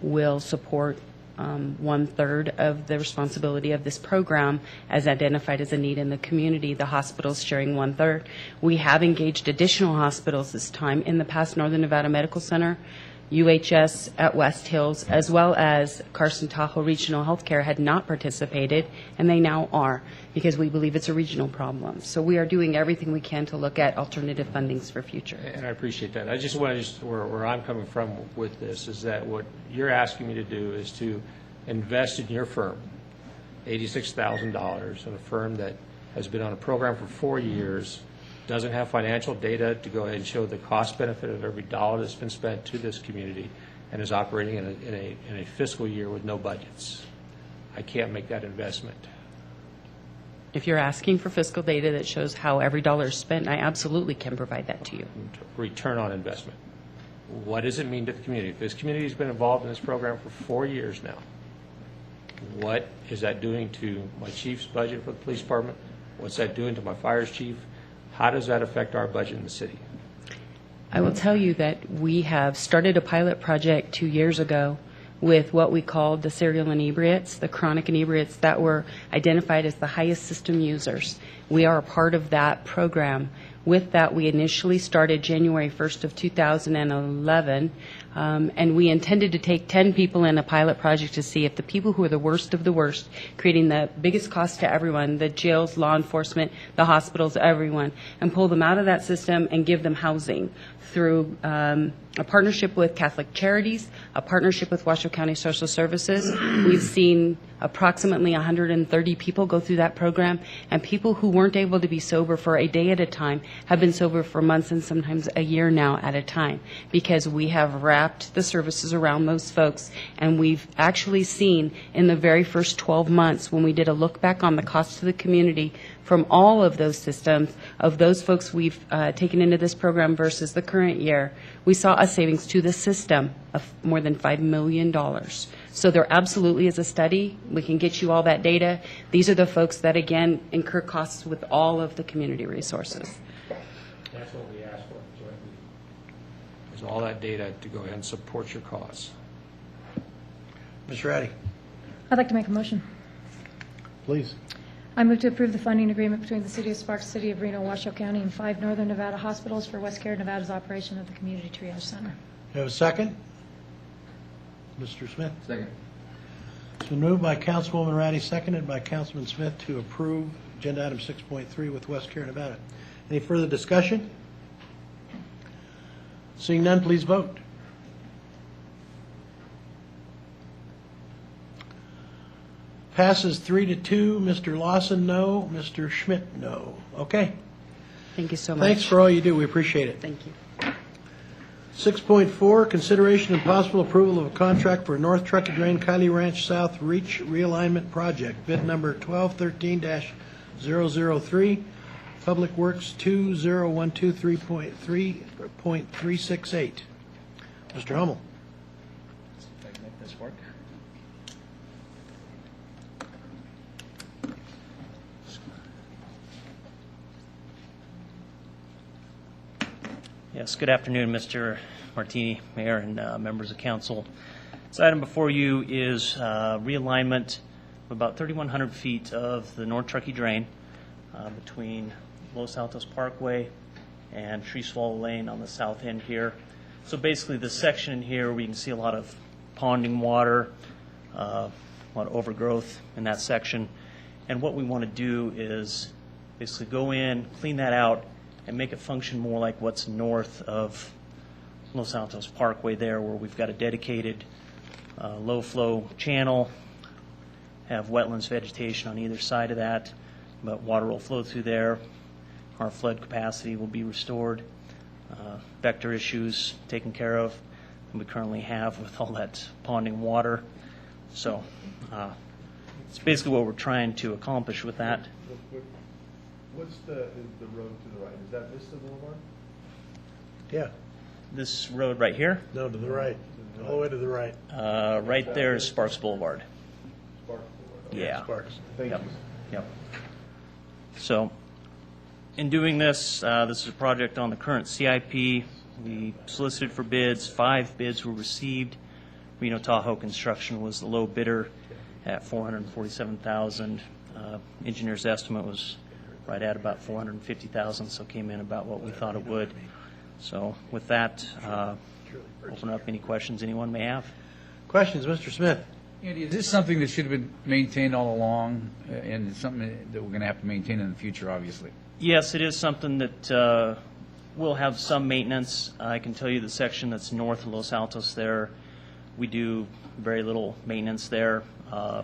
[SPEAKER 12] will support 1/3 of the responsibility of this program as identified as a need in the community, the hospitals sharing 1/3. We have engaged additional hospitals this time. In the past, Northern Nevada Medical Center, UHS at West Hills, as well as Carson Tahoe Regional Healthcare had not participated, and they now are, because we believe it's a regional problem. So we are doing everything we can to look at alternative fundings for future.
[SPEAKER 3] And I appreciate that. I just want to, where I'm coming from with this is that what you're asking me to do is to invest in your firm, $86,000, in a firm that has been on a program for 4 years, doesn't have financial data to go ahead and show the cost benefit of every dollar that's been spent to this community, and is operating in a fiscal year with no budgets. I can't make that investment.
[SPEAKER 12] If you're asking for fiscal data that shows how every dollar is spent, I absolutely can provide that to you.
[SPEAKER 3] Return on investment. What does it mean to the community? If this community has been involved in this program for 4 years now, what is that doing to my chief's budget for the police department? What's that doing to my fire chief? How does that affect our budget in the city?
[SPEAKER 12] I will tell you that we have started a pilot project 2 years ago with what we called the serial inebriates, the chronic inebriates that were identified as the highest system users. We are a part of that program. With that, we initially started January 1st of 2011, and we intended to take 10 people in a pilot project to see if the people who are the worst of the worst, creating the biggest cost to everyone, the jails, law enforcement, the hospitals, everyone, and pull them out of that system and give them housing through a partnership with Catholic Charities, a partnership with Washoe County Social Services. We've seen approximately 130 people go through that program, and people who weren't able to be sober for a day at a time have been sober for months and sometimes a year now at a time, because we have wrapped the services around those folks. And we've actually seen in the very first 12 months, when we did a look back on the cost to the community from all of those systems, of those folks we've taken into this program versus the current year, we saw a savings to the system of more than $5 million. So there absolutely is a study. We can get you all that data. These are the folks that, again, incur costs with all of the community resources.
[SPEAKER 3] That's what we asked for, is all that data to go ahead and support your cause.
[SPEAKER 1] Ms. Ratty,
[SPEAKER 10] I'd like to make a motion.
[SPEAKER 1] please.
[SPEAKER 10] I move to approve the funding agreement between the City of Sparks, City of Reno, Washoe County, and 5 Northern Nevada hospitals for West Garrett, Nevada's operation of the Community Triage Center.
[SPEAKER 1] Do you have a second? Mr. Smith?
[SPEAKER 14] Second.
[SPEAKER 1] It's been moved by Councilwoman Ratty, seconded by Councilman Smith to approve Agenda Item 6.3 with West Garrett, Nevada. Any further discussion? Seeing none, please vote. Passes 3-2. Mr. Lawson, no. Mr. Schmidt, no. Okay.
[SPEAKER 12] Thank you so much.
[SPEAKER 1] Thanks for all you do. We appreciate it.
[SPEAKER 12] Thank you.
[SPEAKER 1] 6.4, consideration and possible approval of a contract for North Truckee Drain Kylie Ranch South Reach Realignment Project, bid number 1213-003, Public Works 20123.3.368. Mr. Hummel.
[SPEAKER 8] If I can make this work.
[SPEAKER 15] Yes, good afternoon, Mr. Martini, Mayor, and members of council. This item before you is realignment of about 3,100 feet of the North Truckee Drain between Los Altos Parkway and Tree Swallow Lane on the south end here. So basically, this section in here, we can see a lot of ponding water, a lot of overgrowth in that section. And what we want to do is basically go in, clean that out, and make it function more like what's north of Los Altos Parkway there, where we've got a dedicated low-flow channel, have wetlands vegetation on either side of that, but water will flow through there. Our flood capacity will be restored. Vector issues taken care of, and we currently have with all that ponding water. So it's basically what we're trying to accomplish with that.
[SPEAKER 21] What's the road to the right? Is that Vista Boulevard?
[SPEAKER 1] Yeah.
[SPEAKER 15] This road right here?
[SPEAKER 1] No, to the right. All the way to the right.
[SPEAKER 15] Right there is Sparks Boulevard.
[SPEAKER 21] Sparks Boulevard. Okay.
[SPEAKER 15] Yeah.
[SPEAKER 1] Sparks.
[SPEAKER 21] Thank
[SPEAKER 15] Yep.
[SPEAKER 21] you.
[SPEAKER 15] Yep. So, in doing this, this is a project on the current CIP. We solicited for bids. 5 bids were received. Reno Tahoe Construction was the low bidder at $447,000. Engineer's estimate was right at about $450,000, so came in about what we thought it would. So, with that, open up any questions anyone may have.
[SPEAKER 1] Questions, Mr. Smith?
[SPEAKER 14] Andy, is this something that should have been maintained all along, and it's something that we're going to have to maintain in the future, obviously?
[SPEAKER 15] Yes, it is something that will have some maintenance. I can tell you the section that's north of Los Altos there, we do very little maintenance there. The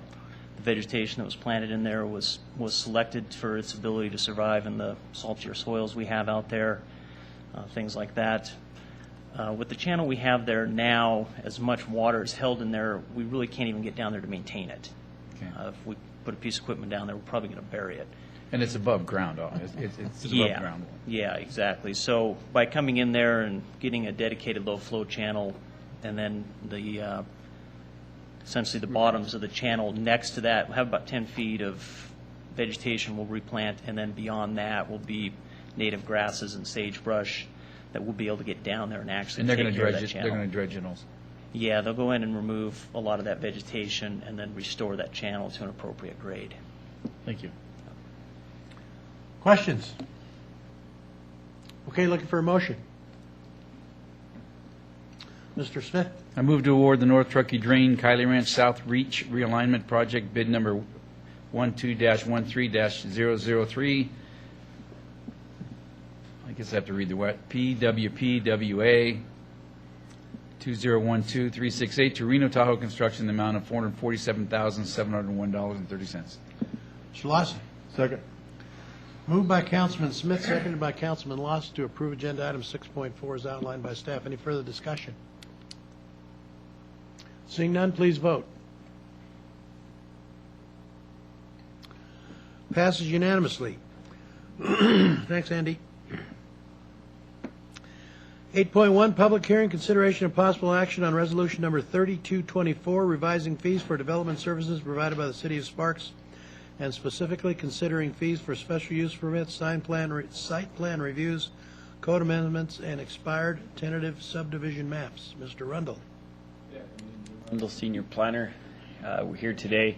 [SPEAKER 15] vegetation that was planted in there was selected for its ability to survive in the saltier soils we have out there, things like that. With the channel we have there now, as much water is held in there, we really can't even get down there to maintain it. If we put a piece of equipment down there, we're probably going to bury it.
[SPEAKER 14] And it's above ground, it's above ground.
[SPEAKER 15] Yeah, exactly. So by coming in there and getting a dedicated low-flow channel, and then the essentially the bottoms of the channel next to that, we'll have about 10 feet of vegetation we'll replant, and then beyond that will be native grasses and sagebrush that we'll be able to get down there and actually
[SPEAKER 14] And they're
[SPEAKER 15] take
[SPEAKER 14] going to
[SPEAKER 15] care of
[SPEAKER 14] dredge
[SPEAKER 15] that
[SPEAKER 14] it,
[SPEAKER 15] channel.
[SPEAKER 14] they're going to dredge it also.
[SPEAKER 15] Yeah, they'll go in and remove a lot of that vegetation and then restore that channel to an appropriate grade.
[SPEAKER 14] Thank you.
[SPEAKER 1] Questions? Okay, looking for a motion. Mr. Smith?
[SPEAKER 14] I move to award the North Truckee Drain Kylie Ranch South Reach Realignment Project bid number 12-13-003. I guess I have to read the what? PWPWA 2012368 to Reno Tahoe Construction in the amount of $447,701.30.
[SPEAKER 1] Mr. Lawson?
[SPEAKER 21] Second.
[SPEAKER 1] Moved by Councilman Smith, seconded by Councilman Lawson to approve agenda item 6.4 as outlined by staff. Any further discussion? Seeing none, please vote. Passes unanimously. Thanks, Andy. 8.1, public hearing, consideration of possible action on resolution number 3224, revising fees for development services provided by the City of Sparks, and specifically considering fees for special use permits, site plan reviews, code amendments, and expired tentative subdivision maps. Mr. Rundle.
[SPEAKER 16] Rundle, Senior Planner. We're here today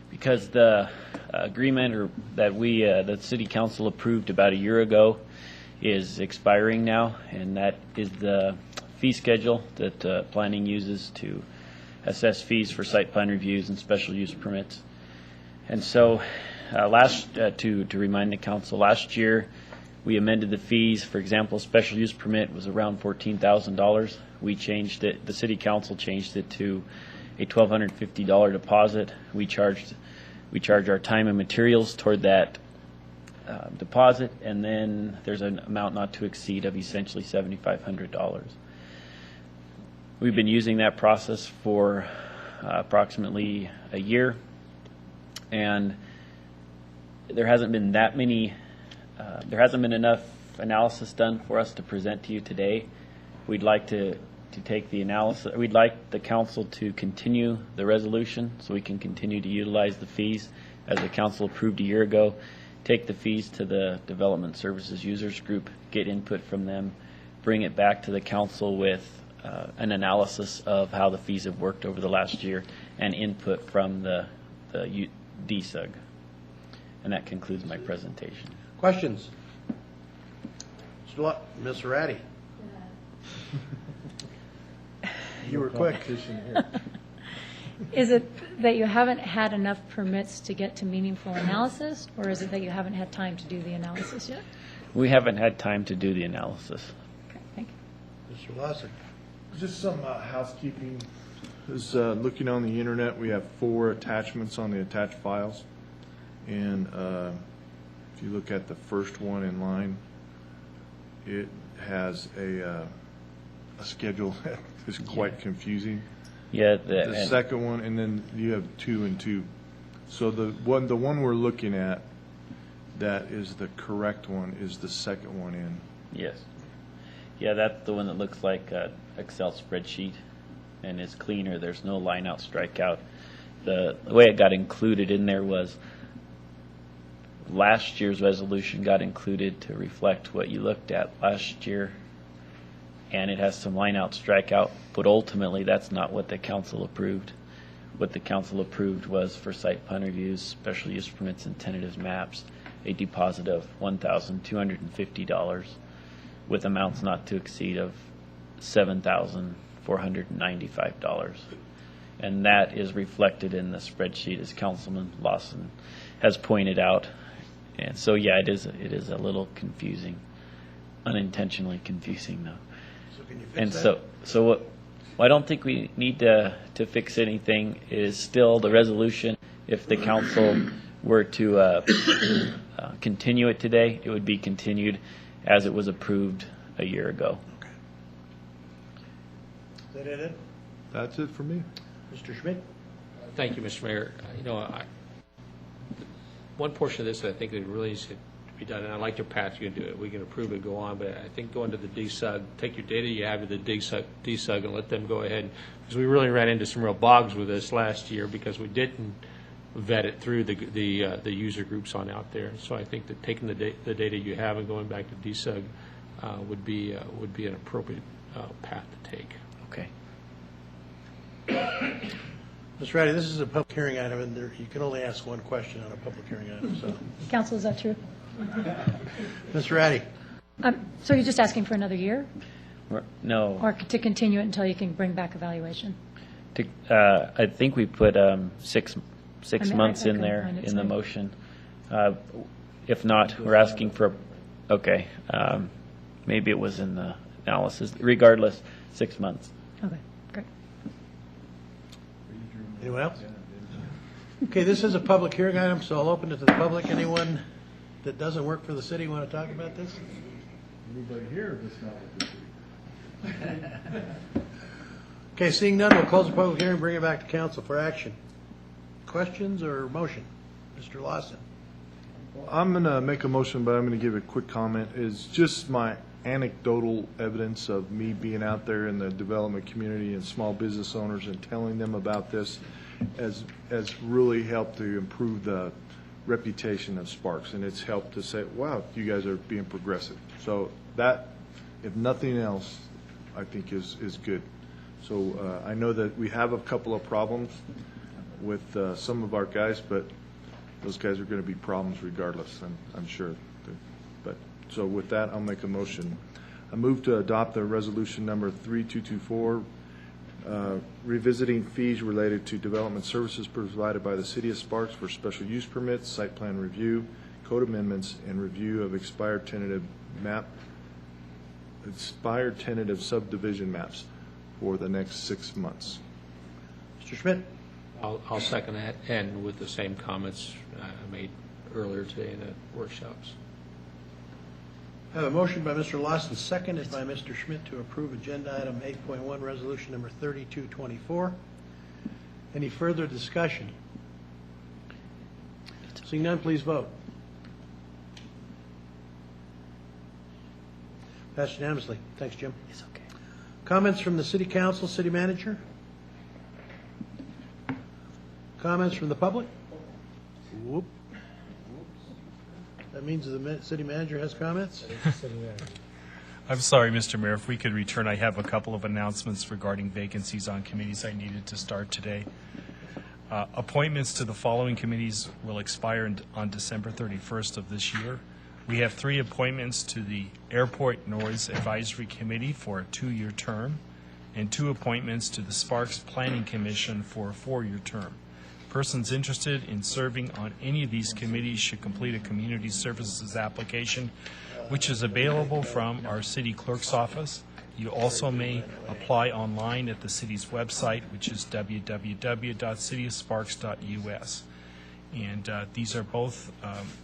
[SPEAKER 16] because the agreement that the City Council approved about a year ago is expiring now, and that is the fee schedule that planning uses to assess fees for site plan reviews and special use permits. And so to remind the council, last year we amended the fees. For example, a special use permit was around $14,000. We changed it, the City Council changed it to a $1,250 deposit. We charge our time and materials toward that deposit, and then there's an amount not to exceed of essentially $7,500. We've been using that process for approximately a year, and there hasn't been enough analysis done for us to present to you today. We'd like to take the analysis. We'd like the council to continue the resolution so we can continue to utilize the fees as the council approved a year ago. Take the fees to the Development Services Users Group, get input from them, bring it back to the council with an analysis of how the fees have worked over the last year and input from the DSUG. And that concludes my presentation.
[SPEAKER 1] Questions? Ms. Ratty? You were quick.
[SPEAKER 10] Is it that you haven't had enough permits to get to meaningful analysis, or is it that you haven't had time to do the analysis yet?
[SPEAKER 16] We haven't had time to do the analysis.
[SPEAKER 10] Okay, thank you.
[SPEAKER 1] Mr. Lawson?
[SPEAKER 21] Just some housekeeping. Is looking on the internet, we have 4 attachments on the attached files. And if you look at the first one in line, it has a schedule that is quite confusing.
[SPEAKER 16] Yeah.
[SPEAKER 21] The second one, and then you have 2 and 2. So the one we're looking at, that is the correct one, is the second one in.
[SPEAKER 16] Yes. Yeah, that's the one that looks like an Excel spreadsheet and is cleaner. There's no line out, strikeout. The way it got included in there was last year's resolution got included to reflect what you looked at last year, and it has some line out, strikeout, but ultimately that's not what the council approved. What the council approved was for site plan reviews, special use permits, and tentative maps, a deposit of $1,250 with amounts not to exceed of $7,495. And that is reflected in the spreadsheet, as Councilman Lawson has pointed out. And so, yeah, it is a little confusing, unintentionally confusing, though.
[SPEAKER 1] So can you fix
[SPEAKER 16] And
[SPEAKER 1] that?
[SPEAKER 16] so what I don't think we need to fix anything is still the resolution. If the council were to continue it today, it would be continued as it was approved a year ago.
[SPEAKER 1] that it?
[SPEAKER 21] That's it for me.
[SPEAKER 1] Mr. Schmidt?
[SPEAKER 3] Thank you, Mr. Mayor. One portion of this that I think that really needs to be done, and I like your path you can do it. We can approve it, go on, but I think going to the DSUG, take your data you have at the DSUG and let them go ahead, because we really ran into some real bogs with this last year because we didn't vet it through the user groups on out there. So I think that taking the data you have and going back to DSUG would be an appropriate path to take.
[SPEAKER 15] Okay.
[SPEAKER 1] Mr. Ratty, this is a public hearing item, and you can only ask one question on a public hearing item, so.
[SPEAKER 10] Council, is that true?
[SPEAKER 1] Mr. Ratty?
[SPEAKER 10] So you're just asking for another year?
[SPEAKER 16] No.
[SPEAKER 10] Or to continue it until you can bring back evaluation?
[SPEAKER 16] I think we put 6 months in there in the motion. If not, we're asking for, okay, maybe it was in the analysis. Regardless, 6 months.
[SPEAKER 10] Okay, great.
[SPEAKER 1] Anyone else? Okay, this is a public hearing item, so I'll open it to the public. Anyone that doesn't work for the city want to talk about this?
[SPEAKER 21] Anybody here that's not with the city?
[SPEAKER 1] Okay, seeing none, we'll close the public hearing, bring it back to council for action. Questions or motion? Mr. Lawson?
[SPEAKER 21] Well, I'm going to make a motion, but I'm going to give a quick comment. It's just my anecdotal evidence of me being out there in the development community and small business owners and telling them about this has really helped to improve the reputation of Sparks, and it's helped to say, wow, you guys are being progressive. So that, if nothing else, I think is good. So I know that we have a couple of problems with some of our guys, but those guys are going to be problems regardless, I'm sure. But so with that, I'll make a motion. I move to adopt the resolution number 3224, revisiting fees related to development services provided by the City of Sparks for special use permits, site plan review, code amendments, and review of expired tentative subdivision maps for the next 6 months.
[SPEAKER 1] Mr. Schmidt?
[SPEAKER 3] I'll second that, and with the same comments I made earlier today in the workshops.
[SPEAKER 1] I have a motion by Mr. Lawson, seconded by Mr. Schmidt to approve agenda item 8.1, resolution number 3224. Any further discussion? Seeing none, please vote. Passed unanimously. Thanks, Jim.
[SPEAKER 15] It's okay.
[SPEAKER 1] Comments from the city council, city manager? Comments from the public? Whoop. That means the city manager has comments?
[SPEAKER 8] I'm sorry, Mr. Mayor, if we could return, I have a couple of announcements regarding vacancies on committees I needed to start today. Appointments to the following committees will expire on December 31st of this year. We have 3 appointments to the Airport Noise Advisory Committee for a 2-year term, and 2 appointments to the Sparks Planning Commission for a 4-year term. Persons interested in serving on any of these committees should complete a community services application, which is available from our city clerk's office. You also may apply online at the city's website, which is www.cityofsparks.us. And these are both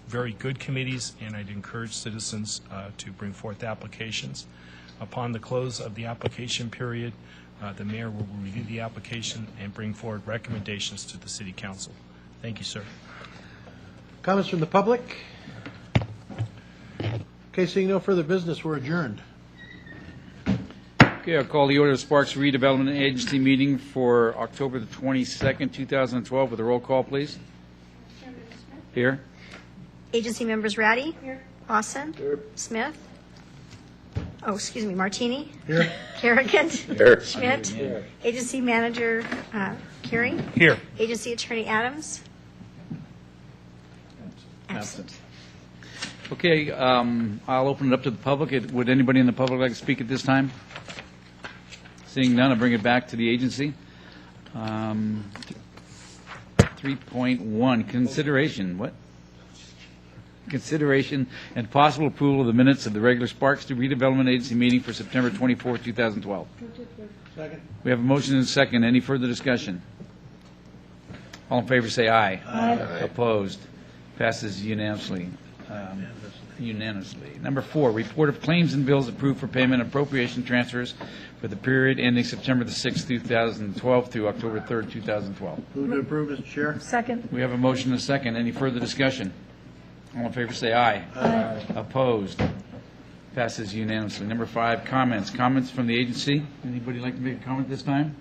[SPEAKER 8] very good committees, and I'd encourage citizens to bring forth applications. Upon the close of the application period, the mayor will review the application and bring forward recommendations to the city council. Thank you, sir.
[SPEAKER 1] Comments from the public? Okay, seeing no further business, we're adjourned.
[SPEAKER 14] Okay, I'll call the order of Sparks Redevelopment Agency meeting for October the 22nd, 2012, with a roll call, please. Here.
[SPEAKER 17] Agency members Ratty? Here. Lawson? Here. Smith? Oh, excuse me, Martini?
[SPEAKER 1] Here.
[SPEAKER 17] Kerrigan?
[SPEAKER 1] Here.
[SPEAKER 17] Schmidt?
[SPEAKER 1] Here.
[SPEAKER 17] Agency manager Carey?
[SPEAKER 8] Here.
[SPEAKER 17] Agency attorney Adams? Absent.
[SPEAKER 14] Okay, I'll open it up to the public. Would anybody in the public like to speak at this time? Seeing none, I'll bring it back to the agency. 3.1, consideration. What? Consideration and possible approval of the minutes of the regular Sparks Redevelopment Agency meeting for September 24, 2012.
[SPEAKER 1] Second.
[SPEAKER 14] We have a motion and a second. Any further discussion? All in favor say aye.
[SPEAKER 17] Aye.
[SPEAKER 14] Opposed? Passes unanimously. unanimously. Number 4, report of claims and bills approved for payment appropriation transfers for the period ending September the 6th, 2012 through October 3rd, 2012.
[SPEAKER 1] Move to approve, Mr. Chair.
[SPEAKER 10] Second.
[SPEAKER 14] We have a motion and a second. Any further discussion? All in favor say aye.
[SPEAKER 10] Aye.
[SPEAKER 14] Opposed? Passes unanimously. Number 5, comments. Comments from the agency. Anybody like to make a comment this time?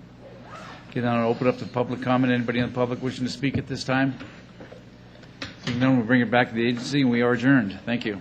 [SPEAKER 14] Get down and open up to public comment. Anybody in the public wishing to speak at this time? Seeing none, we'll bring it back to the agency, and we are adjourned. Thank you.